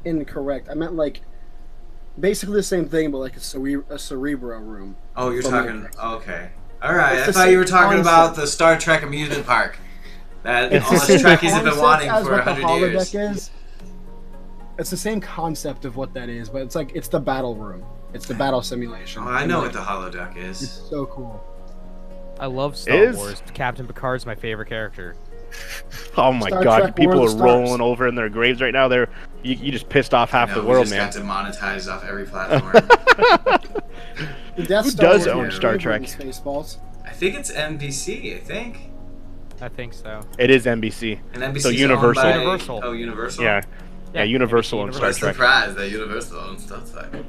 Speaker 6: incorrect. I meant like basically the same thing, but like a cerebro room.
Speaker 3: Oh, you're
Speaker 6: From
Speaker 3: talking.
Speaker 6: Matrix.
Speaker 3: Okay. All right.
Speaker 6: It's
Speaker 3: I
Speaker 6: the
Speaker 3: thought you were
Speaker 6: same
Speaker 3: talking
Speaker 6: concept.
Speaker 3: about the Star Trek amusement park that
Speaker 5: It's
Speaker 3: all
Speaker 5: the
Speaker 3: the
Speaker 5: same
Speaker 3: Trekkies have been
Speaker 6: Concept
Speaker 3: wanting
Speaker 6: as
Speaker 3: for
Speaker 6: what the
Speaker 3: 100 years.
Speaker 6: holodeck is. It's the same concept of what that is, but it's the battle room. It's the battle simulation.
Speaker 3: Oh, I
Speaker 6: And,
Speaker 3: know
Speaker 6: like,
Speaker 3: what the holodeck
Speaker 6: It's
Speaker 3: is.
Speaker 6: so cool.
Speaker 2: I love Star
Speaker 5: Is?
Speaker 2: Wars. Captain Picard's my favorite character.
Speaker 5: oh my
Speaker 6: Star
Speaker 5: god,
Speaker 6: Trek
Speaker 5: people
Speaker 6: War
Speaker 5: are
Speaker 6: of the Stars.
Speaker 5: rolling over in their graves right now. You just pissed off half
Speaker 3: No,
Speaker 5: the
Speaker 3: we
Speaker 5: world,
Speaker 3: just
Speaker 5: man.
Speaker 3: got demonetized off every platform.
Speaker 6: The Death
Speaker 5: Who
Speaker 6: Star
Speaker 5: does
Speaker 6: was
Speaker 5: own
Speaker 6: made
Speaker 5: Star
Speaker 6: in
Speaker 5: Trek?
Speaker 6: Spaceballs.
Speaker 3: I think it's NBC. I think.
Speaker 2: I think so.
Speaker 5: It is NBC.
Speaker 3: And NBC.
Speaker 5: So Universal.
Speaker 2: Universal.
Speaker 3: Oh, Universal.
Speaker 5: Yeah, Universal and
Speaker 2: NBC,
Speaker 5: Star
Speaker 3: What a
Speaker 5: Trek.
Speaker 3: surprise that Universal owns Star Trek.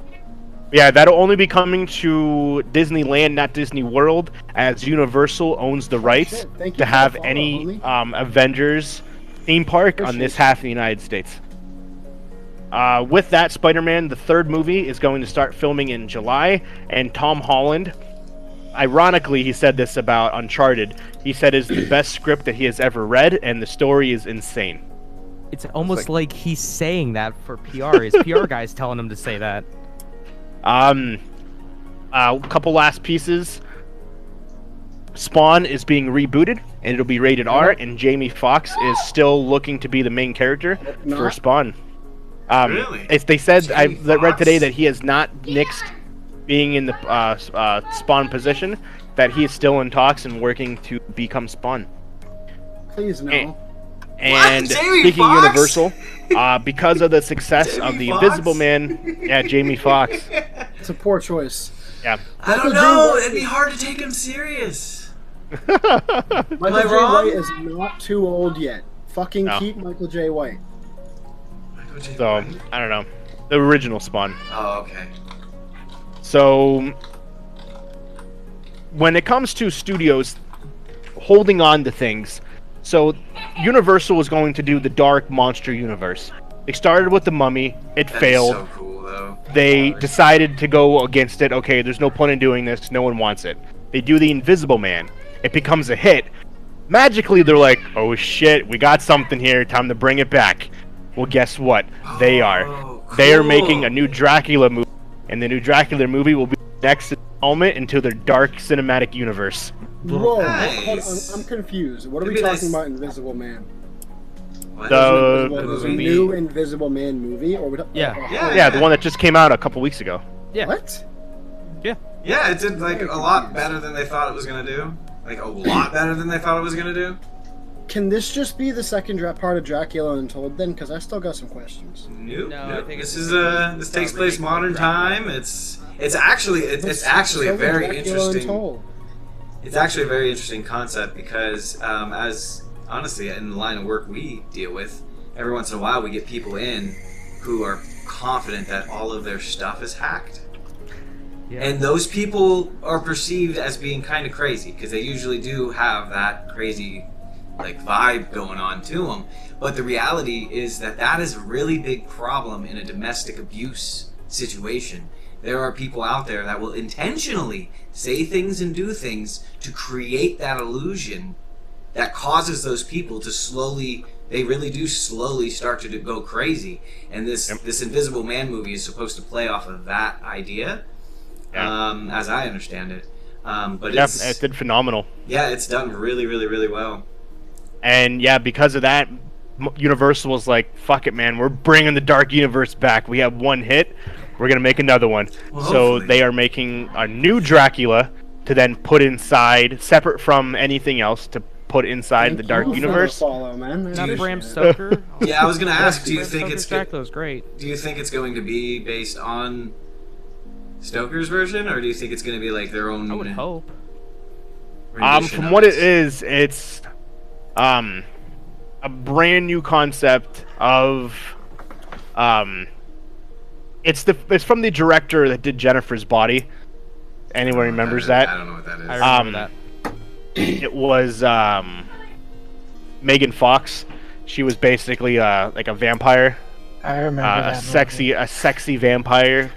Speaker 5: Yeah, that'll only be coming to Disneyland, not Disney World, as Universal owns the rights
Speaker 6: shit. Thank you
Speaker 5: to
Speaker 6: for
Speaker 5: have
Speaker 6: the follow,
Speaker 5: any
Speaker 6: homie.
Speaker 5: Avengers theme park on this half of the United States. With that, Spider-Man, the third movie, is going to start filming in July, and Tom Holland ironically, he said this about Uncharted. He said it's the best script that he has ever read, and the story is insane.
Speaker 2: It's almost like he's saying that for PR. His PR guy's telling him to say that.
Speaker 5: A couple last pieces. Spawn is being rebooted, and it'll be rated R, and Jamie Foxx is still looking to be the main character for Spawn.
Speaker 3: Really?
Speaker 5: If they said, I
Speaker 3: Jamie
Speaker 5: read today
Speaker 3: Foxx?
Speaker 5: that he has not nixed being in the Spawn position, that he is still in talks and working to become Spawn.
Speaker 6: Please no.
Speaker 5: And
Speaker 3: Jamie
Speaker 5: speaking
Speaker 3: Foxx?
Speaker 5: Universal, because of the success of the
Speaker 3: Foxx?
Speaker 5: Invisible Man, yeah, Jamie Foxx.
Speaker 6: It's a poor choice.
Speaker 5: Yeah.
Speaker 3: I don't know. It'd be hard to take him serious.
Speaker 6: Michael J.
Speaker 3: wrong?
Speaker 6: White is not too old yet. Fucking
Speaker 5: No.
Speaker 6: keep Michael J. White.
Speaker 5: So, I don't know. The original Spawn.
Speaker 3: Oh, okay.
Speaker 5: So, when it comes to studios holding on to things, so Universal was going to do the Dark Monster universe. They started with The Mummy. It
Speaker 3: That is
Speaker 5: failed.
Speaker 3: so cool, though.
Speaker 5: They decided to go against it. Okay, there's no point in doing this. No one wants it. They do The Invisible Man. It becomes a hit. Magically, they're like, oh shit, we got something here. Time to bring it back. Well, guess what? They are. They are making a new Dracula movie. And the new Dracula movie will be the next installment into their dark cinematic universe.
Speaker 6: Whoa,
Speaker 3: Nice.
Speaker 6: I'm confused. What are
Speaker 3: It'd
Speaker 6: we
Speaker 3: be
Speaker 6: talking
Speaker 3: nice.
Speaker 6: about Invisible Man?
Speaker 3: What?
Speaker 6: There's a
Speaker 3: movie?
Speaker 6: new Invisible Man movie? Or we
Speaker 2: Yeah.
Speaker 5: Yeah, the one that just came out a couple weeks ago.
Speaker 2: Yeah.
Speaker 6: What?
Speaker 3: Yeah, it did like a lot better than they thought it was gonna do. Like a lot better than they thought it was gonna do.
Speaker 6: Can this just be the second part of Dracula Untold then? Because I still got some questions.
Speaker 3: Nope.
Speaker 2: No, I
Speaker 3: nope.
Speaker 2: think
Speaker 3: This
Speaker 2: it's
Speaker 3: is
Speaker 2: just
Speaker 3: this takes
Speaker 2: a
Speaker 3: place
Speaker 2: remake
Speaker 3: modern
Speaker 2: of Dracula.
Speaker 3: time. It's actually a very
Speaker 6: Dracula
Speaker 3: interesting.
Speaker 6: Untold.
Speaker 3: It's actually a very interesting concept because as honestly in the line of work we deal with, every once in a while we get people in who are confident that all of their stuff is hacked.
Speaker 2: Yeah.
Speaker 3: And those people are perceived as being kind of crazy because they usually do have that crazy like vibe going on to them. But the reality is that that is a really big problem in a domestic abuse situation. There are people out there that will intentionally say things and do things to create that illusion that causes those people to slowly, they really do slowly start to go crazy. And this Invisible Man movie is supposed to play off of that idea. As I understand it. But
Speaker 5: Yeah, it did phenomenal.
Speaker 3: yeah, it's done really, really, really well.
Speaker 5: And yeah, because of that, Universal was like, fuck it, man. We're bringing the Dark Universe back. We have one hit. We're going to make another one.
Speaker 3: Well,
Speaker 5: So
Speaker 3: hopefully.
Speaker 5: they are making a new Dracula to then put inside, separate from anything else, to put inside the
Speaker 6: Thank
Speaker 5: Dark
Speaker 6: you for the
Speaker 5: Universe.
Speaker 6: follow, man. I
Speaker 2: Not
Speaker 6: appreciate
Speaker 2: Bram
Speaker 6: it.
Speaker 2: Stoker.
Speaker 3: Yeah, I was gonna ask. Do you
Speaker 2: Bram
Speaker 3: think
Speaker 2: Stoker's
Speaker 3: it's
Speaker 2: Dracula's great.
Speaker 3: do you think it's going to be based on Stoker's version, or do you think it's going to be like their own?
Speaker 2: I would hope.
Speaker 3: rendition
Speaker 5: From
Speaker 3: of
Speaker 5: what it is, it's a brand new concept of it's from the director that did Jennifer's Body. Anyone remembers
Speaker 3: I
Speaker 5: that?
Speaker 3: don't know what that is.
Speaker 2: I remember that.
Speaker 5: It was Megan Fox. She was basically like a vampire,
Speaker 4: I remember that.
Speaker 5: a sexy vampire.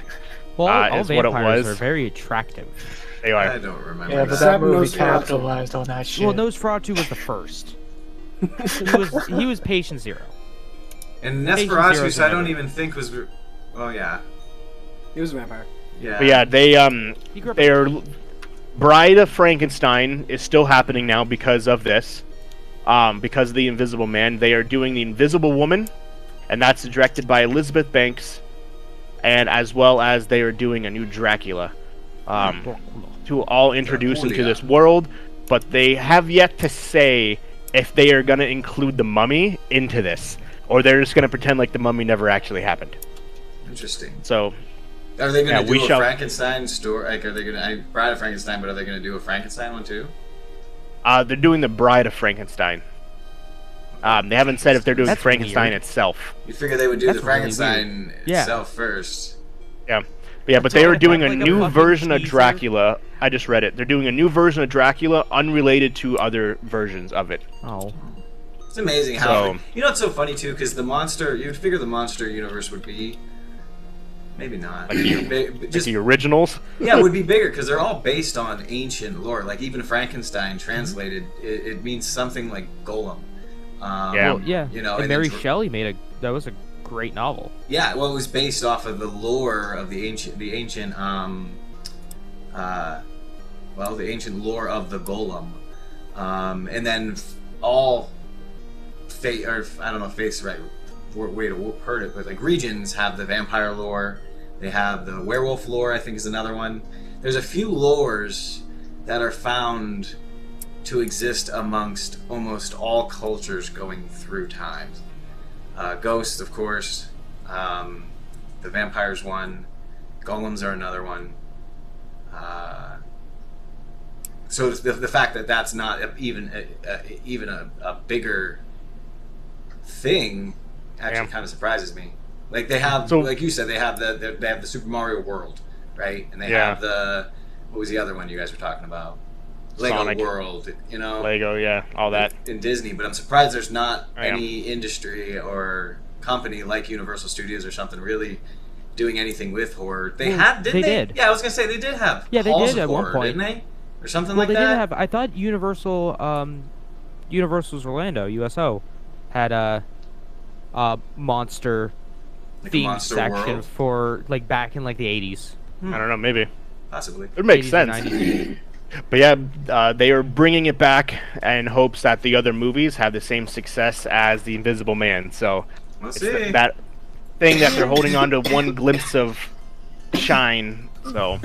Speaker 2: Well, all
Speaker 5: is what it
Speaker 2: vampires
Speaker 5: was.
Speaker 2: are very attractive.
Speaker 5: They
Speaker 3: I
Speaker 5: are.
Speaker 3: don't remember.
Speaker 4: Yeah, but
Speaker 3: that.
Speaker 4: that movie
Speaker 6: Nosferatu.
Speaker 4: capitalized on that shit.
Speaker 2: Well, Nosferatu was the first. he was patient zero.
Speaker 3: And
Speaker 2: Patient
Speaker 3: Nosferatu,
Speaker 2: Zero's
Speaker 3: I don't
Speaker 2: another.
Speaker 3: even think was. Oh yeah,
Speaker 6: He was a vampire.
Speaker 3: yeah.
Speaker 5: But yeah,
Speaker 2: He grew up
Speaker 5: their Bride of Frankenstein is still happening now because of this. Because of the Invisible Man, they are doing the Invisible Woman, and that's directed by Elizabeth Banks, and as well as they are doing a new Dracula, to all introduce into
Speaker 3: Dracula.
Speaker 5: this world. But they have yet to say if they are going to include the Mummy into this, or they're just going to pretend like the Mummy never actually happened.
Speaker 3: Interesting.
Speaker 5: So
Speaker 3: Are they going
Speaker 5: Yeah,
Speaker 3: to
Speaker 5: we
Speaker 3: do a
Speaker 5: shall-
Speaker 3: Frankenstein story? Like, are they going to Bride of Frankenstein? But are they going to do a Frankenstein one too?
Speaker 5: they're doing the Bride of Frankenstein. They haven't said if they're doing
Speaker 2: That's
Speaker 5: Frankenstein
Speaker 2: weird.
Speaker 5: itself.
Speaker 3: You figure they would do
Speaker 2: That's
Speaker 3: the
Speaker 2: really
Speaker 3: Frankenstein
Speaker 2: Yeah.
Speaker 3: itself first.
Speaker 5: Yeah. But yeah, but they are doing a
Speaker 2: like a
Speaker 5: new
Speaker 2: fucking
Speaker 5: version of
Speaker 2: teaser.
Speaker 5: Dracula. I just read it. They're doing a new version of Dracula unrelated to other versions of it.
Speaker 2: Oh.
Speaker 3: It's amazing how
Speaker 5: So-
Speaker 3: you know it's so funny too because the monster you'd figure the monster universe would be Maybe not.
Speaker 5: Like
Speaker 3: Big-
Speaker 5: Just the originals.
Speaker 3: Yeah, it would be bigger because they're all based on ancient lore. Like even Frankenstein translated, it means something like golem.
Speaker 5: Yeah.
Speaker 2: Well, yeah.
Speaker 3: You know,
Speaker 2: and
Speaker 3: and
Speaker 2: Mary
Speaker 3: then
Speaker 2: Shelley that was a great novel.
Speaker 3: Yeah, well, it was based off of the lore of the ancient lore of the golem, and then all fate, or I don't know if fate's the right way to word it, but like regions have the vampire lore, they have the werewolf lore, I think is another one. There's a few lores that are found to exist amongst almost all cultures going through time. Ghosts, of course, the vampires one, golems are another one. So the fact that that's not even a bigger thing actually kind of surprises me. Like they have, like you said, they have the Super Mario World, right? And they have what was the other one you guys were talking about? Lego
Speaker 5: Sonic.
Speaker 3: World, you know.
Speaker 5: Lego, yeah, all that.
Speaker 3: In Disney, but I'm surprised there's not any industry or company like Universal Studios or something really doing anything with horror. They did. Yeah, I was gonna say they did have.
Speaker 2: Yeah, they
Speaker 3: halls
Speaker 2: did
Speaker 3: of
Speaker 2: at
Speaker 3: horror,
Speaker 2: one point,
Speaker 3: didn't they? Or something
Speaker 2: well,
Speaker 3: like
Speaker 2: they
Speaker 3: that.
Speaker 2: did have. I thought Universal's Orlando USO had a monster
Speaker 3: Like a
Speaker 2: theme
Speaker 3: monster
Speaker 2: section
Speaker 3: world?
Speaker 2: for like back in like the 80s.
Speaker 5: I don't know, maybe.
Speaker 3: Possibly.
Speaker 5: It makes
Speaker 2: 80s or
Speaker 5: sense.
Speaker 2: 90s.
Speaker 5: But yeah, they are bringing it back in hopes that the other movies have the same success as The Invisible Man. So
Speaker 3: We'll
Speaker 5: it's
Speaker 3: see.
Speaker 5: that thing that they're holding on to one glimpse of shine. So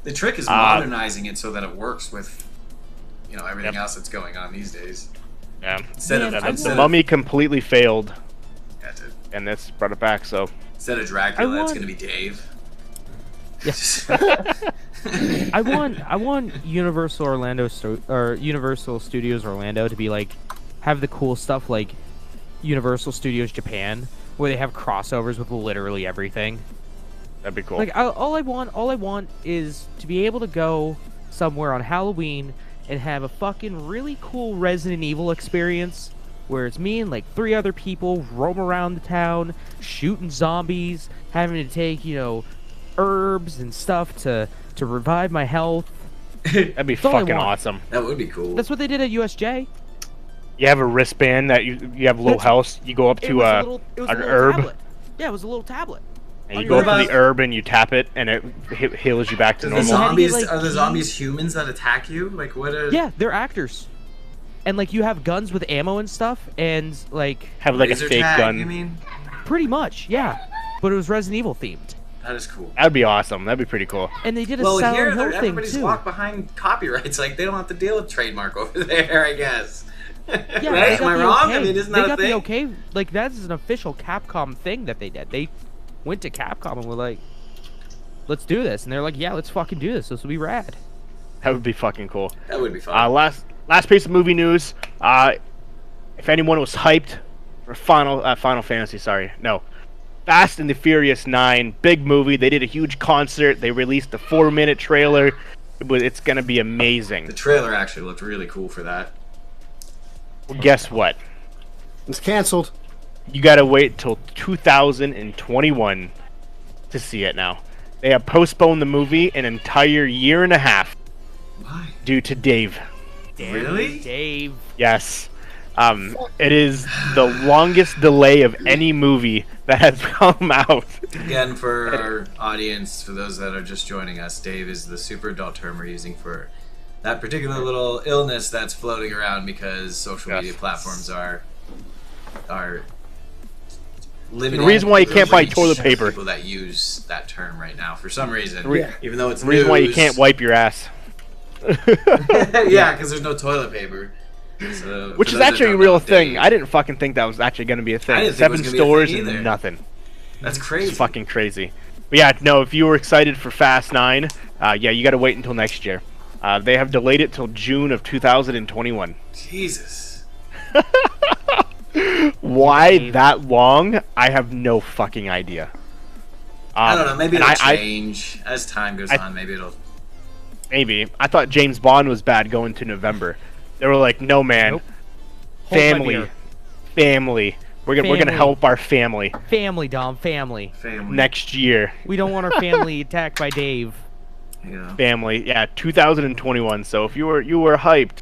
Speaker 3: The trick is modernizing it so that it works with, you know, everything else that's going on these days.
Speaker 5: yeah,
Speaker 3: Instead of
Speaker 5: the Mummy completely failed,
Speaker 3: That's it.
Speaker 5: and this brought it back. So
Speaker 3: Instead of Dracula, it's
Speaker 2: want-
Speaker 3: going to be Dave.
Speaker 2: Yes. I want Universal Universal Studios Orlando to be like have the cool stuff like Universal Studios Japan, where they have crossovers with literally everything.
Speaker 5: that'd be cool.
Speaker 2: Like all I want is to be able to go somewhere on Halloween and have a fucking really cool Resident Evil experience where it's me and like 3 other people roam around the town shooting zombies, having to take, you know, herbs and stuff to revive my health.
Speaker 5: That'd be
Speaker 2: all I
Speaker 5: fucking
Speaker 2: want.
Speaker 5: awesome.
Speaker 3: That would be cool.
Speaker 2: That's what they did at USJ.
Speaker 5: You have a wristband that you have low
Speaker 2: That's-
Speaker 5: health. You go up
Speaker 2: It
Speaker 5: to
Speaker 2: was a little
Speaker 5: an
Speaker 2: little
Speaker 5: herb,
Speaker 2: tablet. Yeah, it was a little tablet.
Speaker 5: and
Speaker 2: on
Speaker 5: you
Speaker 2: your
Speaker 5: go up to
Speaker 3: wrist.
Speaker 5: the herb and you tap it, and it heals you back to
Speaker 3: Does the
Speaker 5: normal.
Speaker 2: had to get,
Speaker 3: zombies,
Speaker 2: like,
Speaker 3: are the
Speaker 2: keys?
Speaker 3: zombies humans that attack you? Like, what are...
Speaker 2: Yeah, they're actors. And like you have guns with ammo and stuff, and like
Speaker 5: Have like a
Speaker 3: Laser
Speaker 5: fake
Speaker 3: tag,
Speaker 5: gun.
Speaker 3: you mean?
Speaker 2: pretty much, yeah. But it was Resident Evil themed.
Speaker 3: That is cool.
Speaker 5: That'd be awesome. That'd be pretty cool.
Speaker 2: And they did a
Speaker 3: Well,
Speaker 2: Silent
Speaker 3: here,
Speaker 2: Hill thing
Speaker 3: everybody's
Speaker 2: too.
Speaker 3: locked behind copyrights. Like, they don't have to deal with trademark over there, I guess.
Speaker 2: Yeah,
Speaker 3: right?
Speaker 2: they
Speaker 3: Am
Speaker 2: got
Speaker 3: I
Speaker 2: the
Speaker 3: wrong?
Speaker 2: okay.
Speaker 3: I mean, isn't
Speaker 2: They
Speaker 3: that a
Speaker 2: got
Speaker 3: thing?
Speaker 2: the okay. Like that's an official Capcom thing that they did. They went to Capcom and were like, "Let's do this," and they're like, "Yeah, let's fucking do this. This will be rad."
Speaker 5: That would be fucking cool.
Speaker 3: That would be fun.
Speaker 5: Last piece of movie news. If anyone was hyped for Final Fantasy, Fast and the Furious 9, big movie. They did a huge concert. They released a 4-minute trailer. It's gonna be amazing.
Speaker 3: The trailer actually looked really cool for that.
Speaker 5: Well, guess what?
Speaker 6: It's canceled.
Speaker 5: You gotta wait till 2021 to see it now. They have postponed the movie an entire year and a half
Speaker 3: Why?
Speaker 5: due to Dave.
Speaker 3: Really?
Speaker 2: Dave.
Speaker 5: Yes. It is the longest delay of any movie that has come out.
Speaker 3: Again, for our audience, for those that are just joining us, Dave is the super adult term we're using for that particular little illness that's floating around because social media platforms are limiting
Speaker 5: The reason why you can't buy
Speaker 3: reach
Speaker 5: toilet
Speaker 3: of
Speaker 5: paper.
Speaker 3: people that use that term right now for some reason,
Speaker 6: Yeah.
Speaker 3: even though it's
Speaker 5: The reason why you
Speaker 3: news.
Speaker 5: can't wipe your ass.
Speaker 3: Yeah, because there's no toilet paper. So,
Speaker 5: Which
Speaker 3: for
Speaker 5: is
Speaker 3: those that
Speaker 5: actually a
Speaker 3: don't
Speaker 5: real
Speaker 3: know,
Speaker 5: thing.
Speaker 3: Dave-
Speaker 5: I didn't fucking think that was actually going to be a
Speaker 3: I
Speaker 5: thing.
Speaker 3: didn't think it was
Speaker 5: 7
Speaker 3: gonna be a
Speaker 5: stores
Speaker 3: thing
Speaker 5: and
Speaker 3: either.
Speaker 5: nothing.
Speaker 3: That's crazy.
Speaker 5: It's fucking crazy. But yeah, no, if you were excited for Fast 9, yeah, you got to wait until next year. They have delayed it till June of 2021.
Speaker 3: Jesus.
Speaker 5: Why that long? I have no fucking idea.
Speaker 3: I don't know. Maybe
Speaker 5: and
Speaker 3: it'll change as time goes on. Maybe it'll.
Speaker 5: Maybe. I thought James Bond was bad going to November. They were like, no, man.
Speaker 2: Nope. Hold my
Speaker 5: Family.
Speaker 2: beer.
Speaker 5: Family. We're gonna
Speaker 2: Family.
Speaker 5: help our family
Speaker 2: Family, Dom. Family.
Speaker 3: Family.
Speaker 5: next year.
Speaker 2: We don't want our family attacked by Dave.
Speaker 3: Yeah.
Speaker 5: Family, yeah, 2021. So if you were hyped,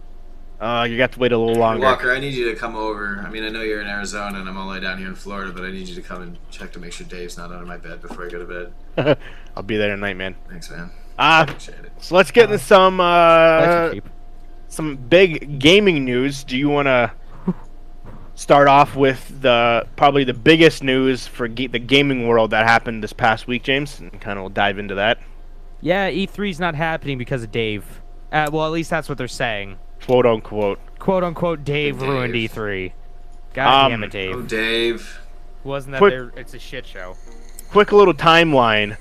Speaker 5: you got to wait a little longer.
Speaker 3: Walker, I need you to come over. I mean, I know you're in Arizona and I'm all the way down here in Florida, but I need you to come and check to make sure Dave's not under my bed before I go to bed.
Speaker 5: I'll be there tonight, man.
Speaker 3: Thanks, man.
Speaker 5: So
Speaker 3: Appreciate it.
Speaker 5: let's get into
Speaker 2: Electric sheep.
Speaker 5: some big gaming news. Do you want to start off with probably the biggest news for the gaming world that happened this past week, James? And kind of we'll dive into that.
Speaker 2: Yeah, E3's not happening because of Dave. Well, at least that's what they're saying.
Speaker 5: Quote unquote.
Speaker 2: Quote unquote, Dave
Speaker 3: Dave.
Speaker 2: ruined E3. God damn it,
Speaker 3: Oh,
Speaker 2: Dave.
Speaker 3: Dave.
Speaker 2: Wasn't that
Speaker 5: Quick-
Speaker 2: there? It's a shit show.
Speaker 5: Quick little timeline.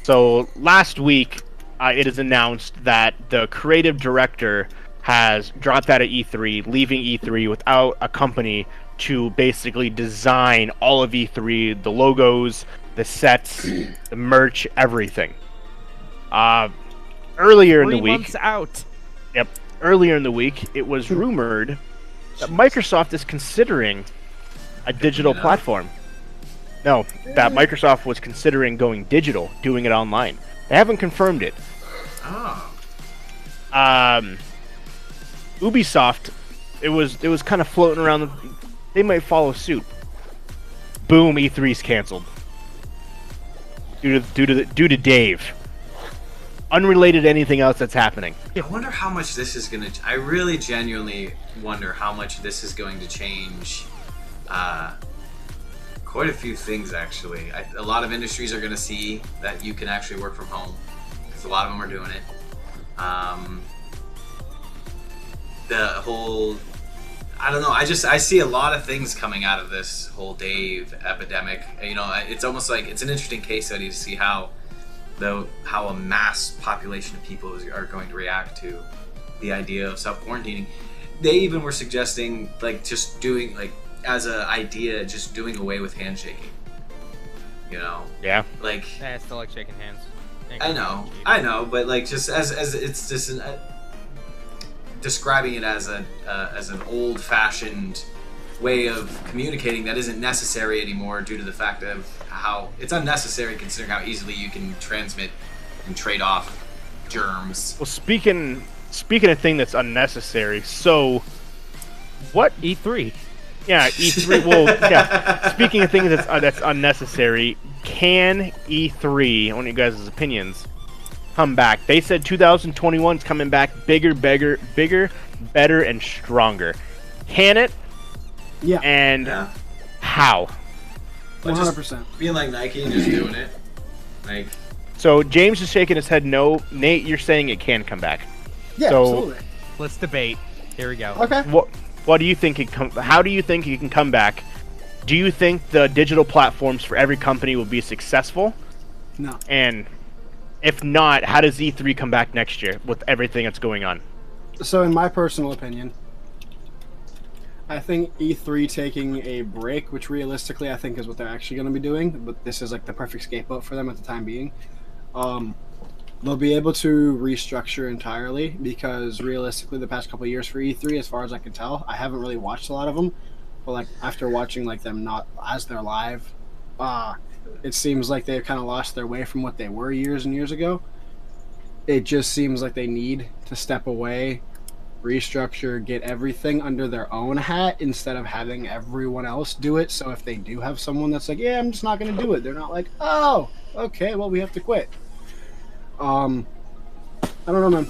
Speaker 5: So last week, it is announced that the creative director has dropped out of E3, leaving E3 without a company to basically design all of E3, the logos, the sets, the merch, everything. Earlier in the
Speaker 2: 3
Speaker 5: week,
Speaker 2: months out.
Speaker 5: Yep. Earlier in the week, it was rumored that Microsoft is considering a digital
Speaker 3: enough.
Speaker 5: platform. No, that Microsoft was considering going digital, doing it online. They haven't confirmed it.
Speaker 3: Oh.
Speaker 5: Ubisoft, it was kind of floating around. They might follow suit. Boom! E3's canceled due to Dave. Unrelated to anything else that's happening.
Speaker 3: I wonder how much this is going to... I really genuinely wonder how much this is going to change quite a few things, actually. A lot of industries are going to see that you can actually work from home, because a lot of them are doing it. The whole... I don't know, I see a lot of things coming out of this whole Dave epidemic. You know, it's almost like it's an interesting case study to see how a mass population of people are going to react to the idea of self-quarantining. They even were suggesting, like, just doing, like, as an idea, just doing away with handshaking. You know?
Speaker 5: Yeah.
Speaker 3: Like,
Speaker 2: I still like shaking hands.
Speaker 3: I know, but, like, just as it's just describing it as an old-fashioned way of communicating that isn't necessary anymore due to the fact of how it's unnecessary considering how easily you can transmit and trade off germs.
Speaker 5: Well, speaking of thing that's unnecessary, so what?
Speaker 2: E3.
Speaker 5: Yeah, E3. Well, yeah. Speaking of things that's unnecessary, can E3? I want you guys' opinions. Come back. They said 2021's coming back bigger, better, and stronger. Can it?
Speaker 6: Yeah.
Speaker 5: And
Speaker 3: Yeah.
Speaker 5: how?
Speaker 6: 100%.
Speaker 3: Being like Nike and just doing it. Like,
Speaker 5: So James is shaking his head no. Nate, you're saying it can come back.
Speaker 6: Yeah,
Speaker 5: So-
Speaker 6: absolutely.
Speaker 2: Let's debate. Here we go.
Speaker 6: Okay.
Speaker 5: What do you think how do you think it can come back? Do you think the digital platforms for every company will be successful?
Speaker 6: No.
Speaker 5: And if not, how does E3 come back next year with everything that's going on?
Speaker 6: So, in my personal opinion, I think E3 taking a break, which realistically I think is what they're actually going to be doing, but this is like the perfect scapegoat for them at the time being. They'll be able to restructure entirely because realistically the past couple of years for E3, as far as I can tell, I haven't really watched a lot of them, but like after watching like them not as they're live, it seems like they've kind of lost their way from what they were years and years ago. It just seems like they need to step away, restructure, get everything under their own hat instead of having everyone else do it. So if they do have someone that's like, yeah, I'm just not going to do it, they're not like, oh, okay, well, we have to quit. I don't know, man.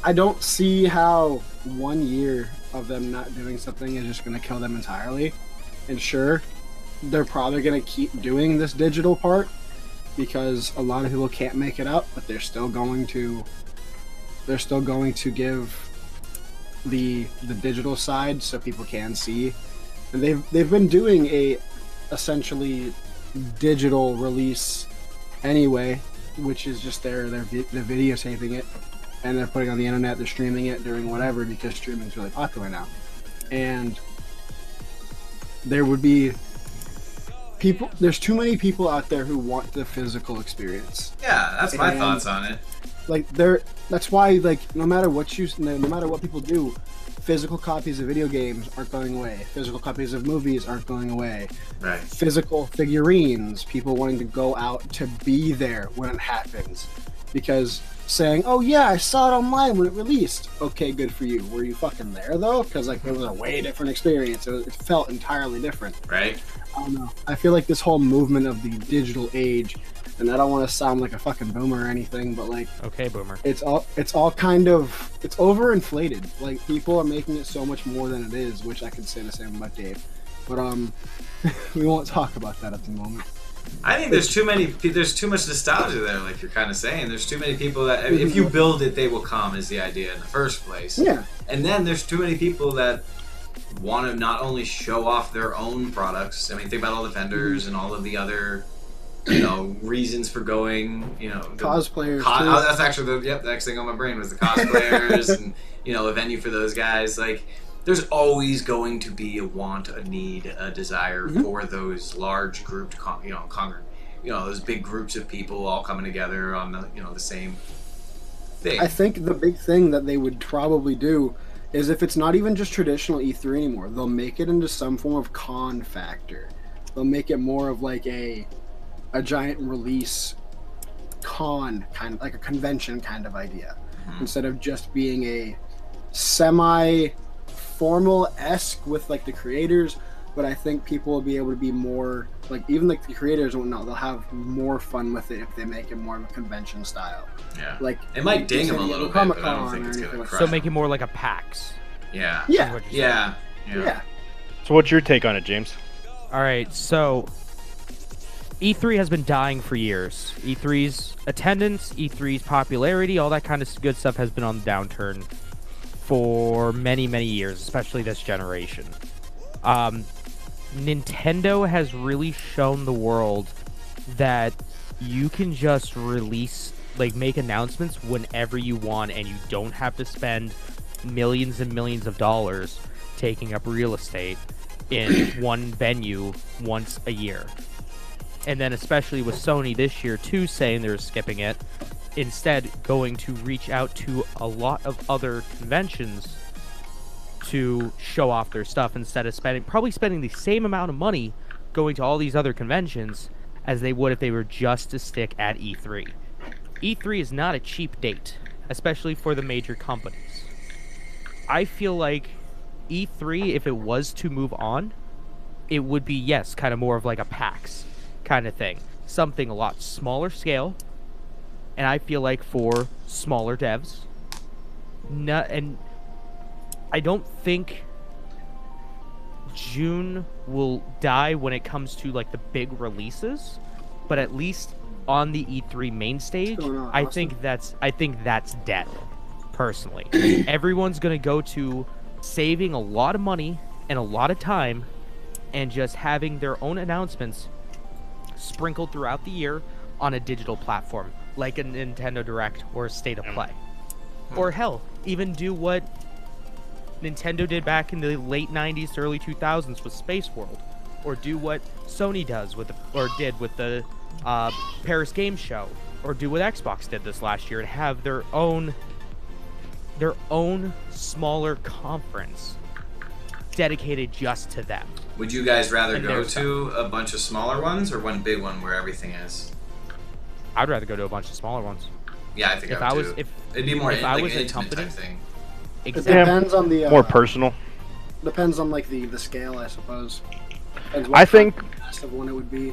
Speaker 6: I don't see how 1 year of them not doing something is just going to kill them entirely. And sure, they're probably going to keep doing this digital part because a lot of people can't make it up, but they're still going to give the digital side so people can see. And they've been doing a essentially digital release anyway, which is just they're videotaping it and they're putting it on the internet, they're streaming it, doing whatever because streaming is really popular now. And there would be people, there's too many people out there who want the physical experience.
Speaker 3: yeah, that's my thoughts on it.
Speaker 6: Like that's why, like, no matter what people do, physical copies of video games aren't going away. Physical copies of movies aren't going away.
Speaker 3: Right.
Speaker 6: Physical figurines, people wanting to go out to be there when it happens. Because saying, oh yeah, I saw it online when it released. Okay, good for you. Were you fucking there though? Because like it was a way different experience. It felt entirely different.
Speaker 3: Right.
Speaker 6: I don't know. I feel like this whole movement of the digital age, and I don't want to sound like a fucking boomer or anything, but like,
Speaker 2: Okay, boomer.
Speaker 6: it's all kind of, it's overinflated. Like people are making it so much more than it is, which I could say the same about Dave. But we won't talk about that at the moment.
Speaker 3: I think there's too much nostalgia there, like you're kind of saying. There's too many people that, I mean, if you build it, they will come, is the idea in the first place.
Speaker 6: Yeah.
Speaker 3: And then there's too many people that want to not only show off their own products. I mean, think about all the vendors and all of the other, reasons for going.
Speaker 6: Cosplayers.
Speaker 3: That's actually the next thing on my brain was the cosplayers and a venue for those guys. Like, there's always going to be a want, a need, a desire for those large grouped, those big groups of people all coming together on the same thing.
Speaker 6: I think the big thing that they would probably do is if it's not even just traditional E3 anymore, they'll make it into some form of con factor. They'll make it more of like a giant release con, kind of like a convention kind of idea, instead of just being a semi-formal-esque with like the creators. But I think people will be able to be more like, even like the creators and whatnot, they'll have more fun with it if they make it more of a convention style.
Speaker 3: Yeah.
Speaker 6: Like
Speaker 3: it might ding them a little bit, but I don't think it's gonna crush
Speaker 2: So make it more like a PAX.
Speaker 3: Yeah.
Speaker 6: Yeah.
Speaker 3: Yeah.
Speaker 5: So what's your take on it, James?
Speaker 2: All right, so E3 has been dying for years. E3's attendance, E3's popularity, all that kind of good stuff has been on the downturn for many, many years, especially this generation. Nintendo has really shown the world that you can just release, like, make announcements whenever you want, and you don't have to spend millions and millions of dollars taking up real estate in one venue once a year. And then especially with Sony this year too, saying they're skipping it, instead going to reach out to a lot of other conventions to show off their stuff, instead of probably spending the same amount of money going to all these other conventions as they would if they were just to stick at E3. E3 is not a cheap date, especially for the major companies. I feel like E3, if it was to move on, it would be, yes, kind of more of like a PAX kind of thing. Something a lot smaller scale, and I feel like for smaller devs. And I don't think June will die when it comes to like the big releases, but at least on the E3 main stage, I think that's dead. Personally, everyone's gonna go to saving a lot of money and a lot of time, and just having their own announcements sprinkled throughout the year on a digital platform, like a Nintendo Direct or a State of Play. Or hell, even do what Nintendo did back in the late 90s to early 2000s with Space World, or do what Sony does did with the Paris Game Show, or do what Xbox did this last year and have their own smaller conference dedicated just to them.
Speaker 3: Would you guys rather
Speaker 2: And
Speaker 3: go
Speaker 2: their
Speaker 3: to a bunch of smaller ones or one big one where everything is?
Speaker 2: I'd rather go to a bunch of smaller ones.
Speaker 3: Yeah, I think
Speaker 2: If
Speaker 3: I
Speaker 2: I
Speaker 3: would
Speaker 2: was-
Speaker 3: too.
Speaker 2: if-
Speaker 3: It'd be more
Speaker 2: if I
Speaker 3: like
Speaker 2: was
Speaker 3: an
Speaker 2: a
Speaker 3: intimate
Speaker 2: company-
Speaker 3: type thing.
Speaker 6: It
Speaker 2: Exactly.
Speaker 6: depends on the
Speaker 5: More personal.
Speaker 6: Depends on like the scale, I suppose. Depends
Speaker 5: I think
Speaker 6: of one it would be.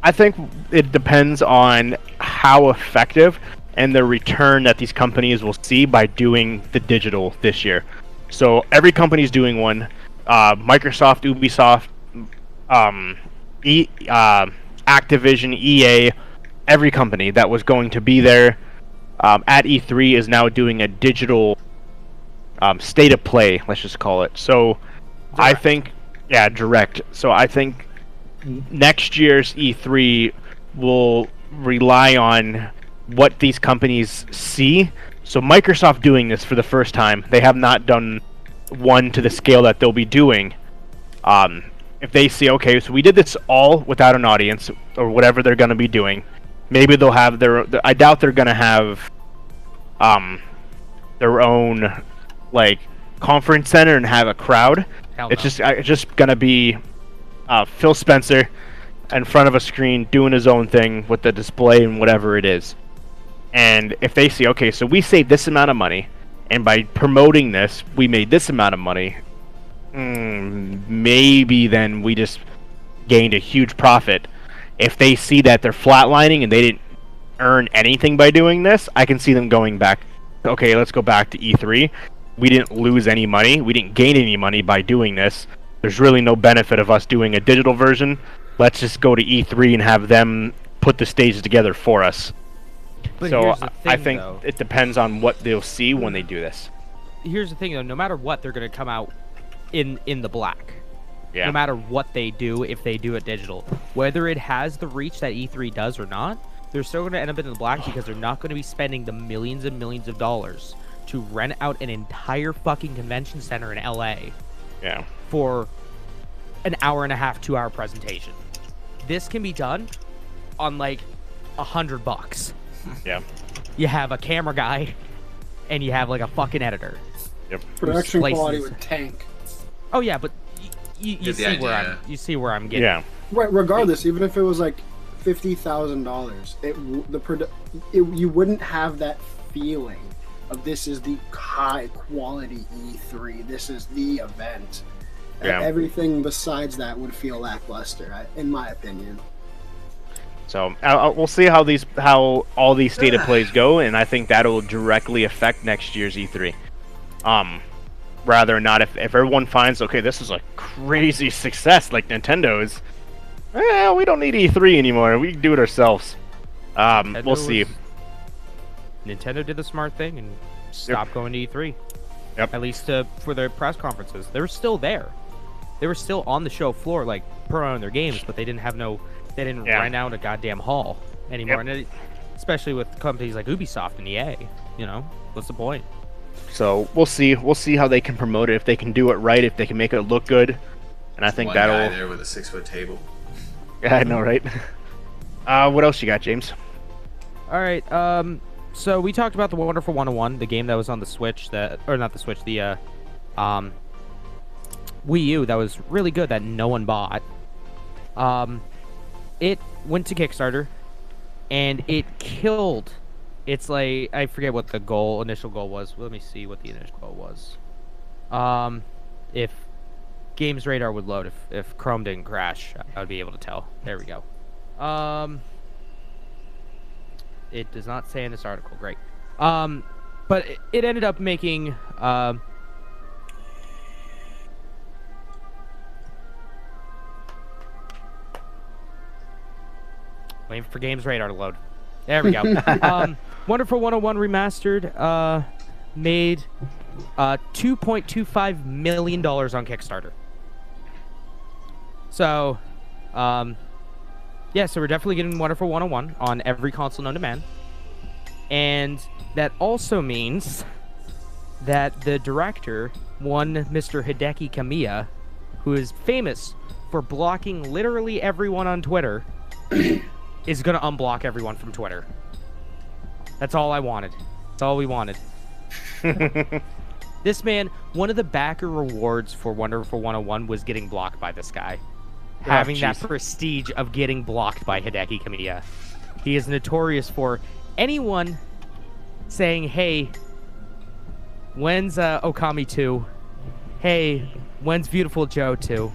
Speaker 5: I think it depends on how effective and the return that these companies will see by doing the digital this year. So every company's doing one. Microsoft, Ubisoft, Activision, EA, every company that was going to be there at E3 is now doing a digital state of play, let's just call it. So I think, direct. So I think next year's E3 will rely on what these companies see. So Microsoft doing this for the first time, they have not done one to the scale that they'll be doing. If they see, okay, so we did this all without an audience, or whatever they're going to be doing, maybe they'll have I doubt they're going to have their own, like, conference center and have a crowd.
Speaker 2: Hell
Speaker 5: It's
Speaker 2: no.
Speaker 5: just gonna be Phil Spencer in front of a screen doing his own thing with the display and whatever it is. And if they see, okay, so we saved this amount of money, and by promoting this, we made this amount of money, maybe then we just gained a huge profit. If they see that they're flatlining and they didn't earn anything by doing this, I can see them going back. Okay, let's go back to E3. We didn't lose any money. We didn't gain any money by doing this. There's really no benefit of us doing a digital version. Let's just go to E3 and have them put the stages together for us.
Speaker 2: But
Speaker 5: So
Speaker 2: here's the
Speaker 5: I
Speaker 2: thing,
Speaker 5: think
Speaker 2: though.
Speaker 5: it depends on what they'll see when they do this.
Speaker 2: Here's the thing, though. No matter what, they're going to come out in the black.
Speaker 5: Yeah.
Speaker 2: No matter what they do, if they do it digital. Whether it has the reach that E3 does or not, they're still going to end up in the black because they're not going to be spending the millions and millions of dollars to rent out an entire fucking convention center in LA
Speaker 5: Yeah.
Speaker 2: for an hour and a half, 2-hour presentation. This can be done on like $100.
Speaker 5: Yeah.
Speaker 2: You have a camera guy and you have like a fucking editor.
Speaker 5: Yep.
Speaker 6: Production
Speaker 2: slices.
Speaker 6: quality would tank.
Speaker 2: Oh yeah, but you
Speaker 3: Get the
Speaker 2: see where
Speaker 3: idea.
Speaker 2: you see where I'm getting.
Speaker 5: Yeah.
Speaker 6: Right. Regardless, even if it was like $50,000, you wouldn't have that feeling of this is the high quality E3. This is the event.
Speaker 5: Yeah.
Speaker 6: Everything besides that would feel lackluster, in my opinion.
Speaker 5: So we'll see how all these state of plays go, and I think that'll directly affect next year's E3. Rather than not, if everyone finds, okay, this is a crazy success like Nintendo is, well, we don't need E3 anymore. We can do it ourselves. We'll see.
Speaker 2: Nintendo did the smart thing and stopped going to E3.
Speaker 5: Yep.
Speaker 2: At least for their press conferences, they were still there. They were still on the show floor, like promoting their games, but they didn't have They didn't rent out a goddamn hall anymore, and especially with companies like Ubisoft and EA. You know, what's the point?
Speaker 5: So we'll see. We'll see how they can promote it, if they can do it right, if they can make it look good. And I think
Speaker 3: One guy
Speaker 5: that'll.
Speaker 3: there with a 6-foot table.
Speaker 5: Yeah, I know, right? What else you got, James?
Speaker 2: All right. So we talked about the Wonderful 101, the game that was on the Switch, or not the Switch, the Wii U that was really good that no one bought. It went to Kickstarter, and it killed. It's like, I forget what the initial goal was. Let me see what the initial goal was. If Games Radar would load, if Chrome didn't crash, I would be able to tell. There we go. It does not say in this article. Great. But it ended up making waiting for Games Radar to load. There we go. Wonderful 101 Remastered made $2.25 million on Kickstarter. So, yeah, so we're definitely getting Wonderful 101 on every console known to man. And that also means that the director, one Mr. Hideki Kamiya, who is famous for blocking literally everyone on Twitter, is going to unblock everyone from Twitter. That's all I wanted. That's all we wanted. This man, one of the backer rewards for Wonderful 101 was getting blocked by this guy. Having that prestige of getting blocked by Hideki Kamiya. He is notorious for anyone saying, hey, when's Okami 2? Hey, when's Beautiful Joe 2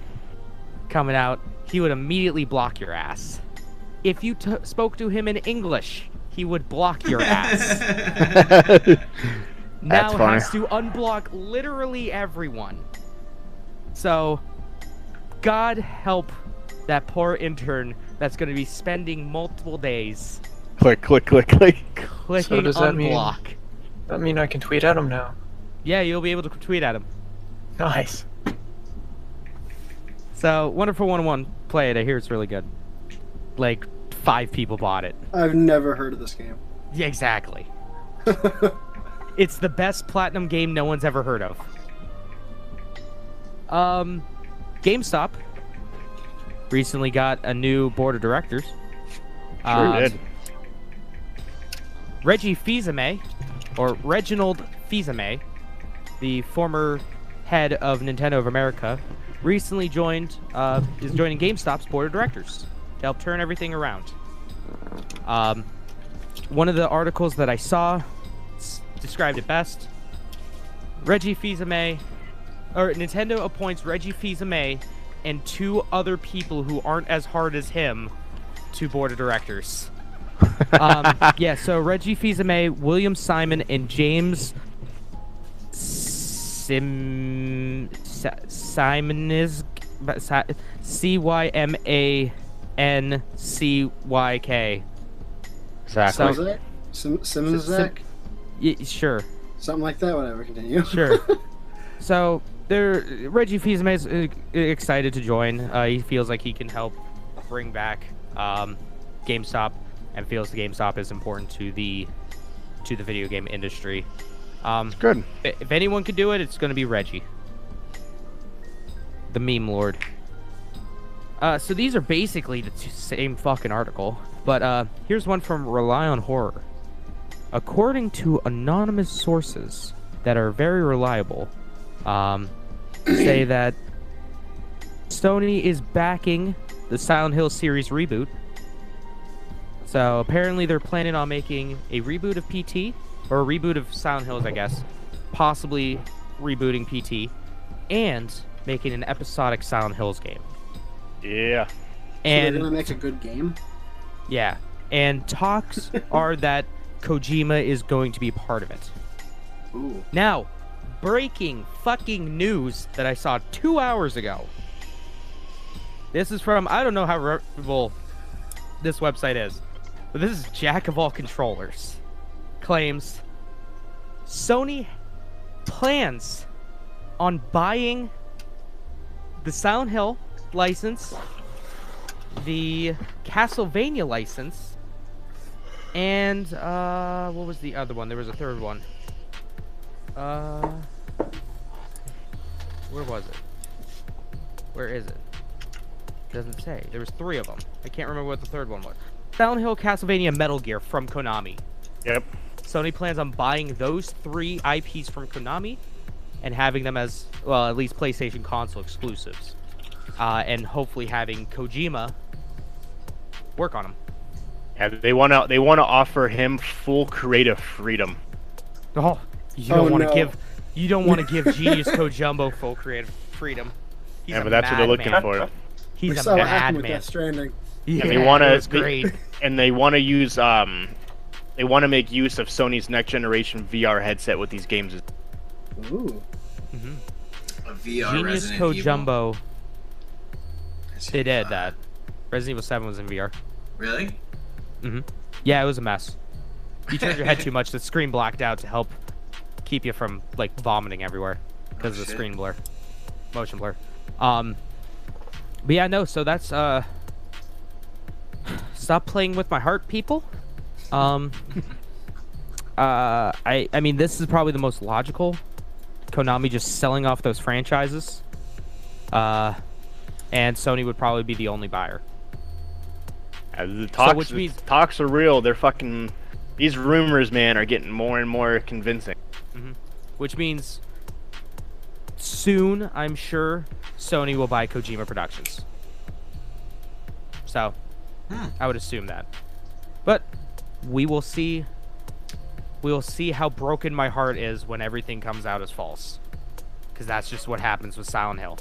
Speaker 2: coming out? He would immediately block your ass. If you spoke to him in English, he would block your ass. Now
Speaker 5: funny.
Speaker 2: has to unblock literally everyone. So, God help that poor intern that's going to be spending multiple days
Speaker 5: Click, click, click, click.
Speaker 2: clicking
Speaker 4: does that mean-
Speaker 2: unblock.
Speaker 4: I mean, I can tweet at him now.
Speaker 2: Yeah, you'll be able to tweet at him.
Speaker 4: Nice.
Speaker 2: So, Wonderful 101, play it. I hear it's really good. Like, 5 people bought it.
Speaker 6: I've never heard of this game.
Speaker 2: Yeah, exactly. It's the best platinum game no one's ever heard of. GameStop recently got a new board of directors.
Speaker 5: Sure did.
Speaker 2: Reggie Fils-Aimé, or Reginald Fils-Aimé, the former head of Nintendo of America, recently is joining GameStop's board of directors to help turn everything around. One of the articles that I saw described it best. Nintendo appoints Reggie Fils-Aimé and 2 other people who aren't as hard as him to board of directors. Yeah, so Reggie Fils-Aimé, William Simon, and James Cymancyk, Cymancyk.
Speaker 5: Exactly.
Speaker 6: Was it? Simmons-Zach?
Speaker 2: Sure.
Speaker 6: Something like that. Whatever. Continue.
Speaker 2: Sure. So Reggie Fils-Aimé is excited to join. He feels like he can help bring back GameStop, and feels the GameStop is important to the video game industry.
Speaker 5: It's good.
Speaker 2: If anyone could do it, it's going to be Reggie, the meme lord. So these are basically the same fucking article, but here's one from Rely on Horror. According to anonymous sources that are very reliable, say that Sony is backing the Silent Hill series reboot. So apparently they're planning on making a reboot of PT, or a reboot of Silent Hills, I guess, possibly rebooting PT, and making an episodic Silent Hills game.
Speaker 5: Yeah.
Speaker 6: And
Speaker 2: And
Speaker 6: they're gonna make a good game.
Speaker 2: yeah, and talks are that Kojima is going to be part of it.
Speaker 6: Ooh.
Speaker 2: Now, breaking fucking news that I saw 2 hours ago. This is from, I don't know how reputable this website is, but this is Jack of All Controllers. Claims Sony plans on buying the Silent Hill license, the Castlevania license, and what was the other one? There was a third one. Where was it? Where is it? Doesn't say. There was 3 of them. I can't remember what the third one was. Silent Hill, Castlevania, Metal Gear from Konami.
Speaker 5: Yep.
Speaker 2: Sony plans on buying those 3 IPs from Konami and having them as, well, at least PlayStation console exclusives. And hopefully having Kojima work on them.
Speaker 5: Yeah, they wanna offer him full creative freedom.
Speaker 2: Oh, you don't want to give Genius Kojumbo full creative freedom. He's
Speaker 5: Yeah,
Speaker 2: a
Speaker 5: but that's what they're looking
Speaker 2: madman.
Speaker 5: for.
Speaker 2: He's
Speaker 6: We
Speaker 2: a
Speaker 6: saw what happened with
Speaker 2: madman.
Speaker 6: Death Stranding.
Speaker 2: Yeah,
Speaker 5: And they wanna
Speaker 2: it was great.
Speaker 5: and they wanna use they wanna make use of Sony's next generation VR headset with these games.
Speaker 6: Ooh.
Speaker 3: A VR
Speaker 2: Genius
Speaker 3: Resident Evil.
Speaker 2: Kojumbo.
Speaker 3: That's
Speaker 2: They did
Speaker 3: fun.
Speaker 2: that. Resident Evil 7 was in VR.
Speaker 3: Really?
Speaker 2: Yeah, it was a mess. You turned your head too much, the screen blacked out to help keep you from like vomiting everywhere because of the
Speaker 3: shit.
Speaker 2: screen blur, motion blur. But yeah, no. So that's stop playing with my heart, people. I mean, this is probably the most logical. Konami just selling off those franchises, and Sony would probably be the only buyer.
Speaker 5: The talks,
Speaker 2: which means-
Speaker 5: talks are real. They're fucking. These rumors, man, are getting more and more convincing.
Speaker 2: Which means soon, I'm sure, Sony will buy Kojima Productions. So, I would assume that. But we will see. We will see how broken my heart is when everything comes out as false. Because that's just what happens with Silent Hill.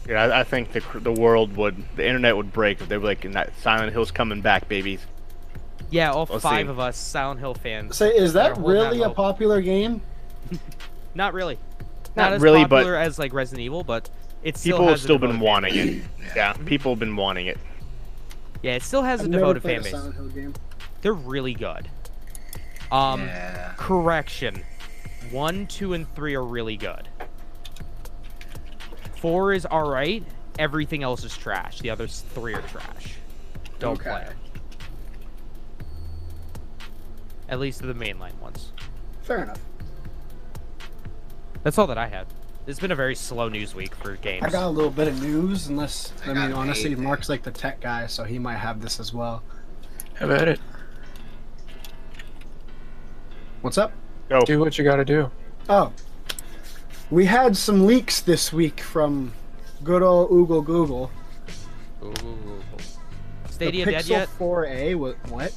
Speaker 5: Yeah, I think the world would, the internet would break if they were like, "That Silent Hill's coming back, babies."
Speaker 2: Yeah, all
Speaker 5: We'll
Speaker 2: 5
Speaker 5: see.
Speaker 2: of us Silent Hill fans.
Speaker 6: Say, is that
Speaker 2: They're holding
Speaker 6: really
Speaker 2: that
Speaker 6: a
Speaker 2: hope.
Speaker 6: popular game?
Speaker 2: Not really.
Speaker 5: Not
Speaker 2: as
Speaker 5: really, but-
Speaker 2: popular as like Resident Evil, but it still
Speaker 5: People have
Speaker 2: has a
Speaker 5: still been
Speaker 2: devoted
Speaker 5: wanting
Speaker 2: fan
Speaker 5: it.
Speaker 2: base.
Speaker 5: Yeah, people have been wanting it.
Speaker 2: Yeah, it still has a
Speaker 6: I've never
Speaker 2: devoted
Speaker 6: played
Speaker 2: fan
Speaker 6: a
Speaker 2: base.
Speaker 6: Silent Hill game.
Speaker 2: They're really good.
Speaker 3: Yeah.
Speaker 2: Correction. 1, 2, and 3 are really good. 4 is alright. Everything else is trash. The other 3 are trash. Don't
Speaker 6: Okay.
Speaker 2: play 'em. At least the mainline ones.
Speaker 6: Fair enough.
Speaker 2: That's all that I had. It's been a very slow news week for games.
Speaker 6: I got a little bit of news, unless,
Speaker 3: I
Speaker 6: I
Speaker 3: got
Speaker 6: mean, honestly,
Speaker 3: anything.
Speaker 6: Mark's like the tech guy, so he might have this as well.
Speaker 4: Have at it.
Speaker 6: What's up?
Speaker 5: Go.
Speaker 4: Do what you gotta do.
Speaker 6: Oh. We had some leaks this week from good old Google.
Speaker 2: Ooh.
Speaker 6: The
Speaker 2: Stadia dead
Speaker 6: Pixel
Speaker 2: yet?
Speaker 6: 4a was what?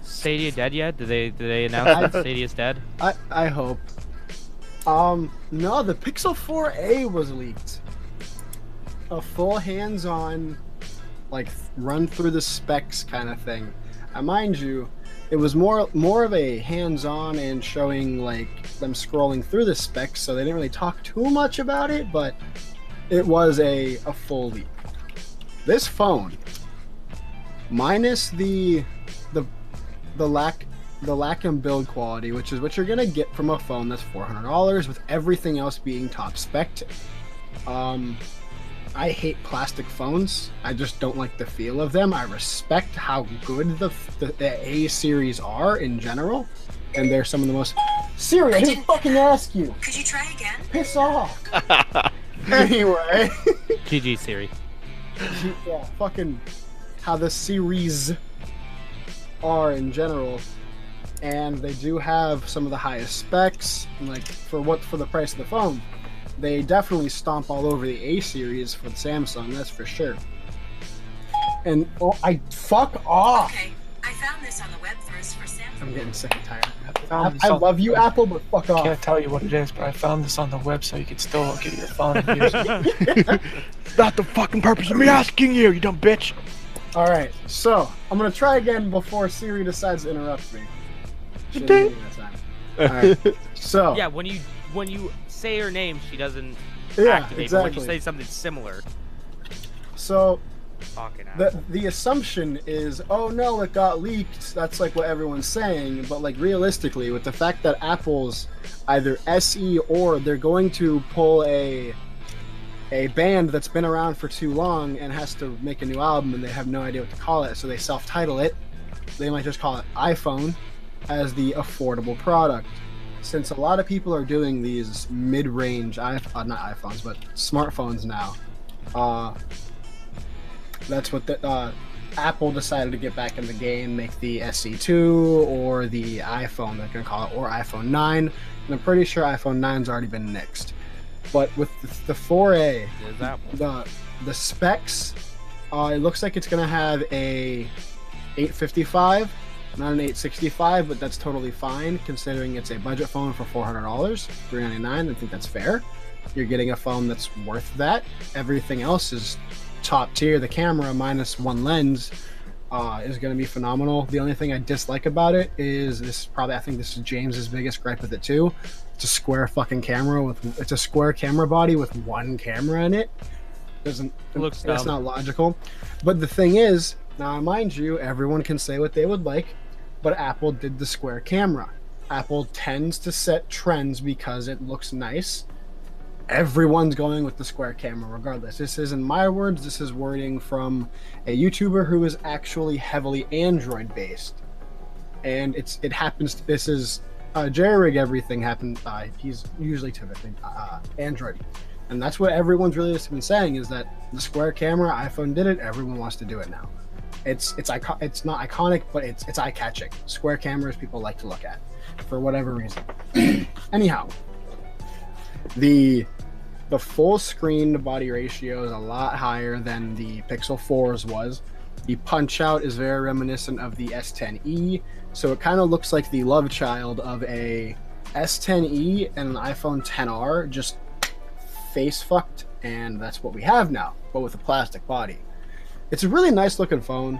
Speaker 2: Stadia dead yet? Did they announce that Stadia's dead?
Speaker 6: I hope. No, the Pixel 4a was leaked. A full hands-on, like run through the specs kind of thing. Mind you, it was more of a hands-on and showing like them scrolling through the specs, so they didn't really talk too much about it, but it was a full leak. This phone, minus the lack in build quality, which is what you're gonna get from a phone that's $400, with everything else being top spec. I hate plastic phones. I just don't like the feel of them. I respect how good the A series are in general, and they're some of the most. Siri, I didn't fucking ask you.
Speaker 7: Could you try again?
Speaker 6: Piss off. Anyway.
Speaker 2: GG Siri.
Speaker 6: Yeah, fucking how the series are in general, and they do have some of the highest specs. Like for the price of the phone, they definitely stomp all over the A series for the Samsung. That's for sure. And fuck off.
Speaker 7: Okay, I found this on the web first for Samsung.
Speaker 6: I'm getting sick and tired.
Speaker 4: found this
Speaker 6: I
Speaker 4: on-
Speaker 6: love you, Apple, but fuck
Speaker 4: I
Speaker 6: off.
Speaker 4: can't tell you what it is, but I found this on the web so you could still get your phone and use it.
Speaker 5: Not the fucking purpose of me asking you, you dumb bitch.
Speaker 6: All right, so I'm gonna try again before Siri decides to interrupt me. She didn't
Speaker 5: Ding.
Speaker 6: do it this time. All right, so
Speaker 2: Yeah, when you say her name, she doesn't
Speaker 6: Yeah,
Speaker 2: activate. But when you
Speaker 6: exactly.
Speaker 2: say something similar,
Speaker 6: so
Speaker 2: fucking Apple.
Speaker 6: the assumption is, oh no, it got leaked. That's like what everyone's saying, but like realistically, with the fact that Apple's either SE or they're going to pull a band that's been around for too long and has to make a new album, and they have no idea what to call it, so they self-title it. They might just call it iPhone as the affordable product. Since a lot of people are doing these mid-range, not iPhones, but smartphones now, that's what Apple decided to get back in the game, make the SE2 or the iPhone, they're going to call it, or iPhone 9. And I'm pretty sure iPhone 9's already been nixed. But with the 4A,
Speaker 2: Is Apple.
Speaker 6: the specs, it looks like it's going to have a 855, not an 865, but that's totally fine considering it's a budget phone for $400, $399. I think that's fair. You're getting a phone that's worth that. Everything else is top tier. The camera minus one lens is going to be phenomenal. The only thing I dislike about it is I think this is James's biggest gripe with it too. It's a square fucking camera it's a square camera body with one camera in it.
Speaker 2: Looks
Speaker 6: That's
Speaker 2: dumb.
Speaker 6: not logical. But the thing is, now mind you, everyone can say what they would like, but Apple did the square camera. Apple tends to set trends because it looks nice. Everyone's going with the square camera regardless. This isn't my words, this is wording from a YouTuber who is actually heavily Android based. And it happens, this is Jerry Rig everything happened, he's usually typically Android. And that's what everyone's really just been saying, is that the square camera, iPhone did it, everyone wants to do it now. It's not iconic, but it's eye-catching. Square cameras people like to look at for whatever reason. Anyhow, the full screen to body ratio is a lot higher than the Pixel 4's was. The punch out is very reminiscent of the S10e, so it kind of looks like the love child of a S10e and an iPhone XR just face fucked, and that's what we have now, but with a plastic body. It's a really nice looking phone.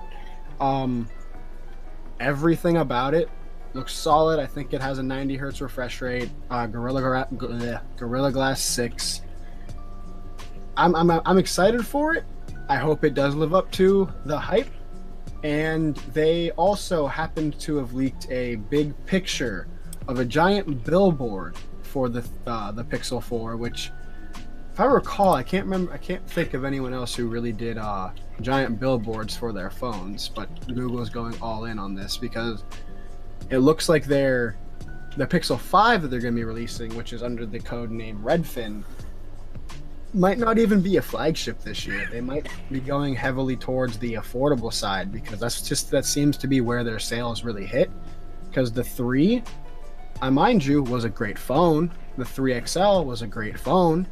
Speaker 6: Everything about it looks solid. I think it has a 90 hertz refresh rate, Gorilla Glass 6. I'm excited for it. I hope it does live up to the hype. And they also happened to have leaked a big picture of a giant billboard for the Pixel 4, which, if I recall, I can't think of anyone else who really did giant billboards for their phones, but Google's going all in on this because it looks like the Pixel 5 that they're going to be releasing, which is under the code name Redfin, might not even be a flagship this year. They might be going heavily towards the affordable side because that seems to be where their sales really hit. Because the 3, I mind you, was a great phone. The 3XL was a great phone,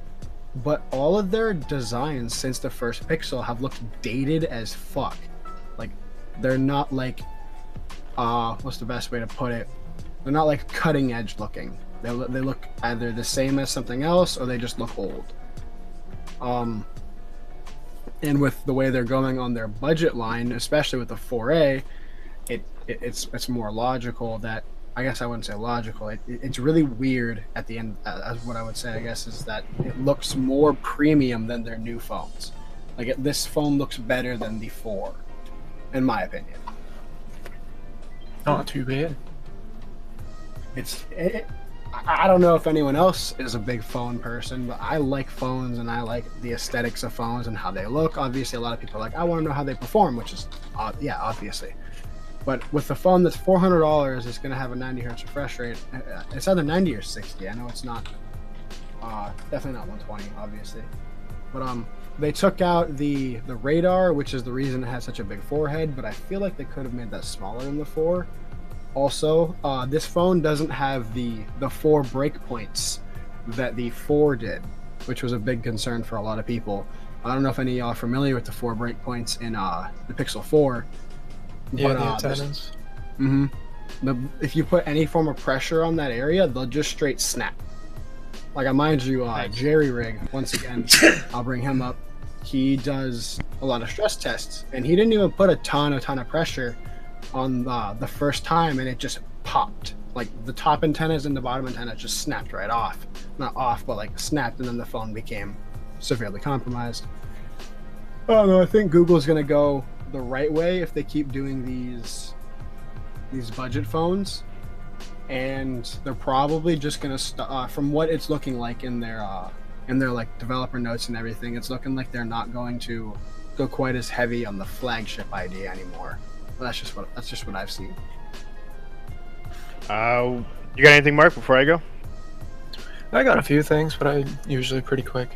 Speaker 6: but all of their designs since the first Pixel have looked dated as fuck. Like, they're not like, what's the best way to put it? They're not like cutting edge looking. They look either the same as something else or they just look old. And with the way they're going on their budget line, especially with the 4A, it's more logical that, I guess I wouldn't say logical. It's really weird at the end, as what I would say, I guess, is that it looks more premium than their new phones. Like, this phone looks better than the 4, in my opinion.
Speaker 4: Not too bad.
Speaker 6: I don't know if anyone else is a big phone person, but I like phones and I like the aesthetics of phones and how they look. Obviously, a lot of people are like, I want to know how they perform, which is, yeah, obviously. But with the phone that's $400, it's going to have a 90 hertz refresh rate. It's either 90 or 60. I know it's not, definitely not 120, obviously. But they took out the radar, which is the reason it has such a big forehead, but I feel like they could have made that smaller than the 4. Also, this phone doesn't have the 4 breakpoints that the 4 did, which was a big concern for a lot of people. I don't know if any of y'all are familiar with the 4 breakpoints in the Pixel 4.
Speaker 4: Yeah,
Speaker 6: But,
Speaker 4: the antennas.
Speaker 6: if you put any form of pressure on that area, they'll just straight snap. Like, I mind you, Jerry Rig, once again, I'll bring him up. He does a lot of stress tests, and he didn't even put a ton of pressure on the first time, and it just popped. Like, the top antennas and the bottom antenna just snapped right off. Not off, but like snapped, and then the phone became severely compromised. I don't know, I think Google's gonna go the right way if they keep doing these budget phones, and they're probably just gonna from what it's looking like in their like developer notes and everything, it's looking like they're not going to go quite as heavy on the flagship idea anymore. Well, that's just what I've seen.
Speaker 5: You got anything, Mark, before I go?
Speaker 4: I got a few things, but I'm usually pretty quick.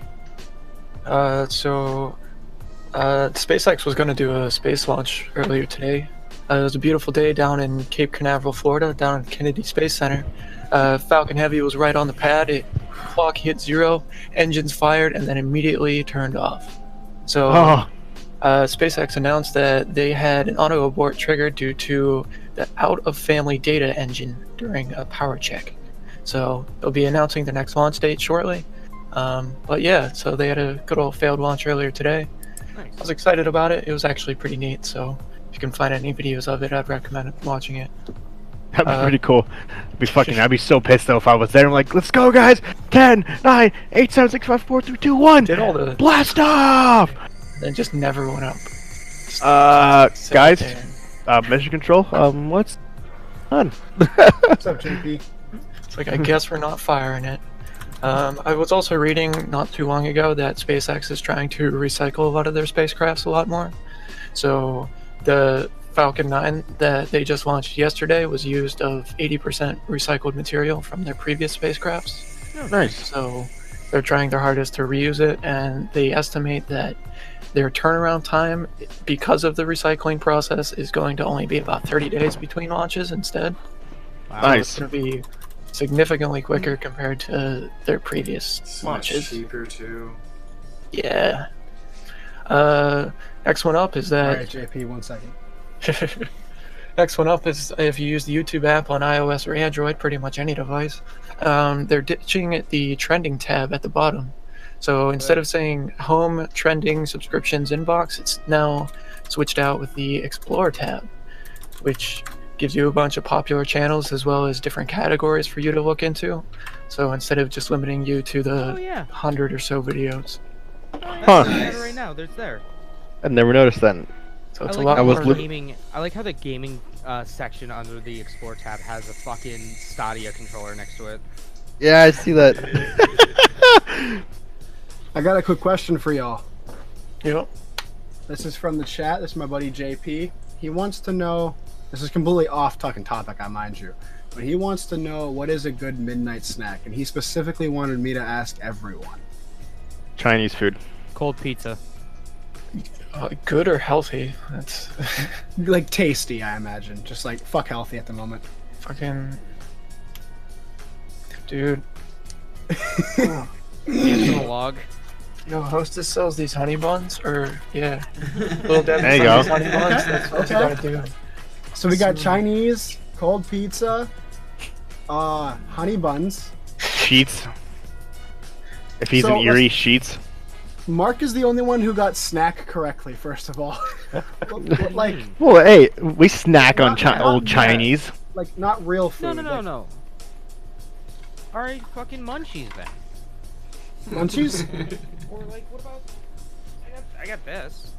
Speaker 4: SpaceX was going to do a space launch earlier today. It was a beautiful day down in Cape Canaveral, Florida, down at Kennedy Space Center. Falcon Heavy was right on the pad. Clock hit 0, engines fired, and then immediately turned off. So SpaceX announced that they had an auto abort triggered due to the out-of-family data engine during a power check. So they'll be announcing the next launch date shortly. But yeah, so they had a good old failed launch earlier today.
Speaker 2: Nice.
Speaker 4: I was excited about it. It was actually pretty neat. So if you can find any videos of it, I'd recommend watching it.
Speaker 5: That'd be pretty cool. I'd be so pissed though if I was there. I'm like, let's go, guys! 10, 9, 8, 7, 6, 5, 4, 3, 2, 1.
Speaker 4: Did all the
Speaker 5: Blast off!
Speaker 4: and just never went up.
Speaker 5: Guys, mission control. What's on?
Speaker 6: What's up, JP?
Speaker 4: It's like, I guess we're not firing it. I was also reading not too long ago that SpaceX is trying to recycle a lot of their spacecrafts a lot more. So the Falcon 9 that they just launched yesterday was used of 80% recycled material from their previous spacecrafts.
Speaker 5: Oh, nice.
Speaker 4: So they're trying their hardest to reuse it, and they estimate that their turnaround time, because of the recycling process, is going to only be about 30 days between launches instead.
Speaker 5: Wow.
Speaker 4: So
Speaker 5: Nice.
Speaker 4: it's going to be significantly quicker compared to their previous
Speaker 3: So much
Speaker 4: launches.
Speaker 3: cheaper too.
Speaker 4: Yeah. Next one up is that.
Speaker 6: Alright, JP, 1 second.
Speaker 4: Next one up is if you use the YouTube app on iOS or Android, pretty much any device. They're ditching the trending tab at the bottom. So instead of saying home, trending, subscriptions, inbox, it's now switched out with the Explore tab, which gives you a bunch of popular channels as well as different categories for you to look into. So instead of just limiting you to the 100 or so videos.
Speaker 5: Huh.
Speaker 2: Right now, there's there.
Speaker 5: I've never noticed that.
Speaker 4: So it's
Speaker 2: I
Speaker 4: a
Speaker 2: like
Speaker 4: lot
Speaker 2: how
Speaker 4: more.
Speaker 2: the gaming. I like how the gaming section under the Explore tab has a fucking Stadia controller next to it.
Speaker 5: Yeah, I see that.
Speaker 6: I got a quick question for y'all.
Speaker 4: Yep.
Speaker 6: This is from the chat. This is my buddy JP. He wants to know, this is completely off fucking topic, I mind you, but he wants to know what is a good midnight snack, and he specifically wanted me to ask everyone.
Speaker 5: Chinese food.
Speaker 2: Cold pizza.
Speaker 4: Good or healthy? That's
Speaker 6: Like tasty, I imagine. Just like fuck healthy at the moment.
Speaker 4: fucking. Dude,
Speaker 2: Dancing log.
Speaker 4: Yo, Hostess sells these honey buns, or yeah, Little Debbie
Speaker 5: There you
Speaker 4: sells
Speaker 5: go.
Speaker 4: these honey buns. That's what you
Speaker 6: Okay.
Speaker 4: gotta do.
Speaker 6: So we got Chinese, cold pizza, honey buns.
Speaker 5: Sheets. If he's
Speaker 6: So
Speaker 5: an Erie, sheets.
Speaker 6: Mark is the only one who got snack correctly, first of all. like,
Speaker 5: Well, hey, we snack on
Speaker 6: Not
Speaker 5: old
Speaker 6: bad.
Speaker 5: Chinese.
Speaker 6: like not real food.
Speaker 2: No.
Speaker 6: like
Speaker 2: Alright, fucking munchies then.
Speaker 6: Munchies?
Speaker 2: Or like, what about? I got this.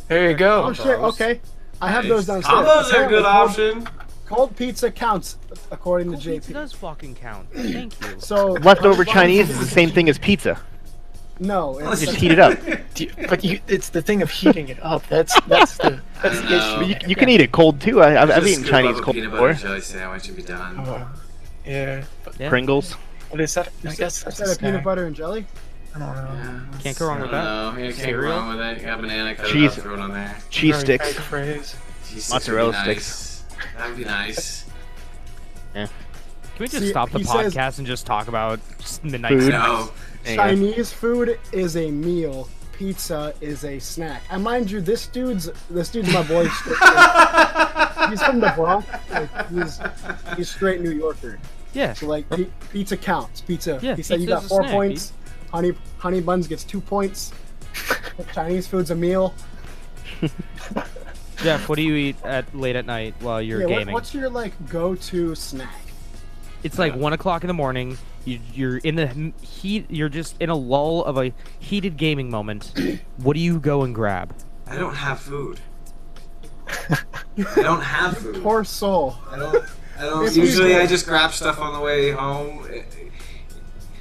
Speaker 4: There you go.
Speaker 6: Oh shit, okay. I have those
Speaker 3: Nice.
Speaker 6: downstairs.
Speaker 3: Combos are a good
Speaker 6: Apparently,
Speaker 3: option.
Speaker 6: Cold pizza counts, according to
Speaker 2: Cold pizza
Speaker 6: JP.
Speaker 2: does fucking count. Thank you.
Speaker 6: So
Speaker 5: Leftover
Speaker 6: honey buns-
Speaker 5: Chinese is the same thing as pizza.
Speaker 6: No, it's
Speaker 5: Just heat it up.
Speaker 4: But it's the thing of heating it up. That's the
Speaker 3: I don't
Speaker 4: issue.
Speaker 3: know.
Speaker 5: But you can eat it cold too. I've
Speaker 3: Just
Speaker 5: eaten
Speaker 3: scoop
Speaker 5: Chinese
Speaker 3: up a
Speaker 5: cold
Speaker 3: peanut butter
Speaker 5: before.
Speaker 3: jelly sandwich and be done.
Speaker 4: Yeah. But
Speaker 2: Yeah.
Speaker 5: Pringles.
Speaker 4: what is that? I guess that's
Speaker 6: Instead
Speaker 4: a
Speaker 6: of peanut
Speaker 4: snack.
Speaker 6: butter and jelly.
Speaker 4: I don't know.
Speaker 3: Yeah,
Speaker 2: Can't go wrong with that.
Speaker 3: No, you can't go
Speaker 2: Cereal?
Speaker 3: wrong with it. You got banana, cut
Speaker 5: Cheese.
Speaker 3: it up, throw it on there.
Speaker 5: Cheese
Speaker 4: Very
Speaker 5: sticks.
Speaker 4: vague phrase.
Speaker 3: Cheese sticks
Speaker 5: Mozzarella
Speaker 3: would be
Speaker 5: sticks.
Speaker 3: nice. That would be nice.
Speaker 2: Can we just
Speaker 6: See,
Speaker 2: stop the
Speaker 6: he says-
Speaker 2: podcast and just talk about just midnight
Speaker 5: Food.
Speaker 2: snacks?
Speaker 3: No.
Speaker 5: There you go.
Speaker 6: Chinese food is a meal. Pizza is a snack. And mind you, this dude's my boy. He's from the Bronx. Like, he's straight New Yorker.
Speaker 2: Yeah.
Speaker 6: So like pizza counts. Pizza.
Speaker 2: Yeah,
Speaker 6: He said you
Speaker 2: pizza's
Speaker 6: got
Speaker 2: a
Speaker 6: 4
Speaker 2: snack,
Speaker 6: points. Honey buns gets 2 points. Chinese food's a meal.
Speaker 2: Jeff, what do you eat late at night while you're
Speaker 6: Yeah,
Speaker 2: gaming?
Speaker 6: what's your like go-to snack?
Speaker 2: It's like 1 o'clock in the morning. You're in the heat. You're just in a lull of a heated gaming moment. What do you go and grab?
Speaker 3: I don't have food. I don't have food.
Speaker 6: Poor soul.
Speaker 3: I don't.
Speaker 6: If you
Speaker 3: Usually,
Speaker 6: go-
Speaker 3: I just grab stuff on the way home.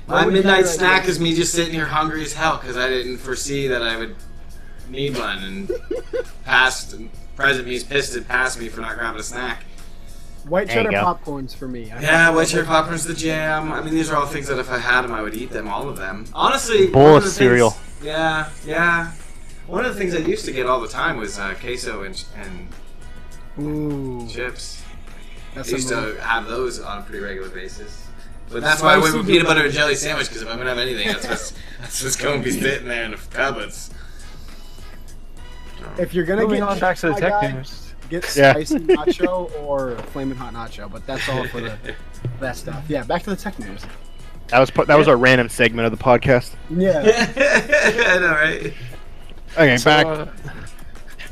Speaker 6: What
Speaker 3: My
Speaker 6: would be
Speaker 3: midnight
Speaker 6: your
Speaker 3: snack
Speaker 6: idea?
Speaker 3: is me just sitting here hungry as hell because I didn't foresee that I would need one, and present me's pissed at past me for not grabbing a snack.
Speaker 6: White
Speaker 5: There you
Speaker 6: cheddar
Speaker 5: go.
Speaker 6: popcorns for me.
Speaker 3: Yeah, white cheddar popcorn's the jam. I mean, these are all things that if I had them, I would eat them, all of them. Honestly,
Speaker 5: Bowl
Speaker 3: one
Speaker 5: of
Speaker 3: the
Speaker 5: cereal.
Speaker 3: Things, yeah. One of the things I used to get all the time was queso and
Speaker 6: Ooh,
Speaker 3: chips.
Speaker 6: that's
Speaker 3: I used
Speaker 6: a move.
Speaker 3: to have those on a pretty regular basis. But that's why I went with peanut butter and jelly sandwich, because if I'm going to have anything, that's what's going to be sitting there in the cupboards.
Speaker 6: If you're gonna
Speaker 4: Moving
Speaker 6: get
Speaker 4: on back to the
Speaker 6: my
Speaker 4: tech
Speaker 6: guy,
Speaker 4: news.
Speaker 6: get
Speaker 5: Yeah.
Speaker 6: spicy nacho or flaming hot nacho, but that's all for that stuff. Yeah, back to the tech news.
Speaker 5: That was our random segment of the podcast.
Speaker 6: Yeah,
Speaker 3: I know, right?
Speaker 5: Okay,
Speaker 4: So,
Speaker 5: back.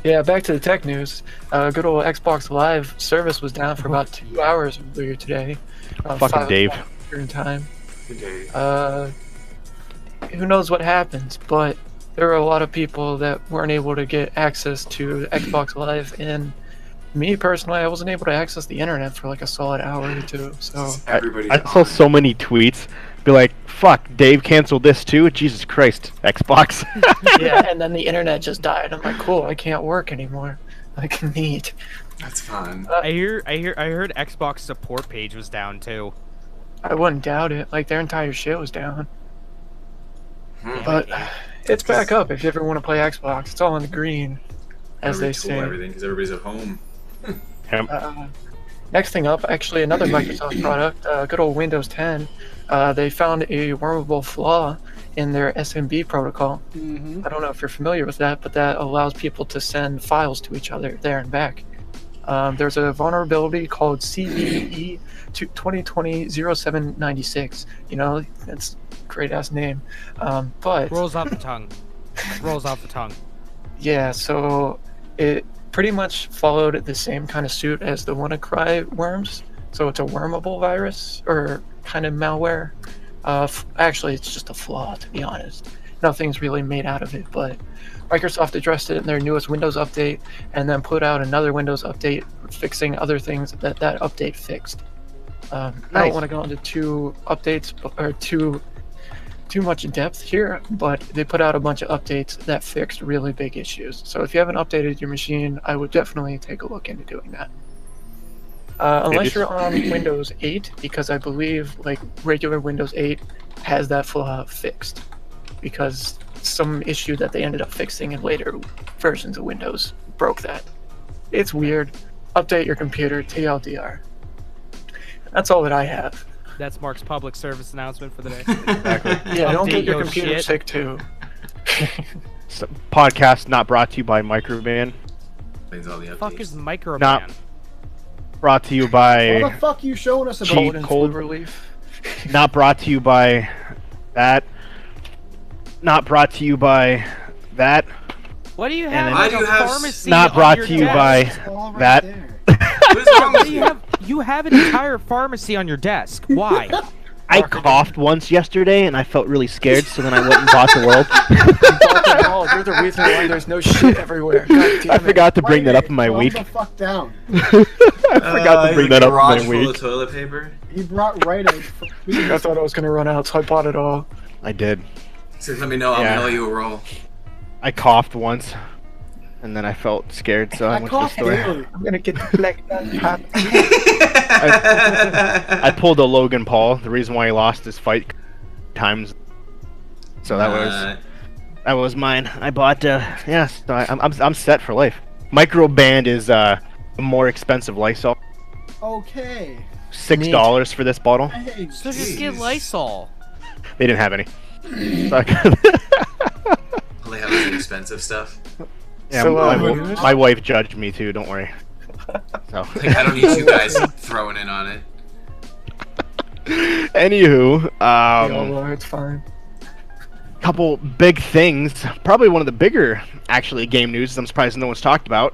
Speaker 4: yeah, back to the tech news. Good old Xbox Live service was down for about 2 hours earlier today.
Speaker 5: Fucking
Speaker 4: 5
Speaker 5: Dave.
Speaker 4: o'clock Eastern time.
Speaker 3: Okay.
Speaker 4: Who knows what happens, but there were a lot of people that weren't able to get access to Xbox Live, and me personally, I wasn't able to access the internet for like a solid hour or two. So
Speaker 3: Everybody's
Speaker 5: I saw so many tweets. Be like, fuck, Dave canceled this too? Jesus Christ, Xbox.
Speaker 4: yeah, and then the internet just died. I'm like, cool, I can't work anymore. Like, neat.
Speaker 3: That's fun.
Speaker 2: I heard Xbox support page was down too.
Speaker 4: I wouldn't doubt it. Like, their entire shit was down.
Speaker 3: Hmm.
Speaker 4: But it's back up if you ever want to play Xbox. It's all in the green, as they
Speaker 3: Retool
Speaker 4: say.
Speaker 3: everything because everybody's at home.
Speaker 4: Next thing up, actually another Microsoft product, good old Windows 10. They found a wormable flaw in their SMB protocol.
Speaker 6: mm-hmm.
Speaker 4: I don't know if you're familiar with that, but that allows people to send files to each other there and back. There's a vulnerability called CVE 2020-0796. You know, that's a great ass name. But
Speaker 2: Rolls off the tongue. Rolls off the tongue.
Speaker 4: yeah, so it pretty much followed the same kind of suit as the WannaCry worms. So it's a wormable virus or kind of malware. Actually, it's just a flaw, to be honest. Nothing's really made out of it, but Microsoft addressed it in their newest Windows update and then put out another Windows update fixing other things that update fixed. I
Speaker 5: Nice.
Speaker 4: don't want to go into two updates or too much in depth here, but they put out a bunch of updates that fixed really big issues. So if you haven't updated your machine, I would definitely take a look into doing that. Unless
Speaker 5: is-
Speaker 4: you're on Windows 8, because I believe like regular Windows 8 has that flaw fixed, because some issue that they ended up fixing in later versions of Windows broke that. It's weird. Update your computer, TLDR. That's all that I have.
Speaker 2: That's Mark's public service announcement for the day.
Speaker 5: Exactly.
Speaker 4: Yeah, don't
Speaker 2: Update
Speaker 4: get your
Speaker 2: your
Speaker 4: computer
Speaker 2: shit.
Speaker 4: sick too.
Speaker 5: So, podcast not brought to you by Microban.
Speaker 3: Explains all the updates.
Speaker 2: Fuck is Microman?
Speaker 5: Not- Brought to you by
Speaker 6: What the fuck you showing us about?
Speaker 5: Cheap
Speaker 4: Cold and
Speaker 5: cold
Speaker 4: flu relief.
Speaker 5: Not brought to you by that. Not brought to you by that.
Speaker 2: What do you
Speaker 5: And
Speaker 2: have?
Speaker 5: then-
Speaker 3: Why
Speaker 2: Like
Speaker 3: do you
Speaker 2: a
Speaker 3: have-
Speaker 2: pharmacy
Speaker 5: Not
Speaker 2: on
Speaker 5: brought
Speaker 2: your
Speaker 5: to you
Speaker 2: desk?
Speaker 5: by
Speaker 6: It's all right
Speaker 5: that.
Speaker 6: there.
Speaker 3: What is wrong
Speaker 2: What
Speaker 3: with
Speaker 2: do
Speaker 3: you?
Speaker 2: you have? You have an entire pharmacy on your desk. Why?
Speaker 5: I coughed once yesterday and I felt really scared, so then I went and bought the world.
Speaker 4: Oh, you're the reason why there's no shit everywhere. God damn
Speaker 5: I
Speaker 4: it.
Speaker 5: forgot to bring that up in my
Speaker 6: Calm
Speaker 5: week.
Speaker 6: the fuck down.
Speaker 5: I forgot to bring that up
Speaker 3: garage
Speaker 5: in my
Speaker 3: full
Speaker 5: week.
Speaker 3: of toilet paper.
Speaker 6: He brought Rite Aid.
Speaker 4: I thought I was gonna run out, so I bought it all.
Speaker 5: I did.
Speaker 3: So let me know. I'll
Speaker 5: Yeah.
Speaker 3: mail you a roll.
Speaker 5: I coughed once, and then I felt scared, so I
Speaker 6: I
Speaker 5: went to the
Speaker 6: cough
Speaker 5: store.
Speaker 6: daily.
Speaker 4: I'm gonna get the black hat.
Speaker 5: I pulled a Logan Paul. The reason why he lost his fight times. So that was mine. I bought. Yeah, so I'm set for life. Microband is a more expensive Lysol.
Speaker 6: Okay.
Speaker 5: $6 for this bottle.
Speaker 6: Hey,
Speaker 2: So just get
Speaker 3: Jeez.
Speaker 2: Lysol.
Speaker 5: They didn't have any.
Speaker 3: Well, they have the expensive stuff.
Speaker 5: Yeah,
Speaker 4: So,
Speaker 5: my wife judged me too. Don't worry. So.
Speaker 3: Like, I don't need you guys throwing in on it.
Speaker 5: Anywho,
Speaker 4: It's fine.
Speaker 5: couple big things. Probably one of the bigger, actually, game news. I'm surprised no one's talked about.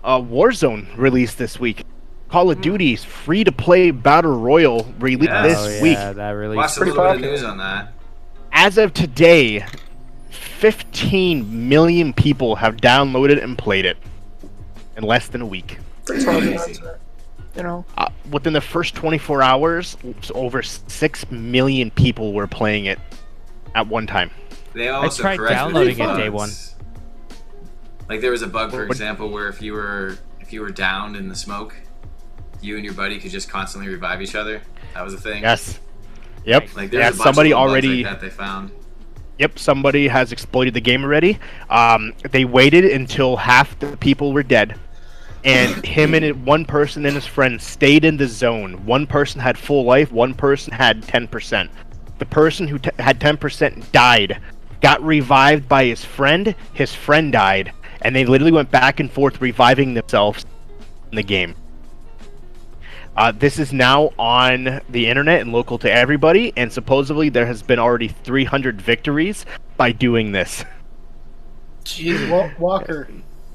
Speaker 5: Warzone released this week. Call of Duty's free-to-play battle royal released
Speaker 3: Yeah.
Speaker 5: this week.
Speaker 2: that really.
Speaker 3: Watched a
Speaker 4: pretty
Speaker 3: little bit of
Speaker 4: popular.
Speaker 3: news on that.
Speaker 5: As of today, 15 million people have downloaded and played it in less than a week.
Speaker 3: Pretty crazy.
Speaker 4: You know,
Speaker 5: Within the first 24 hours, over 6 million people were playing it at one time.
Speaker 3: They also
Speaker 2: tried
Speaker 3: corrected
Speaker 2: downloading
Speaker 3: the
Speaker 2: it day
Speaker 3: bugs. Like there was a bug, for
Speaker 5: What-
Speaker 3: example, where if you were downed in the smoke, you and your buddy could just constantly revive each other. That was a thing.
Speaker 5: Yes. Yep.
Speaker 3: Like there's
Speaker 5: Yeah,
Speaker 3: a bunch
Speaker 5: somebody
Speaker 3: of little bugs
Speaker 5: already.
Speaker 3: like that they found.
Speaker 5: Yep, somebody has exploited the game already. They waited until half the people were dead, and him and one person and his friend stayed in the zone. One person had full life, one person had 10%. The person who had 10% died, got revived by his friend died, and they literally went back and forth reviving themselves in the game. This is now on the internet and local to everybody, and supposedly there has been already 300 victories by doing this.
Speaker 6: Well, Walker,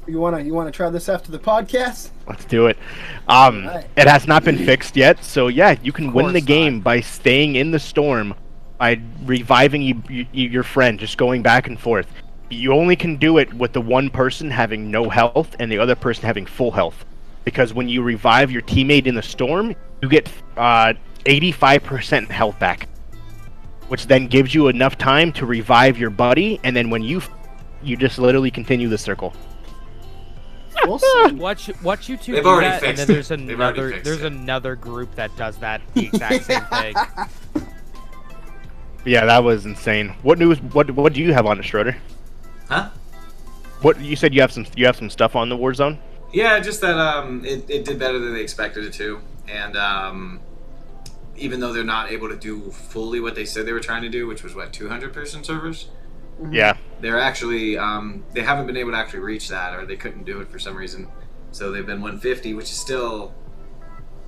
Speaker 6: you wanna try this after the podcast?
Speaker 5: Let's do it.
Speaker 6: Alright.
Speaker 5: It has not been fixed yet, so yeah, you can win the
Speaker 6: course
Speaker 5: game by staying in the storm, by reviving your friend, just going back and forth. You only can do it with the one person having no health and the other person having full health. Because when you revive your teammate in the storm, you get 85% health back, which then gives you enough time to revive your buddy, and then when you just literally continue the circle.
Speaker 6: We'll see.
Speaker 2: Watch you two
Speaker 3: They've
Speaker 2: do
Speaker 3: already
Speaker 2: that, and
Speaker 3: fixed
Speaker 2: then there's
Speaker 3: it. They've already fixed it.
Speaker 2: another group that does that the exact same thing.
Speaker 5: Yeah, that was insane. What news? What do you have on it, Schroeder?
Speaker 3: Huh?
Speaker 5: What you said you have some stuff on the Warzone?
Speaker 3: Yeah, just that it did better than they expected it to, and even though they're not able to do fully what they said they were trying to do, which was 200-person servers,
Speaker 5: Yeah.
Speaker 3: they're actually they haven't been able to actually reach that, or they couldn't do it for some reason. So they've been 150, which is still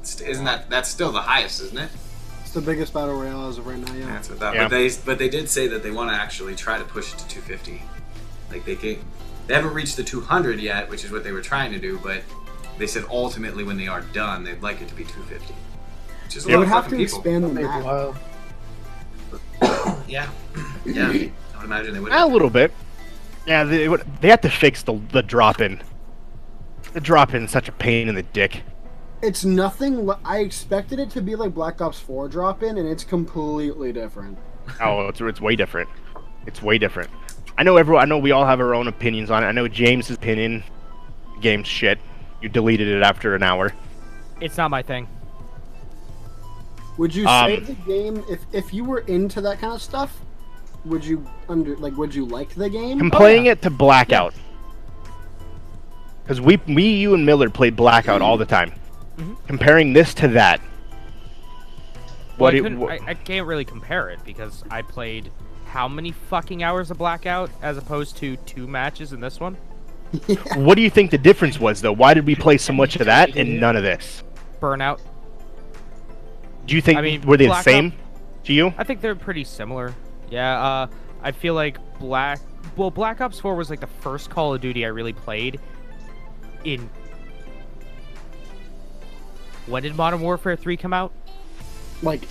Speaker 3: that's still the highest, isn't it?
Speaker 6: It's the biggest battle royale as of right now. Yeah.
Speaker 3: That's what that.
Speaker 5: Yeah.
Speaker 3: But they did say that they want to actually try to push it to 250. Like they haven't reached the 200 yet, which is what they were trying to do. But they said ultimately when they are done, they'd like it to be 250. Which is a
Speaker 6: They
Speaker 3: lot
Speaker 6: would
Speaker 3: of
Speaker 6: have
Speaker 3: fucking
Speaker 6: to
Speaker 3: people.
Speaker 6: expand the
Speaker 4: That'd be
Speaker 6: map.
Speaker 4: wild.
Speaker 3: Yeah, yeah. I would imagine they would.
Speaker 5: A little bit. Yeah, they have to fix the drop in. The drop in is such a pain in the dick.
Speaker 6: It's nothing. I expected it to be like Black Ops 4 drop in, and it's completely different.
Speaker 5: Oh, it's way different. It's way different. I know we all have our own opinions on it. I know James's opinion. Game's shit. You deleted it after an hour.
Speaker 2: It's not my thing.
Speaker 6: Would you say the game if you were into that kind of stuff? Would you would you like the game?
Speaker 5: I'm playing it to Blackout. Because you and Miller played Blackout all the time. Comparing this to that, What?
Speaker 2: I can't really compare it because I played how many fucking hours of Blackout as opposed to 2 matches in this one?
Speaker 5: What do you think the difference was, though? Why did we play so much of that and none of this?
Speaker 2: Burnout.
Speaker 5: Do you think were they the same to you?
Speaker 2: I think they're pretty similar. Yeah, I feel like Black Ops 4 was like the first Call of Duty I really played in... When did Modern Warfare 3 come out?
Speaker 6: Like,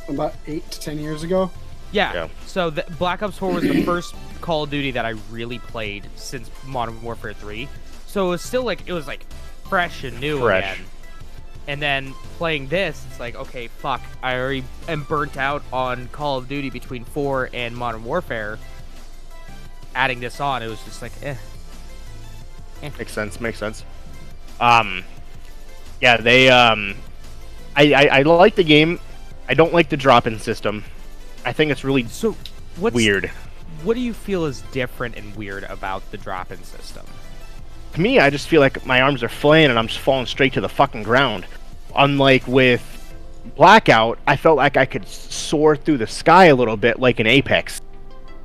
Speaker 6: about 8 to 10 years ago?
Speaker 2: Yeah. So Black Ops 4 was the first Call of Duty that I really played since Modern Warfare 3. So it was still like, it was like fresh and new again. And then playing this, it's like, okay, fuck, I already am burnt out on Call of Duty between 4 and Modern Warfare. Adding this on, it was just like,
Speaker 5: Makes sense. Yeah, they, I like the game. I don't like the drop-in system. I think it's really weird.
Speaker 2: What do you feel is different and weird about the drop-in system?
Speaker 5: To me, I just feel like my arms are flaying and I'm just falling straight to the fucking ground. Unlike with Blackout, I felt like I could soar through the sky a little bit like in Apex.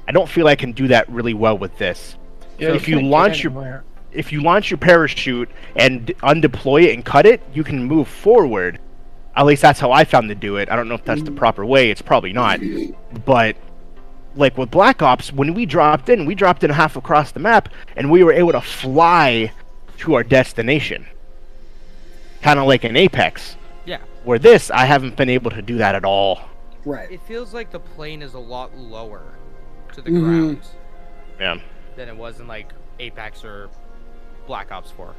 Speaker 5: I don't feel I can do that really well with this.
Speaker 4: Yeah,
Speaker 5: so if you launch your parachute and undeploy it and cut it, you can move forward. At least that's how I found to do it. I don't know if that's the proper way. It's probably not. But like with Black Ops, when we dropped in half across the map, and we were able to fly to our destination. Kind of like in Apex.
Speaker 2: Yeah.
Speaker 5: Where this, I haven't been able to do that at all.
Speaker 6: Right.
Speaker 2: It feels like the plane is a lot lower to the ground.
Speaker 5: Yeah.
Speaker 2: Than it was in like Apex or Black Ops 4.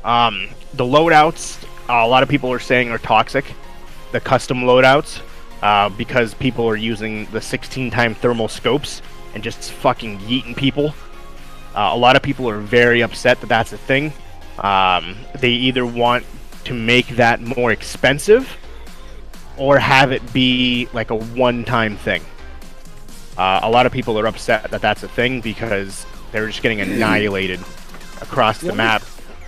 Speaker 5: The loadouts, a lot of people are saying are toxic. The custom loadouts, because people are using the 16-time thermal scopes and just fucking yeeting people. A lot of people are very upset that that's a thing. They either want to make that more expensive or have it be like a one-time thing. A lot of people are upset that that's a thing because they're just getting annihilated across the map.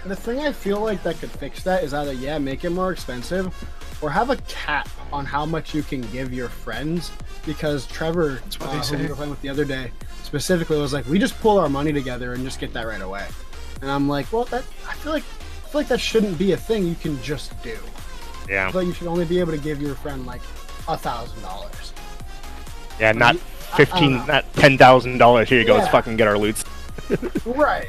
Speaker 6: The thing I feel like that could fix that is either, make it more expensive or have a cap on how much you can give your friends, because Trevor, who we were playing with the other day, specifically was like, we just pull our money together and just get that right away. And I'm like, well, I feel like that shouldn't be a thing you can just do.
Speaker 5: Yeah.
Speaker 6: I feel like you should only be able to give your friend like $1,000.
Speaker 5: Yeah, not not $10,000. Here you go. Let's fucking get our loots.
Speaker 6: Right.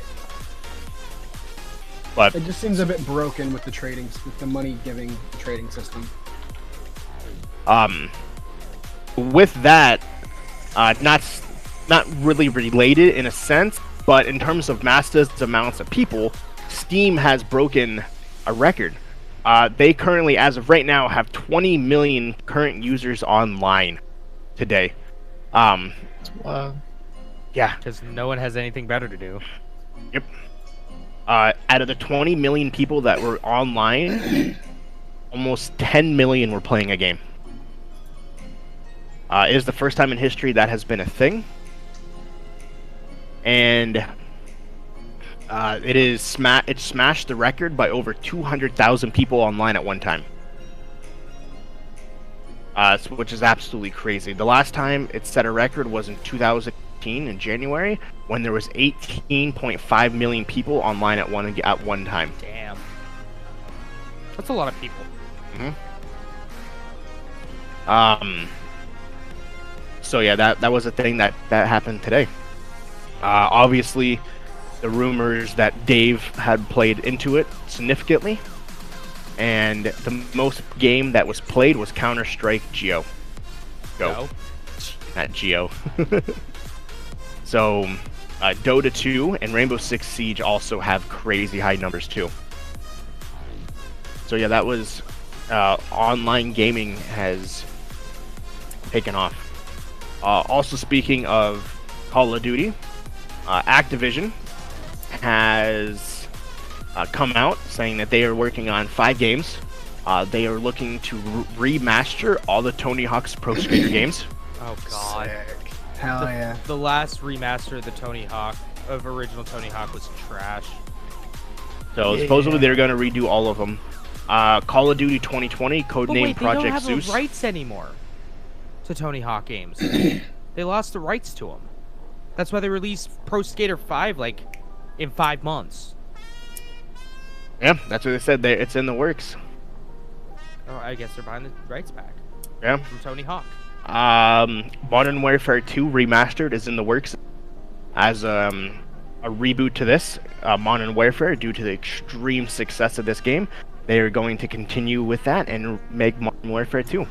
Speaker 5: But
Speaker 6: it just seems a bit broken with the money giving trading system.
Speaker 5: With that, not really related in a sense, but in terms of massive amounts of people, Steam has broken a record. They currently, as of right now, have 20 million current users online today.
Speaker 4: Wow.
Speaker 5: Yeah.
Speaker 2: Because no one has anything better to do.
Speaker 5: Yep. Out of the 20 million people that were online, almost 10 million were playing a game. It is the first time in history that has been a thing. And it smashed the record by over 200,000 people online at one time. Which is absolutely crazy. The last time it set a record was in 2018 in January, when there was 18.5 million people online at one time.
Speaker 2: Damn. That's a lot of people.
Speaker 5: So yeah, that was a thing that happened today. Obviously, the rumors that Dave had played into it significantly, and the most game that was played was Counter-Strike Geo. Go. Not Geo. So, Dota 2 and Rainbow Six Siege also have crazy high numbers too. So yeah, that was online gaming has taken off. Also, speaking of Call of Duty, Activision has come out saying that they are working on 5 games. They are looking to remaster all the Tony Hawk's Pro Skater games.
Speaker 2: Oh god.
Speaker 6: Sick. Hell yeah.
Speaker 2: The last remaster of the original Tony Hawk was trash.
Speaker 5: So supposedly they're going to redo all of them. Call of Duty 2020,
Speaker 2: But
Speaker 5: codename
Speaker 2: wait, they
Speaker 5: Project
Speaker 2: don't have
Speaker 5: Zeus.
Speaker 2: the rights anymore to Tony Hawk games. They lost the rights to them. That's why they released Pro Skater 5 like in 5 months.
Speaker 5: Yeah, that's what they said. It's in the works.
Speaker 2: Oh, I guess they're buying the rights back
Speaker 5: Yeah.
Speaker 2: from Tony Hawk.
Speaker 5: Modern Warfare 2 Remastered is in the works as a reboot to this. Modern Warfare, due to the extreme success of this game, they are going to continue with that and make Modern Warfare 2.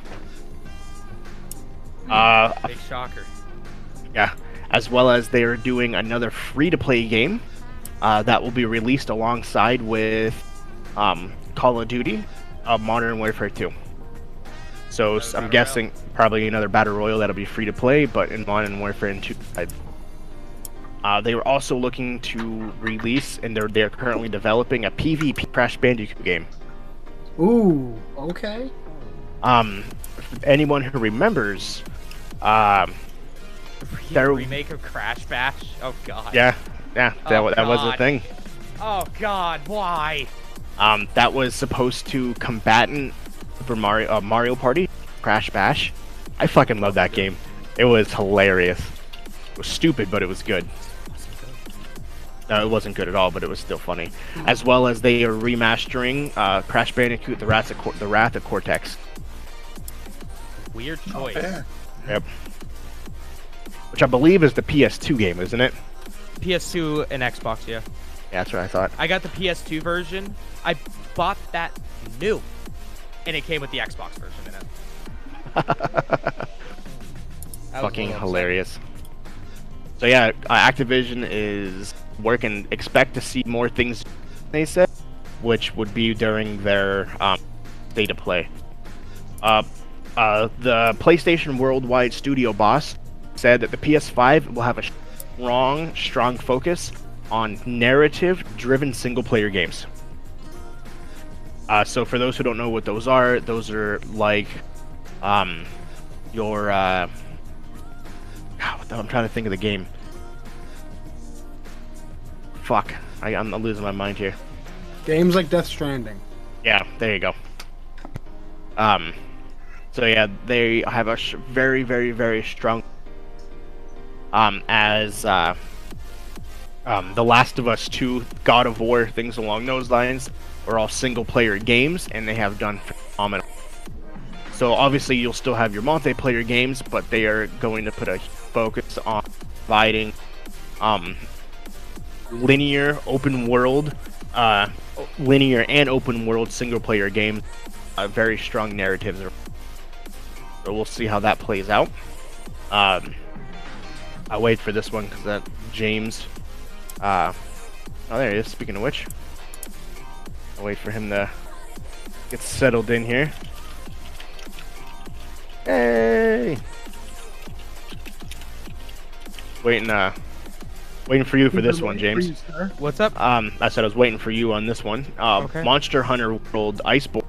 Speaker 2: Big shocker.
Speaker 5: Yeah, as well as they are doing another free-to-play game that will be released alongside with Call of Duty, Modern Warfare 2. So
Speaker 2: Another
Speaker 5: I'm
Speaker 2: battle
Speaker 5: guessing probably another battle royale that'll be free-to-play, but in Modern Warfare 2. They were also looking to release, and they're currently developing a PvP Crash Bandicoot game.
Speaker 6: Ooh, okay.
Speaker 5: Anyone who remembers, there-
Speaker 2: Remake of Crash Bash. Oh god.
Speaker 5: yeah, that
Speaker 2: Oh,
Speaker 5: was the
Speaker 2: God.
Speaker 5: thing.
Speaker 2: Oh god, why?
Speaker 5: That was supposed to combatant Super Mario Party Crash Bash. I fucking love that game. It was hilarious. It was stupid, but it was good. No, it wasn't good at all, but it was still funny. As well as they are remastering Crash Bandicoot: The Wrath of Cortex.
Speaker 2: Weird
Speaker 4: Oh,
Speaker 2: choice.
Speaker 4: yeah.
Speaker 5: Yep. Which I believe is the PS2 game, isn't it?
Speaker 2: PS2 and Xbox, yeah.
Speaker 5: Yeah, that's what I thought.
Speaker 2: I got the PS2 version. I bought that new, and it came with the Xbox version in it. I was
Speaker 5: Fucking
Speaker 2: a little
Speaker 5: hilarious. So yeah, Activision is working. Expect to see more things, they said, which would be during their state of play. The PlayStation Worldwide studio boss said that the PS5 will have a strong focus on narrative-driven single-player games. So for those who don't know what those are like your God, I'm trying to think of the game. Fuck, I'm losing my mind here.
Speaker 6: Games like Death Stranding.
Speaker 5: Yeah, there you go. So yeah, they have a very strong as The Last of Us 2, God of War, things along those lines are all single player games, and they have done phenomenal. So obviously you'll still have your multiplayer games, but they are going to put a focus on providing linear and open world single player games, very strong narratives. So we'll see how that plays out. I'll wait for this one because that James. Oh, there he is. Speaking of which, I'll wait for him to get settled in here. Hey! Waiting for you for this one, James.
Speaker 2: What's up?
Speaker 5: I said I was waiting for you on this one.
Speaker 2: Okay.
Speaker 5: Monster Hunter World Iceborne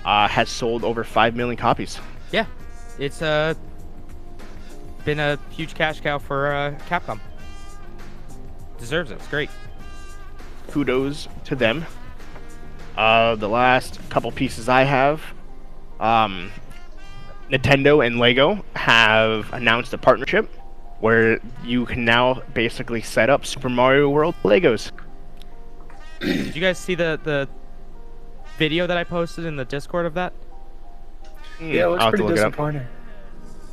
Speaker 5: has sold over 5 million copies.
Speaker 2: Yeah, it's been a huge cash cow for Capcom. Deserves it. It's great.
Speaker 5: Kudos to them. The last couple pieces I have, Nintendo and Lego have announced a partnership where you can now basically set up Super Mario World Legos.
Speaker 2: Did you guys see the video that I posted in the Discord of that?
Speaker 4: Yeah, it looks
Speaker 5: I'll have to
Speaker 4: pretty
Speaker 5: look it up.
Speaker 4: disappointing.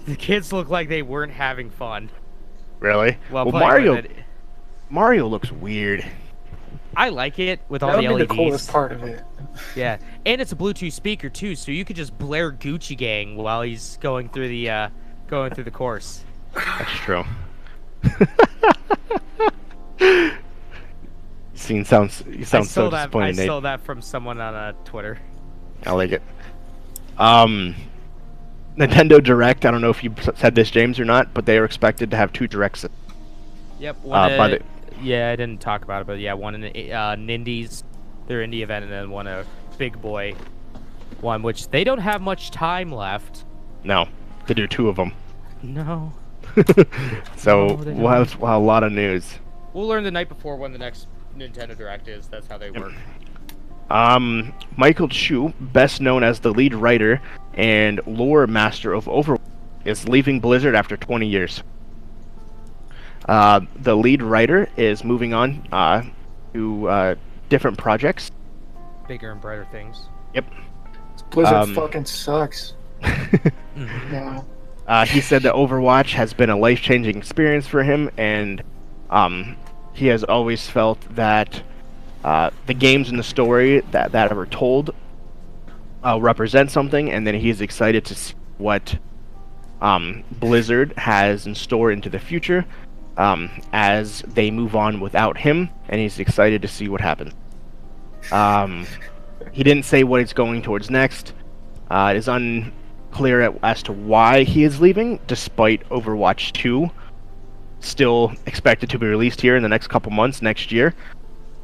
Speaker 2: The kids look like they weren't having fun.
Speaker 5: Really?
Speaker 2: Well,
Speaker 5: Well,
Speaker 2: playing with it.
Speaker 5: Mario looks weird.
Speaker 2: I like it with all
Speaker 4: That
Speaker 2: the
Speaker 4: would be
Speaker 2: LEDs.
Speaker 4: the coolest part of it.
Speaker 2: Yeah, and it's a Bluetooth speaker too, so you could just blare Gucci Gang while he's going through the course.
Speaker 5: That's true. You sound so disappointed,
Speaker 2: I
Speaker 5: Nate.
Speaker 2: stole that from someone on Twitter.
Speaker 5: I like it. Nintendo Direct. I don't know if you said this, James, or not, but they are expected to have 2 directs.
Speaker 2: Yep.
Speaker 5: By
Speaker 2: Yeah, I didn't talk about it, but yeah, one in Nindies, their indie event, and then one a Big Boy one, which they don't have much time left.
Speaker 5: No, to do 2 of them.
Speaker 2: No.
Speaker 5: So
Speaker 2: No, they
Speaker 5: we'll have a lot of news.
Speaker 2: We'll learn the night before when the next Nintendo Direct is. That's how they work.
Speaker 5: Michael Chu, best known as the lead writer and lore master of Overwatch, is leaving Blizzard after 20 years. The lead writer is moving on to different projects.
Speaker 2: Bigger and brighter things.
Speaker 5: Yep.
Speaker 4: Blizzard fucking sucks.
Speaker 2: Mhm.
Speaker 4: Yeah.
Speaker 5: He said that Overwatch has been a life-changing experience for him, and he has always felt that the games and the story that are told represent something, and then he's excited to see what Blizzard has in store into the future as they move on without him, and he's excited to see what happens. He didn't say what it's going towards next. It is unclear as to why he is leaving, despite Overwatch 2 still expected to be released here in the next couple months next year.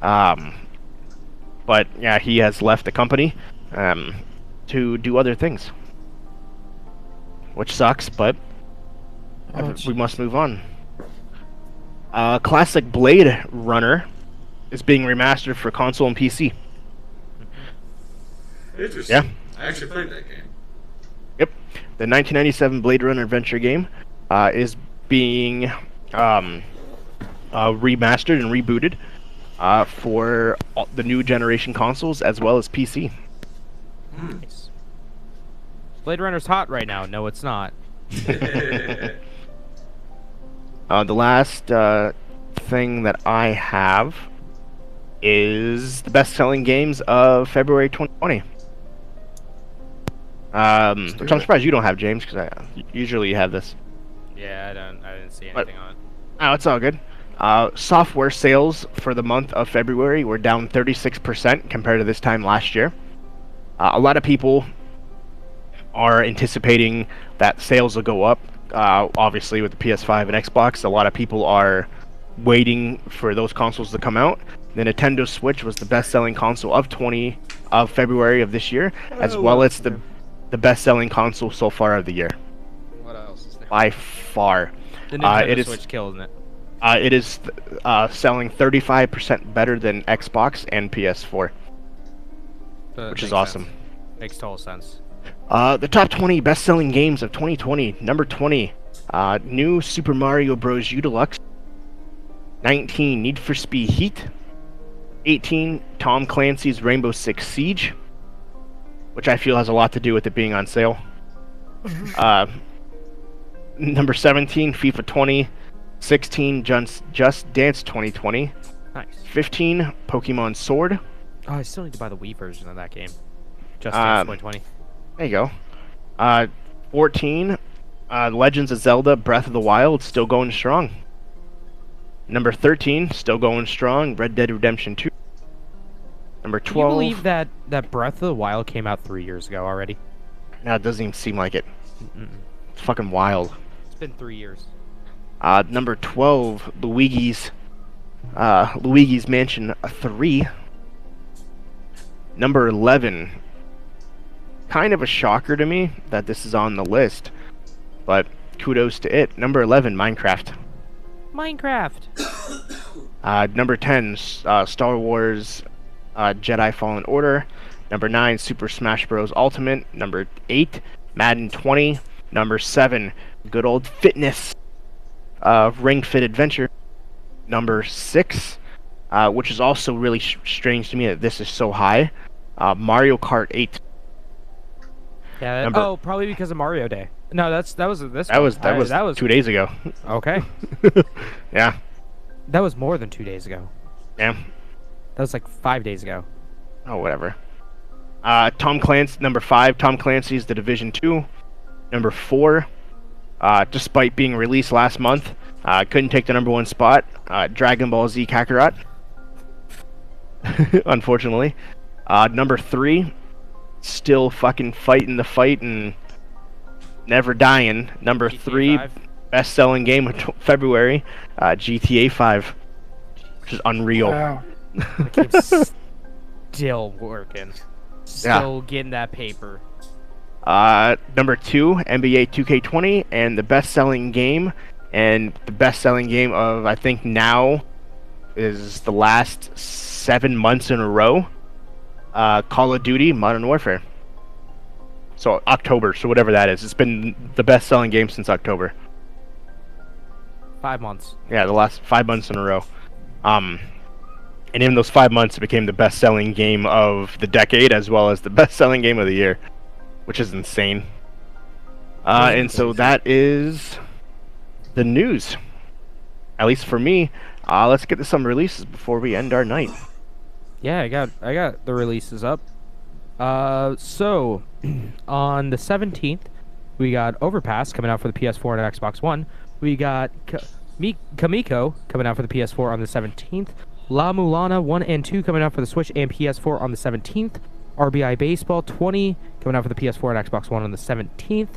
Speaker 5: But yeah, he has left the company to do other things, which sucks, but we must move on. Classic Blade Runner is being remastered for console and PC.
Speaker 3: Interesting.
Speaker 5: Yeah.
Speaker 3: I actually played that game.
Speaker 5: Yep. The 1997 Blade Runner adventure game is being remastered and rebooted for the new generation consoles as well as PC.
Speaker 2: Nice. Blade Runner's hot right now. No, it's not.
Speaker 5: The last thing that I have is the best-selling games of February 2020. Which I'm surprised you don't have, James, because usually you have this.
Speaker 2: Yeah, I didn't see anything on it.
Speaker 5: Oh, it's all good. Software sales for the month of February were down 36% compared to this time last year. A lot of people are anticipating that sales will go up. Obviously, with the PS5 and Xbox, a lot of people are waiting for those consoles to come out. The Nintendo Switch was the best-selling console of February of this year, as well as the best-selling console so far of the year.
Speaker 2: What else is there?
Speaker 5: By far.
Speaker 2: The Nintendo
Speaker 5: it is-
Speaker 2: Switch killing it.
Speaker 5: It is selling 35% better than Xbox and PS4, which is awesome.
Speaker 2: Makes total sense.
Speaker 5: The top 20 best-selling games of 2020. Number 20, new Super Mario Bros. U Deluxe. 19, Need for Speed Heat. 18, Tom Clancy's Rainbow Six Siege, which I feel has a lot to do with it being on sale. Number 17, FIFA 20. 16, Just Dance 2020.
Speaker 2: Nice.
Speaker 5: 15, Pokemon Sword.
Speaker 2: Oh, I still need to buy the Wii version of that game. Just Dance 2020.
Speaker 5: There you go. 14, Legends of Zelda Breath of the Wild, still going strong. Number 13, still going strong, Red Dead Redemption 2. Number 12.
Speaker 2: Can you believe that Breath of the Wild came out 3 years ago already?
Speaker 5: No, it doesn't even seem like it.
Speaker 2: Mm-mm.
Speaker 5: It's fucking wild.
Speaker 2: It's been 3 years.
Speaker 5: Number 12, Luigi's Mansion 3. Number 11, kind of a shocker to me that this is on the list, but kudos to it. Number 11, Minecraft. Number 10, Star Wars Jedi Fallen Order. Number 9, Super Smash Bros. Ultimate. Number 8, Madden 20. Number 7, good old fitness, Ring Fit Adventure. Number 6, which is also really strange to me that this is so high, Mario Kart 8.
Speaker 2: Yeah. Probably because of Mario Day. No, that was this.
Speaker 5: That was 2 days ago.
Speaker 2: Okay.
Speaker 5: Yeah.
Speaker 2: That was more than 2 days ago.
Speaker 5: Yeah.
Speaker 2: That was like 5 days ago.
Speaker 5: Oh, whatever. Tom Clancy, number 5, Tom Clancy's The Division 2. Number 4, despite being released last month, couldn't take the number 1 spot. Dragon Ball Z Kakarot. Unfortunately. Number 3, still fucking fighting the fight and never dying. Number
Speaker 2: GTA
Speaker 5: 3,
Speaker 2: 5.
Speaker 5: best-selling game of February, GTA 5, which is unreal.
Speaker 4: Wow.
Speaker 2: The game's still working. Still getting that paper.
Speaker 5: Number 2, NBA 2K20, and the best-selling game, and the best-selling game of, I think now, is the last 7 months in a row, Call of Duty Modern Warfare. So October, so whatever that is. It's been the best-selling game since October.
Speaker 2: 5 months.
Speaker 5: Yeah, the last 5 months in a row. And in those 5 months, it became the best-selling game of the decade, as well as the best-selling game of the year, which is insane. And so that is the news. At least for me. Let's get to some releases before we end our night.
Speaker 2: Yeah, I got the releases up. So on the 17th, we got Overpass coming out for the PS4 and Xbox One. We got Kamiko coming out for the PS4 on the 17th. La Mulana 1 and 2 coming out for the Switch and PS4 on the 17th. RBI Baseball 20 coming out for the PS4 and Xbox One on the 17th.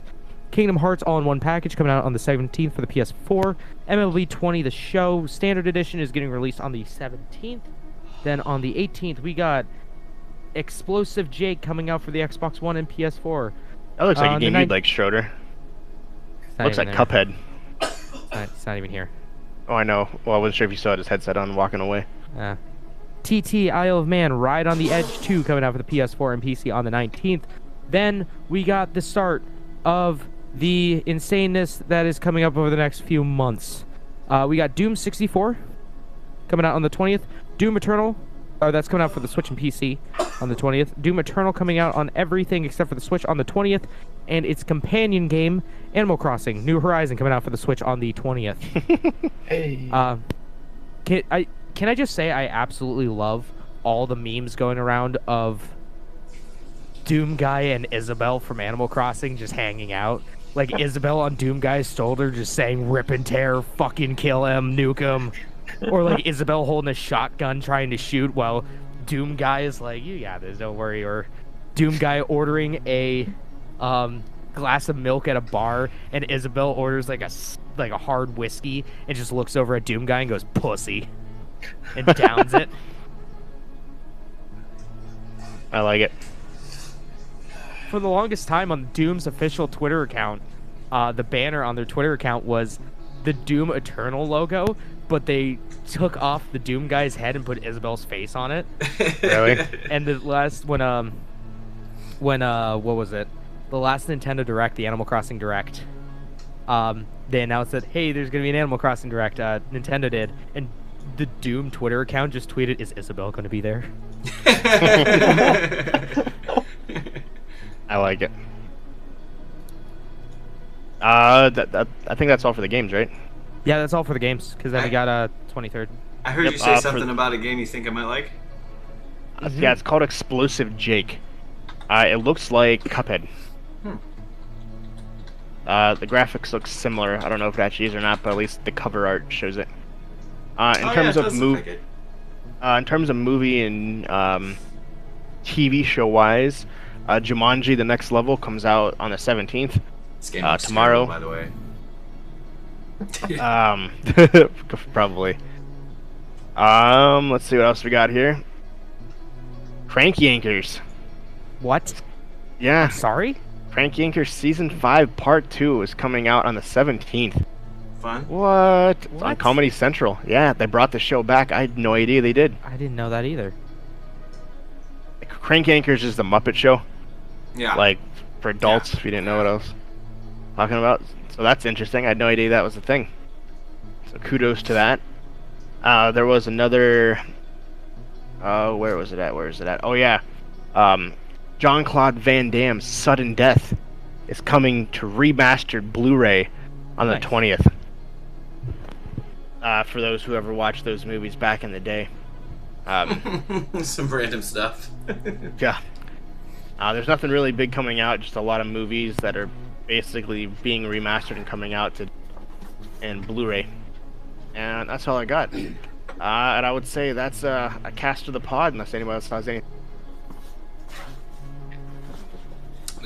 Speaker 2: Kingdom Hearts All-in-One Package coming out on the 17th for the PS4. MLB 20 The Show Standard Edition is getting released on the 17th. Then on the 18th, we got Explosive Jake coming out for the Xbox One and PS4.
Speaker 5: That looks like a game you'd like, Schroeder. Looks like Cuphead.
Speaker 2: It's not even here.
Speaker 5: Oh, I know. Well, I wasn't sure if you still had his headset on walking away.
Speaker 2: TT Isle of Man Ride on the Edge 2 coming out for the PS4 and PC on the 19th. Then we got the start of the insaneness that is coming up over the next few months. We got Doom 64 coming out on the 20th. Doom Eternal, that's coming out for the Switch and PC on the 20th. Doom Eternal coming out on everything except for the Switch on the 20th. And its companion game, Animal Crossing New Horizon, coming out for the Switch on the 20th.
Speaker 4: Hey.
Speaker 2: Can I just say I absolutely love all the memes going around of Doom Guy and Isabelle from Animal Crossing just hanging out. Like Isabelle on Doom Guy's shoulder just saying rip and tear, fucking kill him, nuke him. Or like Isabelle holding a shotgun trying to shoot while Doom Guy is like, you got this, don't worry. Or Doom Guy ordering a glass of milk at a bar and Isabelle orders like a hard whiskey and just looks over at Doom Guy and goes, pussy. And downs it.
Speaker 5: I like it.
Speaker 2: For the longest time on Doom's official Twitter account, the banner on their Twitter account was the Doom Eternal logo, but they took off the Doom Guy's head and put Isabelle's face on it.
Speaker 5: Really?
Speaker 2: And the last what was it? The last Nintendo Direct, the Animal Crossing Direct. They announced that, hey, there's gonna be an Animal Crossing Direct. Nintendo did, and the Doom Twitter account just tweeted, "Is Isabelle gonna be there?"
Speaker 5: I like it. I think that's all for the games, right?
Speaker 2: Yeah, that's all for the games. Because then we got 23rd.
Speaker 3: I heard you say something about a game you think I might like.
Speaker 5: Yeah, it's called Explosive Jake. It looks like Cuphead. The graphics look similar. I don't know if it actually is or not, but at least the cover art shows it. In terms of movie and TV show wise, Jumanji: The Next Level comes out on the 17th.
Speaker 3: This game looks
Speaker 5: tomorrow,
Speaker 3: terrible, by the way.
Speaker 5: Probably. Let's see what else we got here. Crank Yankers.
Speaker 2: What?
Speaker 5: Yeah.
Speaker 2: Sorry?
Speaker 5: Crank Yankers Season 5 Part 2 is coming out on the 17th.
Speaker 3: Fun?
Speaker 5: What? It's on Comedy Central. Yeah, they brought the show back. I had no idea they did.
Speaker 2: I didn't know that either.
Speaker 5: Crank Yankers is the Muppet Show.
Speaker 3: Yeah.
Speaker 5: Like, for adults, if you didn't know what I was talking about. So that's interesting. I had no idea that was a thing. So kudos to that. There was another... where was it at? Oh, yeah. Jean-Claude Van Damme's Sudden Death is coming to remastered Blu-ray on the 20th. For those who ever watched those movies back in the day.
Speaker 3: Some random stuff.
Speaker 5: Yeah. There's nothing really big coming out, just a lot of movies that are basically being remastered and coming out in Blu-ray. And that's all I got. And I would say that's a cast of the pod, unless anybody else has anything.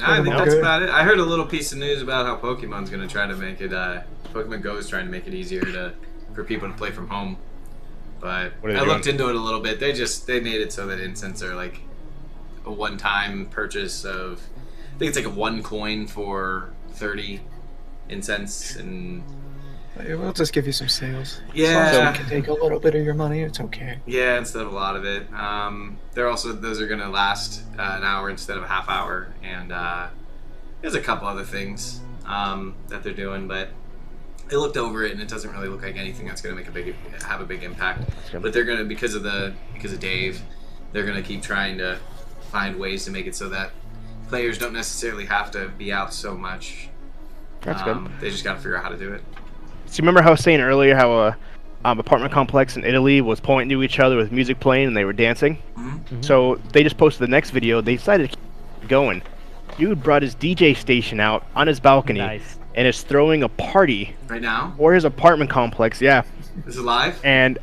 Speaker 3: I think that's about it. I heard a little piece of news about how Pokemon's going to try to make it, Pokemon Go is trying to make it easier for people to play from home. But I looked into it a little bit. They made it so that incense are like a one-time purchase of, I think it's like a 1 coin for 30 incense, and
Speaker 4: We'll just give you some sales.
Speaker 3: Yeah.
Speaker 4: As long as we can take a little bit of your money, it's okay.
Speaker 3: Yeah, instead of a lot of it. Those are gonna last an hour instead of a half hour, and there's a couple other things that they're doing, but I looked over it and it doesn't really look like anything that's gonna have a big impact. But they're gonna because of Dave, they're gonna keep trying to find ways to make it so that players don't necessarily have to be out so much.
Speaker 5: That's good.
Speaker 3: They just gotta figure out how to do it.
Speaker 5: So you remember how I was saying earlier how a apartment complex in Italy was pointing to each other with music playing and they were dancing?
Speaker 3: Mm-hmm.
Speaker 5: So they just posted the next video. They decided to keep going. Dude brought his DJ station out on his balcony and is throwing a party
Speaker 3: Right now?
Speaker 5: for his apartment complex. Yeah.
Speaker 3: Is it live?
Speaker 5: And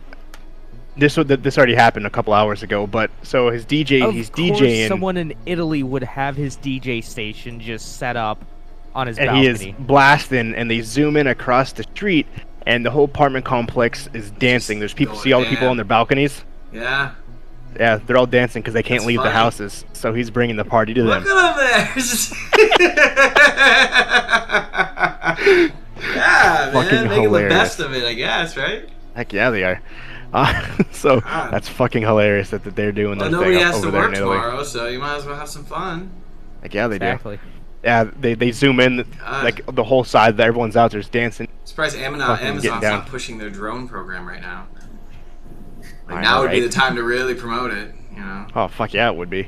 Speaker 5: this already happened a couple hours ago. But so his DJ, he's DJing.
Speaker 2: Someone in Italy would have his DJ station just set up on his
Speaker 5: and
Speaker 2: balcony.
Speaker 5: he is blasting, and they zoom in across the street, and the whole apartment complex is dancing. There's people, see all the people on their balconies?
Speaker 3: Yeah.
Speaker 5: Yeah, they're all dancing because they can't
Speaker 3: That's
Speaker 5: leave
Speaker 3: funny.
Speaker 5: the houses. So he's bringing the party to them.
Speaker 3: Look at them there! Yeah,
Speaker 5: Fucking
Speaker 3: man, making
Speaker 5: hilarious.
Speaker 3: the best of it, I guess, right?
Speaker 5: Heck yeah, they are. So that's fucking hilarious that they're doing
Speaker 3: Well,
Speaker 5: their
Speaker 3: nobody
Speaker 5: thing
Speaker 3: has
Speaker 5: over
Speaker 3: to
Speaker 5: there
Speaker 3: work
Speaker 5: in Italy.
Speaker 3: tomorrow, so you might as well have some fun.
Speaker 5: Heck yeah, they
Speaker 2: Exactly.
Speaker 5: do. Yeah, they zoom in like the whole side that everyone's out there's dancing.
Speaker 3: Surprised
Speaker 5: Fucking
Speaker 3: Amazon's
Speaker 5: getting down.
Speaker 3: not pushing their drone program right now. Like
Speaker 5: I
Speaker 3: now
Speaker 5: know,
Speaker 3: would be
Speaker 5: right?
Speaker 3: the time to really promote it, you know.
Speaker 5: Oh fuck yeah, it would be.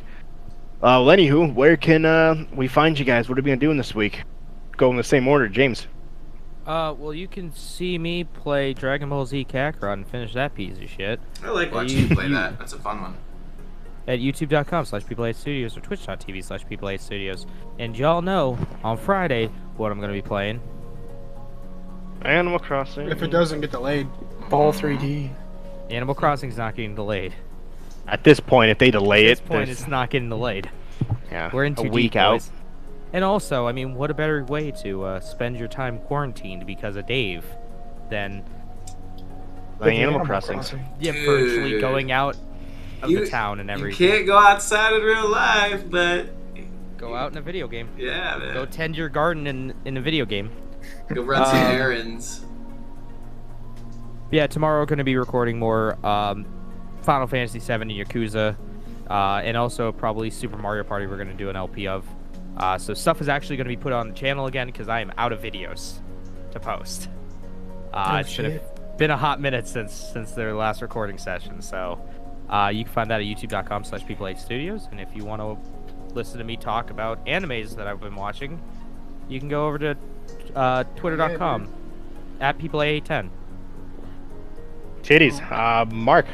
Speaker 5: Well, anywho, where can we find you guys? What are we gonna do in this week? Go in the same order, James.
Speaker 2: Well, you can see me play Dragon Ball Z Kakarot and finish that piece of shit
Speaker 3: I like watching you play that. That's a fun one.
Speaker 2: at youtube.com/people8studios or twitch.tv/people8studios. And y'all know on Friday what I'm gonna be playing.
Speaker 5: Animal Crossing.
Speaker 6: If it doesn't get delayed.
Speaker 4: Ball 3D.
Speaker 2: Animal Crossing's not getting delayed.
Speaker 5: At this point, if they delay
Speaker 2: At this
Speaker 5: it,
Speaker 2: point,
Speaker 5: there's-
Speaker 2: it's not getting delayed.
Speaker 5: yeah,
Speaker 2: We're in
Speaker 5: a
Speaker 2: too
Speaker 5: week
Speaker 2: deep,
Speaker 5: out.
Speaker 2: boys. And also, I mean, what a better way to spend your time quarantined because of Dave than
Speaker 5: Playing Animal Crossing.
Speaker 2: virtually
Speaker 3: Dude.
Speaker 2: going out of the town and
Speaker 3: You
Speaker 2: everything.
Speaker 3: can't go outside in real life, but
Speaker 2: Go out in a video game.
Speaker 3: yeah, man.
Speaker 2: Go tend your garden in a video game.
Speaker 3: Go run some errands.
Speaker 2: Yeah, tomorrow we're going to be recording more Final Fantasy VII and Yakuza, and also probably Super Mario Party we're going to do an LP of. So stuff is actually going to be put on the channel again because I am out of videos to post. It's been a hot minute since their last recording session, so you can find that at youtube.com/people8studios, and if you want to listen to me talk about animes that I've been watching, you can go over to twitter.com at people810.
Speaker 5: Titties. Mark.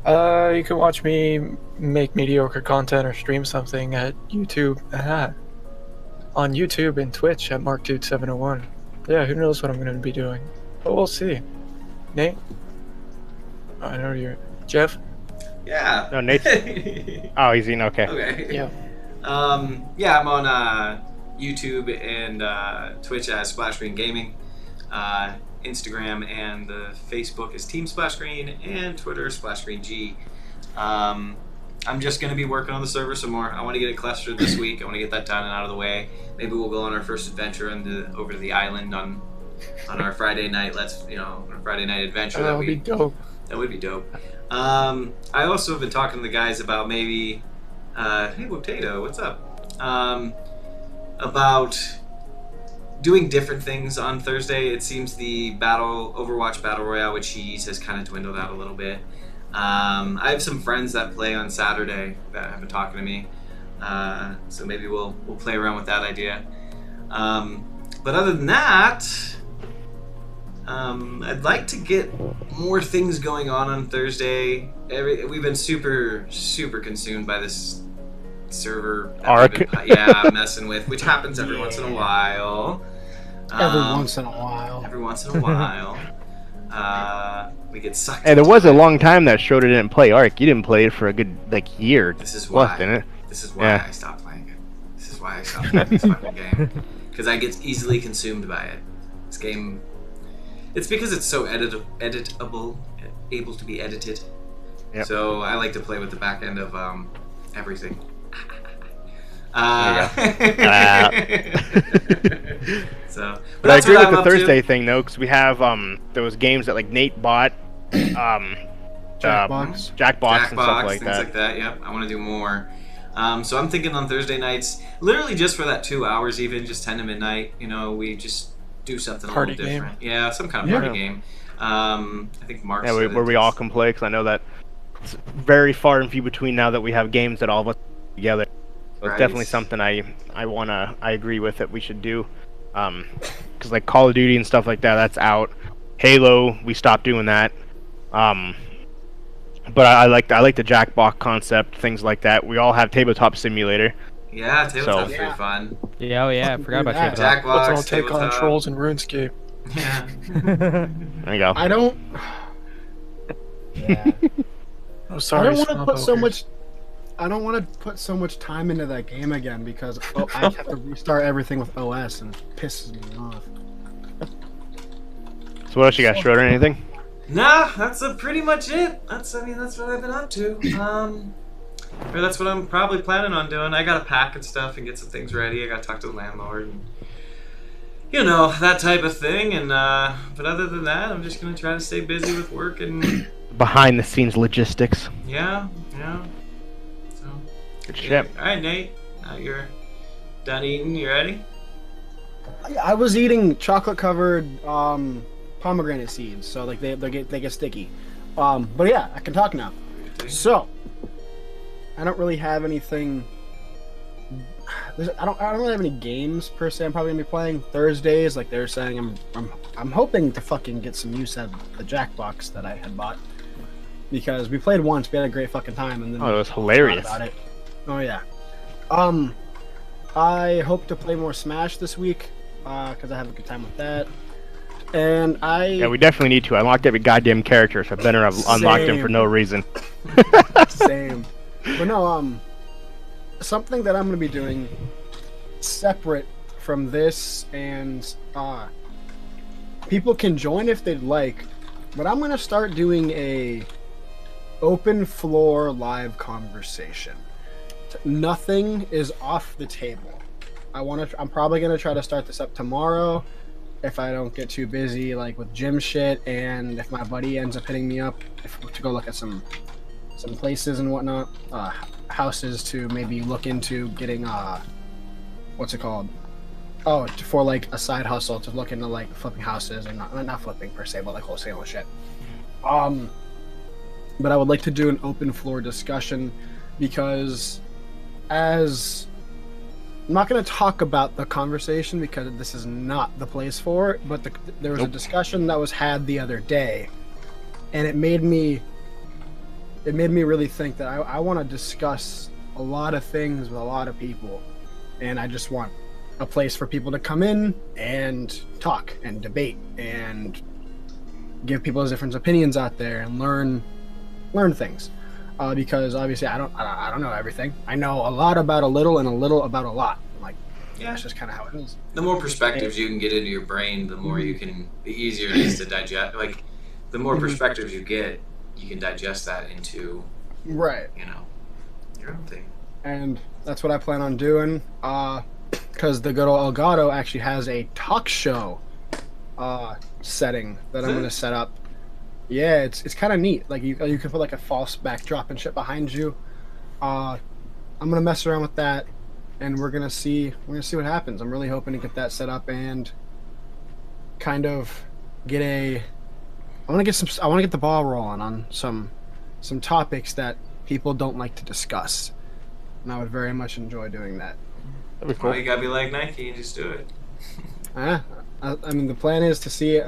Speaker 4: You can watch me make mediocre content or stream something at YouTube. On YouTube and Twitch at MarkDude701. Yeah, who knows what I'm going to be doing. But we'll see. Nate? I know you're... Jeff?
Speaker 3: Yeah.
Speaker 5: No, Nate. Oh, he's eating. Okay.
Speaker 3: Okay.
Speaker 4: Yeah.
Speaker 3: Yeah, I'm on YouTube and Twitch as Splash Screen Gaming. Instagram and the Facebook is Team Splash Screen, and Twitter Splash Screen G. I'm just going to be working on the server some more. I want to get it clustered this week. I want to get that done and out of the way. Maybe we'll go on our first adventure over to the island on our Friday night. Our Friday night adventure.
Speaker 4: That would be dope.
Speaker 3: That would be dope. I also have been talking to the guys about maybe, hey Potato, what's up? About doing different things on Thursday. It seems the Overwatch Battle Royale with Cheese has kind of dwindled out a little bit. I have some friends that play on Saturday that have been talking to me, so maybe we'll play around with that idea. But other than that, I'd like to get more things going on Thursday. We've been super consumed by this server that
Speaker 5: Ark.
Speaker 3: we've been, messing with, which happens every once in a while.
Speaker 6: Every once in a while.
Speaker 3: Every once in a while. We get sucked.
Speaker 5: Hey, there
Speaker 3: into
Speaker 5: was a
Speaker 3: it.
Speaker 5: long time that Schroeder didn't play Ark. You didn't play it for a good year.
Speaker 3: This is
Speaker 5: plus,
Speaker 3: why.
Speaker 5: didn't it?
Speaker 3: This is why
Speaker 5: Yeah.
Speaker 3: I stopped playing it. This is why I stopped playing this fucking game. Because I get easily consumed by it. This game. It's because it's so editable, able to be edited.
Speaker 5: Yep.
Speaker 3: So I like to play with the back end of everything.
Speaker 5: There
Speaker 3: So, but
Speaker 5: But I
Speaker 3: that's
Speaker 5: agree
Speaker 3: what
Speaker 5: with
Speaker 3: I'm
Speaker 5: the
Speaker 3: up to.
Speaker 5: Thursday thing though, because we have those games that like Nate bought,
Speaker 6: Jackbox.
Speaker 5: Jackbox and stuff like
Speaker 3: things
Speaker 5: that.
Speaker 3: like that. Yep, I want to do more. So I'm thinking on Thursday nights, literally just for that 2 hours, even just 10 to midnight. You know, we just do something
Speaker 4: Party
Speaker 3: a little
Speaker 4: game.
Speaker 3: different. Yeah, some kind of
Speaker 5: Yeah.
Speaker 3: party game. I think Mark.
Speaker 5: Yeah,
Speaker 3: said
Speaker 5: where we
Speaker 3: it.
Speaker 5: all can play, because I know that it's very far and few between now that we have games that all of us together. So
Speaker 3: Right.
Speaker 5: it's definitely something I agree with that we should do. Because like Call of Duty and stuff like that, that's out. Halo, we stopped doing that. But I like the Jackbox concept, things like that. We all have Tabletop Simulator.
Speaker 3: Yeah, tabletop's
Speaker 6: So-
Speaker 3: pretty fun.
Speaker 2: Yeah, oh yeah, I forgot about
Speaker 6: Yeah.
Speaker 2: tabletop.
Speaker 3: Jackbox,
Speaker 4: Let's all take on
Speaker 3: tabletop.
Speaker 4: trolls in RuneScape.
Speaker 3: Yeah.
Speaker 5: There you go.
Speaker 6: I don't. Yeah.
Speaker 4: Oh,
Speaker 6: I
Speaker 4: sorry.
Speaker 6: don't want to
Speaker 4: swamp
Speaker 6: put so
Speaker 4: ogres.
Speaker 6: much. I don't want to put so much time into that game again because I have to restart everything with OS and it pisses me off.
Speaker 5: So what else you got, Schroeder? Anything?
Speaker 3: Nah, that's pretty much it. That's what I've been up to. Or that's what I'm probably planning on doing. I gotta pack and stuff and get some things ready. I gotta talk to the landlord and that type of thing. And but other than that, I'm just gonna try to stay busy with work and
Speaker 5: Behind the scenes logistics.
Speaker 3: yeah. So
Speaker 5: Good
Speaker 3: yeah.
Speaker 5: shit.
Speaker 3: All right, Nate. Now you're done eating. You ready?
Speaker 6: I was eating chocolate covered pomegranate seeds, so like they get sticky. But yeah, I can talk now. So I don't really have anything. I don't really have any games per se. I'm probably gonna be playing Thursdays, like they're saying. I'm hoping to fucking get some use out of the Jackbox that I had bought because we played once, we had a great fucking time, and then
Speaker 5: Oh, it was
Speaker 6: we forgot
Speaker 5: hilarious.
Speaker 6: about it. Oh yeah. I hope to play more Smash this week because I have a good time with that. And
Speaker 5: Yeah, we definitely need to. I unlocked every goddamn character, so I better have unlocked them for no reason.
Speaker 6: Same. But no, something that I'm gonna be doing separate from this, and people can join if they'd like, but I'm gonna start doing a open floor live conversation. Nothing is off the table. I'm probably gonna try to start this up tomorrow if I don't get too busy, like with gym shit, and if my buddy ends up hitting me up to go look at some places and whatnot, houses to maybe look into getting what's it called? Oh, for like a side hustle to look into like flipping houses, and not flipping per se, but like wholesale and shit. But I would like to do an open floor discussion because I'm not going to talk about the conversation because this is not the place for it, but there was a discussion that was had the other day, and it made me really think that I want to discuss a lot of things with a lot of people, and I just want a place for people to come in and talk and debate and give people's different opinions out there and learn things. Because obviously I don't know everything. I know a lot about a little and a little about a lot. Like,
Speaker 3: Yeah.
Speaker 6: that's just kind of how it is.
Speaker 3: The more perspectives you can get into your brain, the more the easier it is to digest. Like, the more perspectives you get, you can digest that into,
Speaker 6: Right.
Speaker 3: your own thing.
Speaker 6: And that's what I plan on doing. Because the good old Elgato actually has a talk show setting that I'm going to set up. Yeah, it's kind of neat. Like you can put like a false backdrop and shit behind you. I'm gonna mess around with that, and we're gonna see what happens. I'm really hoping to get that set up and kind of get I want to get the ball rolling on some topics that people don't like to discuss, and I would very much enjoy doing that.
Speaker 5: That'd be cool.
Speaker 3: Well, you gotta be like Nike and just do it.
Speaker 6: I mean, the plan is to see.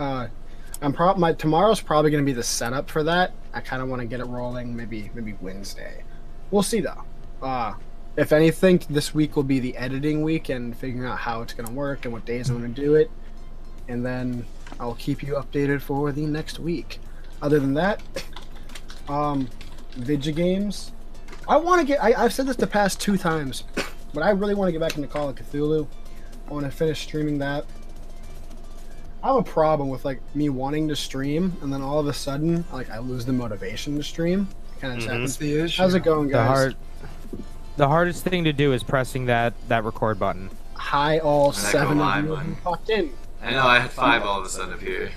Speaker 6: Tomorrow's probably going to be the setup for that. I kind of want to get it rolling maybe Wednesday. We'll see though. If anything, this week will be the editing week and figuring out how it's going to work and what days I'm going to do it. And then I'll keep you updated for the next week. Other than that, video games. I've said this the past 2 times, but I really want to get back into Call of Cthulhu. I want to finish streaming that. I have a problem with like me wanting to stream and then all of a sudden like I lose the motivation to stream. Kind of happens.
Speaker 4: the issue.
Speaker 6: How's it going, guys?
Speaker 2: The hardest thing to do is pressing that record button.
Speaker 6: Hi, all
Speaker 3: And that go
Speaker 6: 7
Speaker 3: live
Speaker 6: of you
Speaker 3: button.
Speaker 6: who popped in.
Speaker 3: I know, I had 5 all of a sudden appear.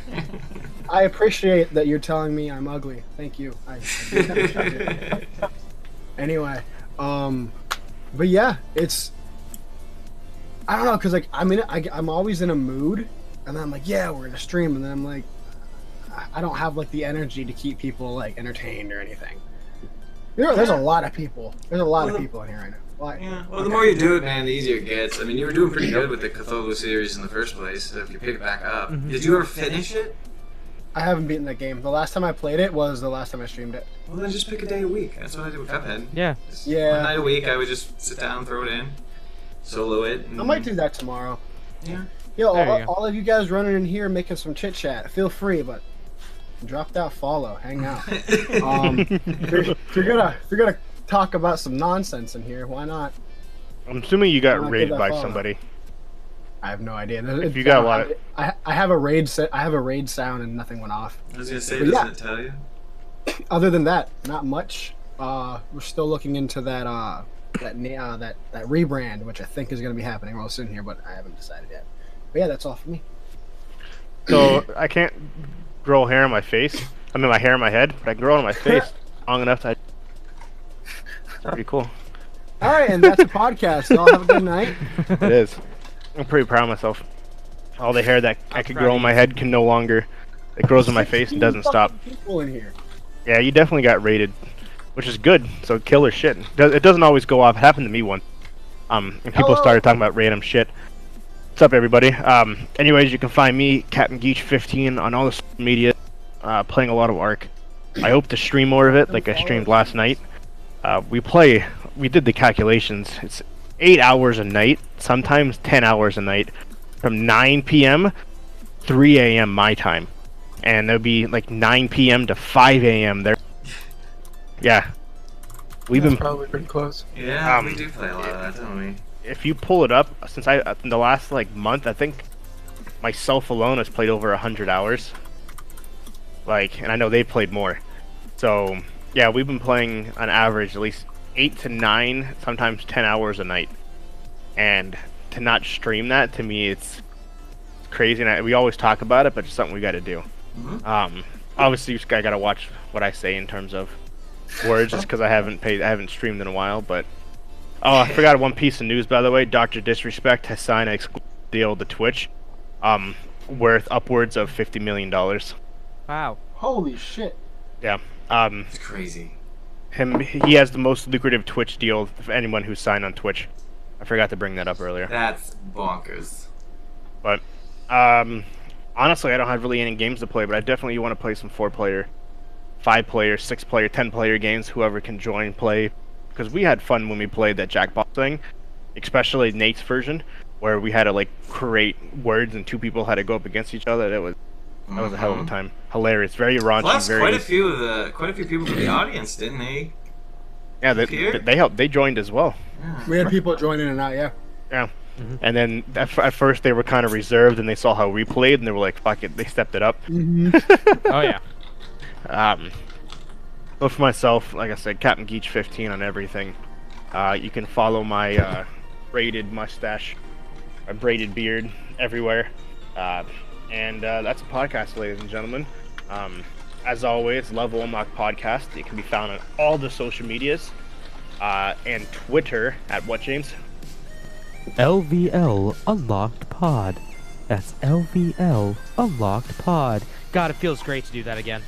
Speaker 6: I appreciate that you're telling me I'm ugly. Thank you. I do appreciate it. Anyway, but yeah, it's, I don't know, cause like I'm always in a mood, and then I'm like, yeah, we're gonna stream, and then I'm like, I don't have like the energy to keep people like entertained or anything. You know, there's a lot of people. There's a lot of people in here right now. Why?
Speaker 3: Yeah, well, the more you do it, man, the easier it gets. I mean, you were doing pretty good with the Cthulhu series in the first place, so if you pick it back up. Did you ever finish it?
Speaker 6: I haven't beaten that game. The last time I played it was the last time I streamed it.
Speaker 3: Well, then just pick a day a week. That's what I did with Cuphead.
Speaker 2: Yeah.
Speaker 3: Just
Speaker 6: Yeah.
Speaker 3: One night a week, I would just sit down, throw it in, solo it. And...
Speaker 6: I might do that tomorrow.
Speaker 3: Yeah.
Speaker 6: Yo,
Speaker 2: There you go.
Speaker 6: all of you guys running in here making some chit chat, feel free, but drop that follow, hang out. If you're gonna talk about some nonsense in here, why not?
Speaker 5: I'm assuming you got
Speaker 6: I'll give
Speaker 5: raided
Speaker 6: that
Speaker 5: by
Speaker 6: follow.
Speaker 5: somebody.
Speaker 6: I have no idea.
Speaker 5: If you got a lot of...
Speaker 6: I have a raid I have a raid sound and nothing went off.
Speaker 3: I was gonna say,
Speaker 6: But
Speaker 3: doesn't
Speaker 6: yeah.
Speaker 3: it tell you?
Speaker 6: Other than that, not much. We're still looking into that rebrand, which I think is going to be happening real soon here, but I haven't decided yet. But yeah, that's all for me.
Speaker 5: So I can't grow hair on my face. I mean, my hair on my head, but I can grow it on my face long enough to... Pretty cool.
Speaker 6: All right, and that's a podcast. Y'all have a good night.
Speaker 5: It is. I'm pretty proud of myself. All the hair that I could
Speaker 2: proud
Speaker 5: grow
Speaker 2: of
Speaker 5: on my head can no longer. It grows on my face and doesn't stop.
Speaker 6: People in here.
Speaker 5: Yeah, you definitely got raided, which is good. So killer shit. It doesn't always go off. It happened to me once. And people
Speaker 6: Hello.
Speaker 5: started talking about random shit. What's up, everybody? Anyways, you can find me, Captain Geach 15, on all the social media, playing a lot of Ark. I hope to stream more of it, like I streamed last night. We did the calculations. It's 8 hours a night, sometimes 10 hours a night, from 9 p.m. 3 a.m. my time, and it'll be like 9 p.m. to 5 a.m. there. Yeah, we've
Speaker 4: That's
Speaker 5: been.
Speaker 4: probably pretty close.
Speaker 3: Yeah, we do play a lot of that, don't we?
Speaker 5: If you pull it up, since in the last like month, I think myself alone has played over 100 hours. Like, and I know they've played more. So yeah, we've been playing on average at least 8 to 9, sometimes 10 hours a night. And to not stream that, to me, it's crazy. And we always talk about it, but it's something we got to do. Obviously, I got to watch what I say in terms of words, just because I haven't streamed in a while. But oh, I forgot one piece of news, by the way. Dr. Disrespect has signed an exclusive deal to Twitch, worth upwards of $50 million.
Speaker 2: Wow.
Speaker 6: Holy shit.
Speaker 5: Yeah.
Speaker 3: It's crazy.
Speaker 5: He has the most lucrative Twitch deal of anyone who's signed on Twitch. I forgot to bring that up earlier.
Speaker 3: That's bonkers.
Speaker 5: But honestly, I don't have really any games to play, but I definitely want to play some 4-player, 5-player, 6-player, 10-player games. Whoever can join, play, because we had fun when we played that Jackbox thing, especially Nate's version, where we had to like create words and 2 people had to go up against each other. That was a hell of a time. Hilarious, very raunchy,
Speaker 3: Plus,
Speaker 5: very.
Speaker 3: quite a few people from the audience, didn't they?
Speaker 5: Yeah,
Speaker 3: appear?
Speaker 5: they helped. They joined as well.
Speaker 6: We had people join in and out, yeah.
Speaker 5: Yeah. And then at first they were kind of reserved, and they saw how we played, and they were like, "Fuck it," they stepped it up.
Speaker 2: Oh yeah.
Speaker 5: But for myself, like I said, Captain Geach 15 on everything. You can follow my braided mustache, my braided beard everywhere. And that's a podcast, ladies and gentlemen. As always, Level Unlock Podcast. It can be found on all the social medias. And Twitter at what, James?
Speaker 2: LVL Unlocked Pod. That's LVL Unlocked Pod. God, it feels great to do that again.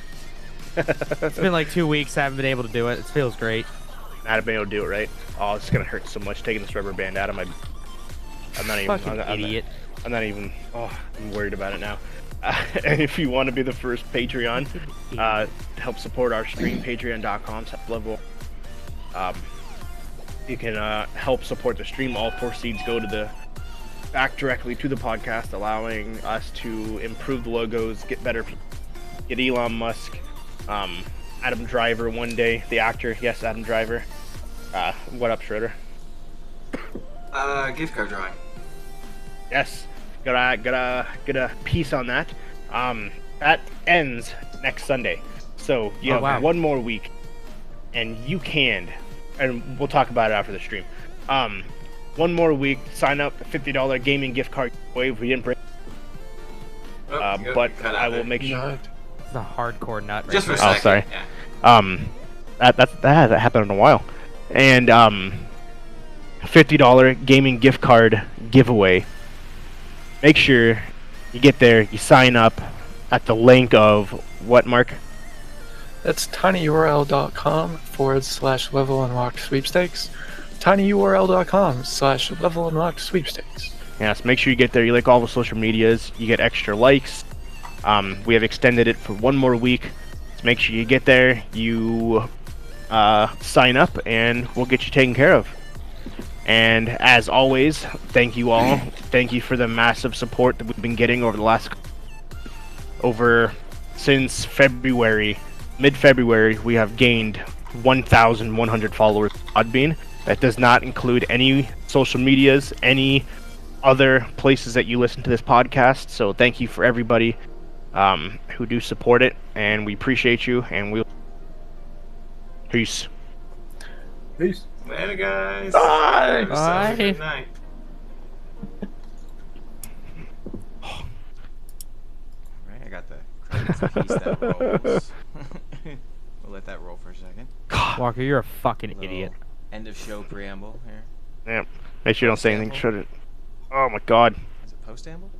Speaker 2: It's been like 2 weeks. I haven't been able to do it. It feels great.
Speaker 5: I haven't been able to do it, right? Oh, it's gonna hurt so much taking this rubber band out of my. I'm not even.
Speaker 2: Fucking idiot.
Speaker 5: I'm not even. Oh, I'm worried about it now. And if you want to be the first Patreon, to help support our stream, patreon.com/level. You can help support the stream. All proceeds go to back directly to the podcast, allowing us to improve the logos, get better, get Elon Musk, Adam Driver one day, the actor. Yes, Adam Driver. What up, Schroeder?
Speaker 3: Gift card drawing.
Speaker 5: Yes, got a piece on that. That ends next Sunday, so you have one more week, and you can, and we'll talk about it after the stream. One more week, sign up, $50 gaming gift card giveaway. If we didn't bring, But
Speaker 3: cut out
Speaker 5: I will
Speaker 3: there.
Speaker 5: make sure.
Speaker 4: Nut.
Speaker 2: It's a hardcore nut. Right
Speaker 3: Just for a
Speaker 2: there.
Speaker 3: second.
Speaker 5: sorry.
Speaker 3: Yeah.
Speaker 5: That hasn't happened in a while. And $50 gaming gift card giveaway. Make sure you get there, you sign up at the link of what, Mark?
Speaker 4: That's tinyurl.com/level unlocked sweepstakes. tinyurl.com/level unlocked sweepstakes.
Speaker 5: Yes, make sure you get there, you like all the social medias, you get extra likes. We have extended it for one more week. So make sure you get there, you sign up, and we'll get you taken care of. And as always, thank you all. Thank you for the massive support that we've been getting since February. Mid-February, we have gained 1,100 followers on Podbean. That does not include any social medias, any other places that you listen to this podcast. So thank you for everybody who do support it, and we appreciate you, and we'll... Peace.
Speaker 6: Peace.
Speaker 3: Later, guys.
Speaker 4: Bye.
Speaker 3: Have yourself a
Speaker 2: Bye.
Speaker 3: good night.
Speaker 1: Right, I got the credits piece that rolls. We'll let that roll for a second.
Speaker 2: Walker, you're a fucking
Speaker 1: Little
Speaker 2: idiot.
Speaker 1: End of show preamble here.
Speaker 5: Yeah. Make sure you don't say anything. Should it? Oh my God.
Speaker 1: Is it post-amble?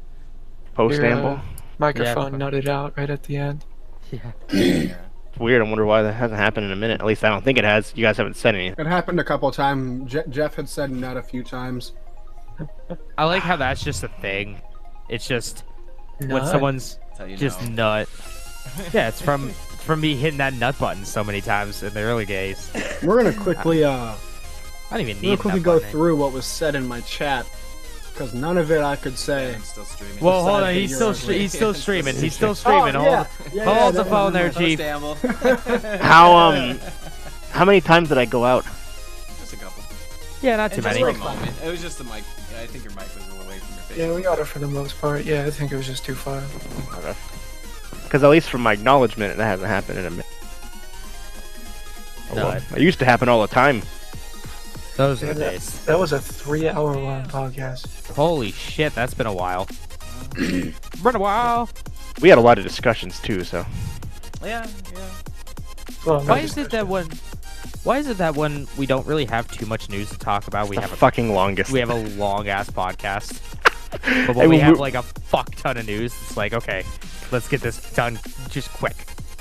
Speaker 5: Post
Speaker 4: Your,
Speaker 5: amble.
Speaker 4: Microphone
Speaker 2: Yeah.
Speaker 4: nutted out right at the end.
Speaker 2: Yeah.
Speaker 1: Yeah.
Speaker 5: It's weird. I wonder why that hasn't happened in a minute. At least I don't think it has. You guys haven't said anything.
Speaker 6: It happened a couple of times. Jeff had said nut a few times.
Speaker 2: I like how that's just a thing. It's just when
Speaker 4: Nut.
Speaker 2: someone's
Speaker 1: Tell you
Speaker 2: just
Speaker 1: no.
Speaker 2: nut. Yeah, it's from me hitting that nut button so many times in the early days.
Speaker 6: We're gonna quickly
Speaker 2: I don't even
Speaker 6: we'll
Speaker 2: need
Speaker 6: quickly
Speaker 2: nut
Speaker 6: go
Speaker 2: button.
Speaker 6: through what was said in my chat because none of it I could say.
Speaker 1: I'm still streaming.
Speaker 2: Well, hold
Speaker 6: Besides
Speaker 2: on.
Speaker 6: that
Speaker 2: He's
Speaker 6: you're
Speaker 2: still
Speaker 6: ugly.
Speaker 2: he's still streaming. He's still
Speaker 6: Oh,
Speaker 2: streaming.
Speaker 6: yeah.
Speaker 2: Hold the
Speaker 6: that
Speaker 2: phone
Speaker 6: was
Speaker 2: there,
Speaker 6: in my-
Speaker 2: Chief.
Speaker 1: Post-amble.
Speaker 5: How many times did I go out?
Speaker 1: Just a couple.
Speaker 2: Yeah, not too
Speaker 1: And just
Speaker 2: many.
Speaker 1: for a moment. It was just the mic. I think your mic was a little away from your face.
Speaker 4: Yeah, we got it for the most part. Yeah, I think it was just too far.
Speaker 5: Because at least from my acknowledgement, that hasn't happened in a minute. Oh, well.
Speaker 2: Nut.
Speaker 5: It used to happen all the time.
Speaker 2: Those are
Speaker 4: Yeah,
Speaker 2: the
Speaker 4: that,
Speaker 2: days.
Speaker 4: that was a 3-hour long podcast.
Speaker 2: Holy shit, that's been a while. Been a while.
Speaker 5: We had a lot of discussions too, so.
Speaker 1: Yeah, yeah.
Speaker 4: Well,
Speaker 2: Why is it that when we don't really have too much news to talk about, we
Speaker 5: The
Speaker 2: have a
Speaker 5: fucking longest.
Speaker 2: we have a long ass podcast. But
Speaker 5: Hey,
Speaker 2: when we
Speaker 5: we-
Speaker 2: have like a fuck ton of news, it's like, okay, let's get this done just quick.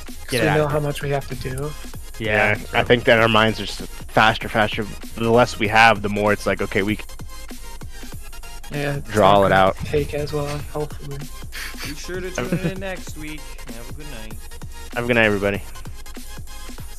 Speaker 4: we
Speaker 2: Get it
Speaker 4: know
Speaker 2: out.
Speaker 4: how much we have to do.
Speaker 2: Yeah,
Speaker 5: I think that our minds are just faster. The less we have, the more it's like, okay, we can
Speaker 4: Yeah, it's
Speaker 5: draw
Speaker 4: not
Speaker 5: it
Speaker 4: gonna
Speaker 5: out.
Speaker 4: Take as well, hopefully.
Speaker 1: Be sure to tune in next week. Have a good night.
Speaker 5: Have a good night, everybody.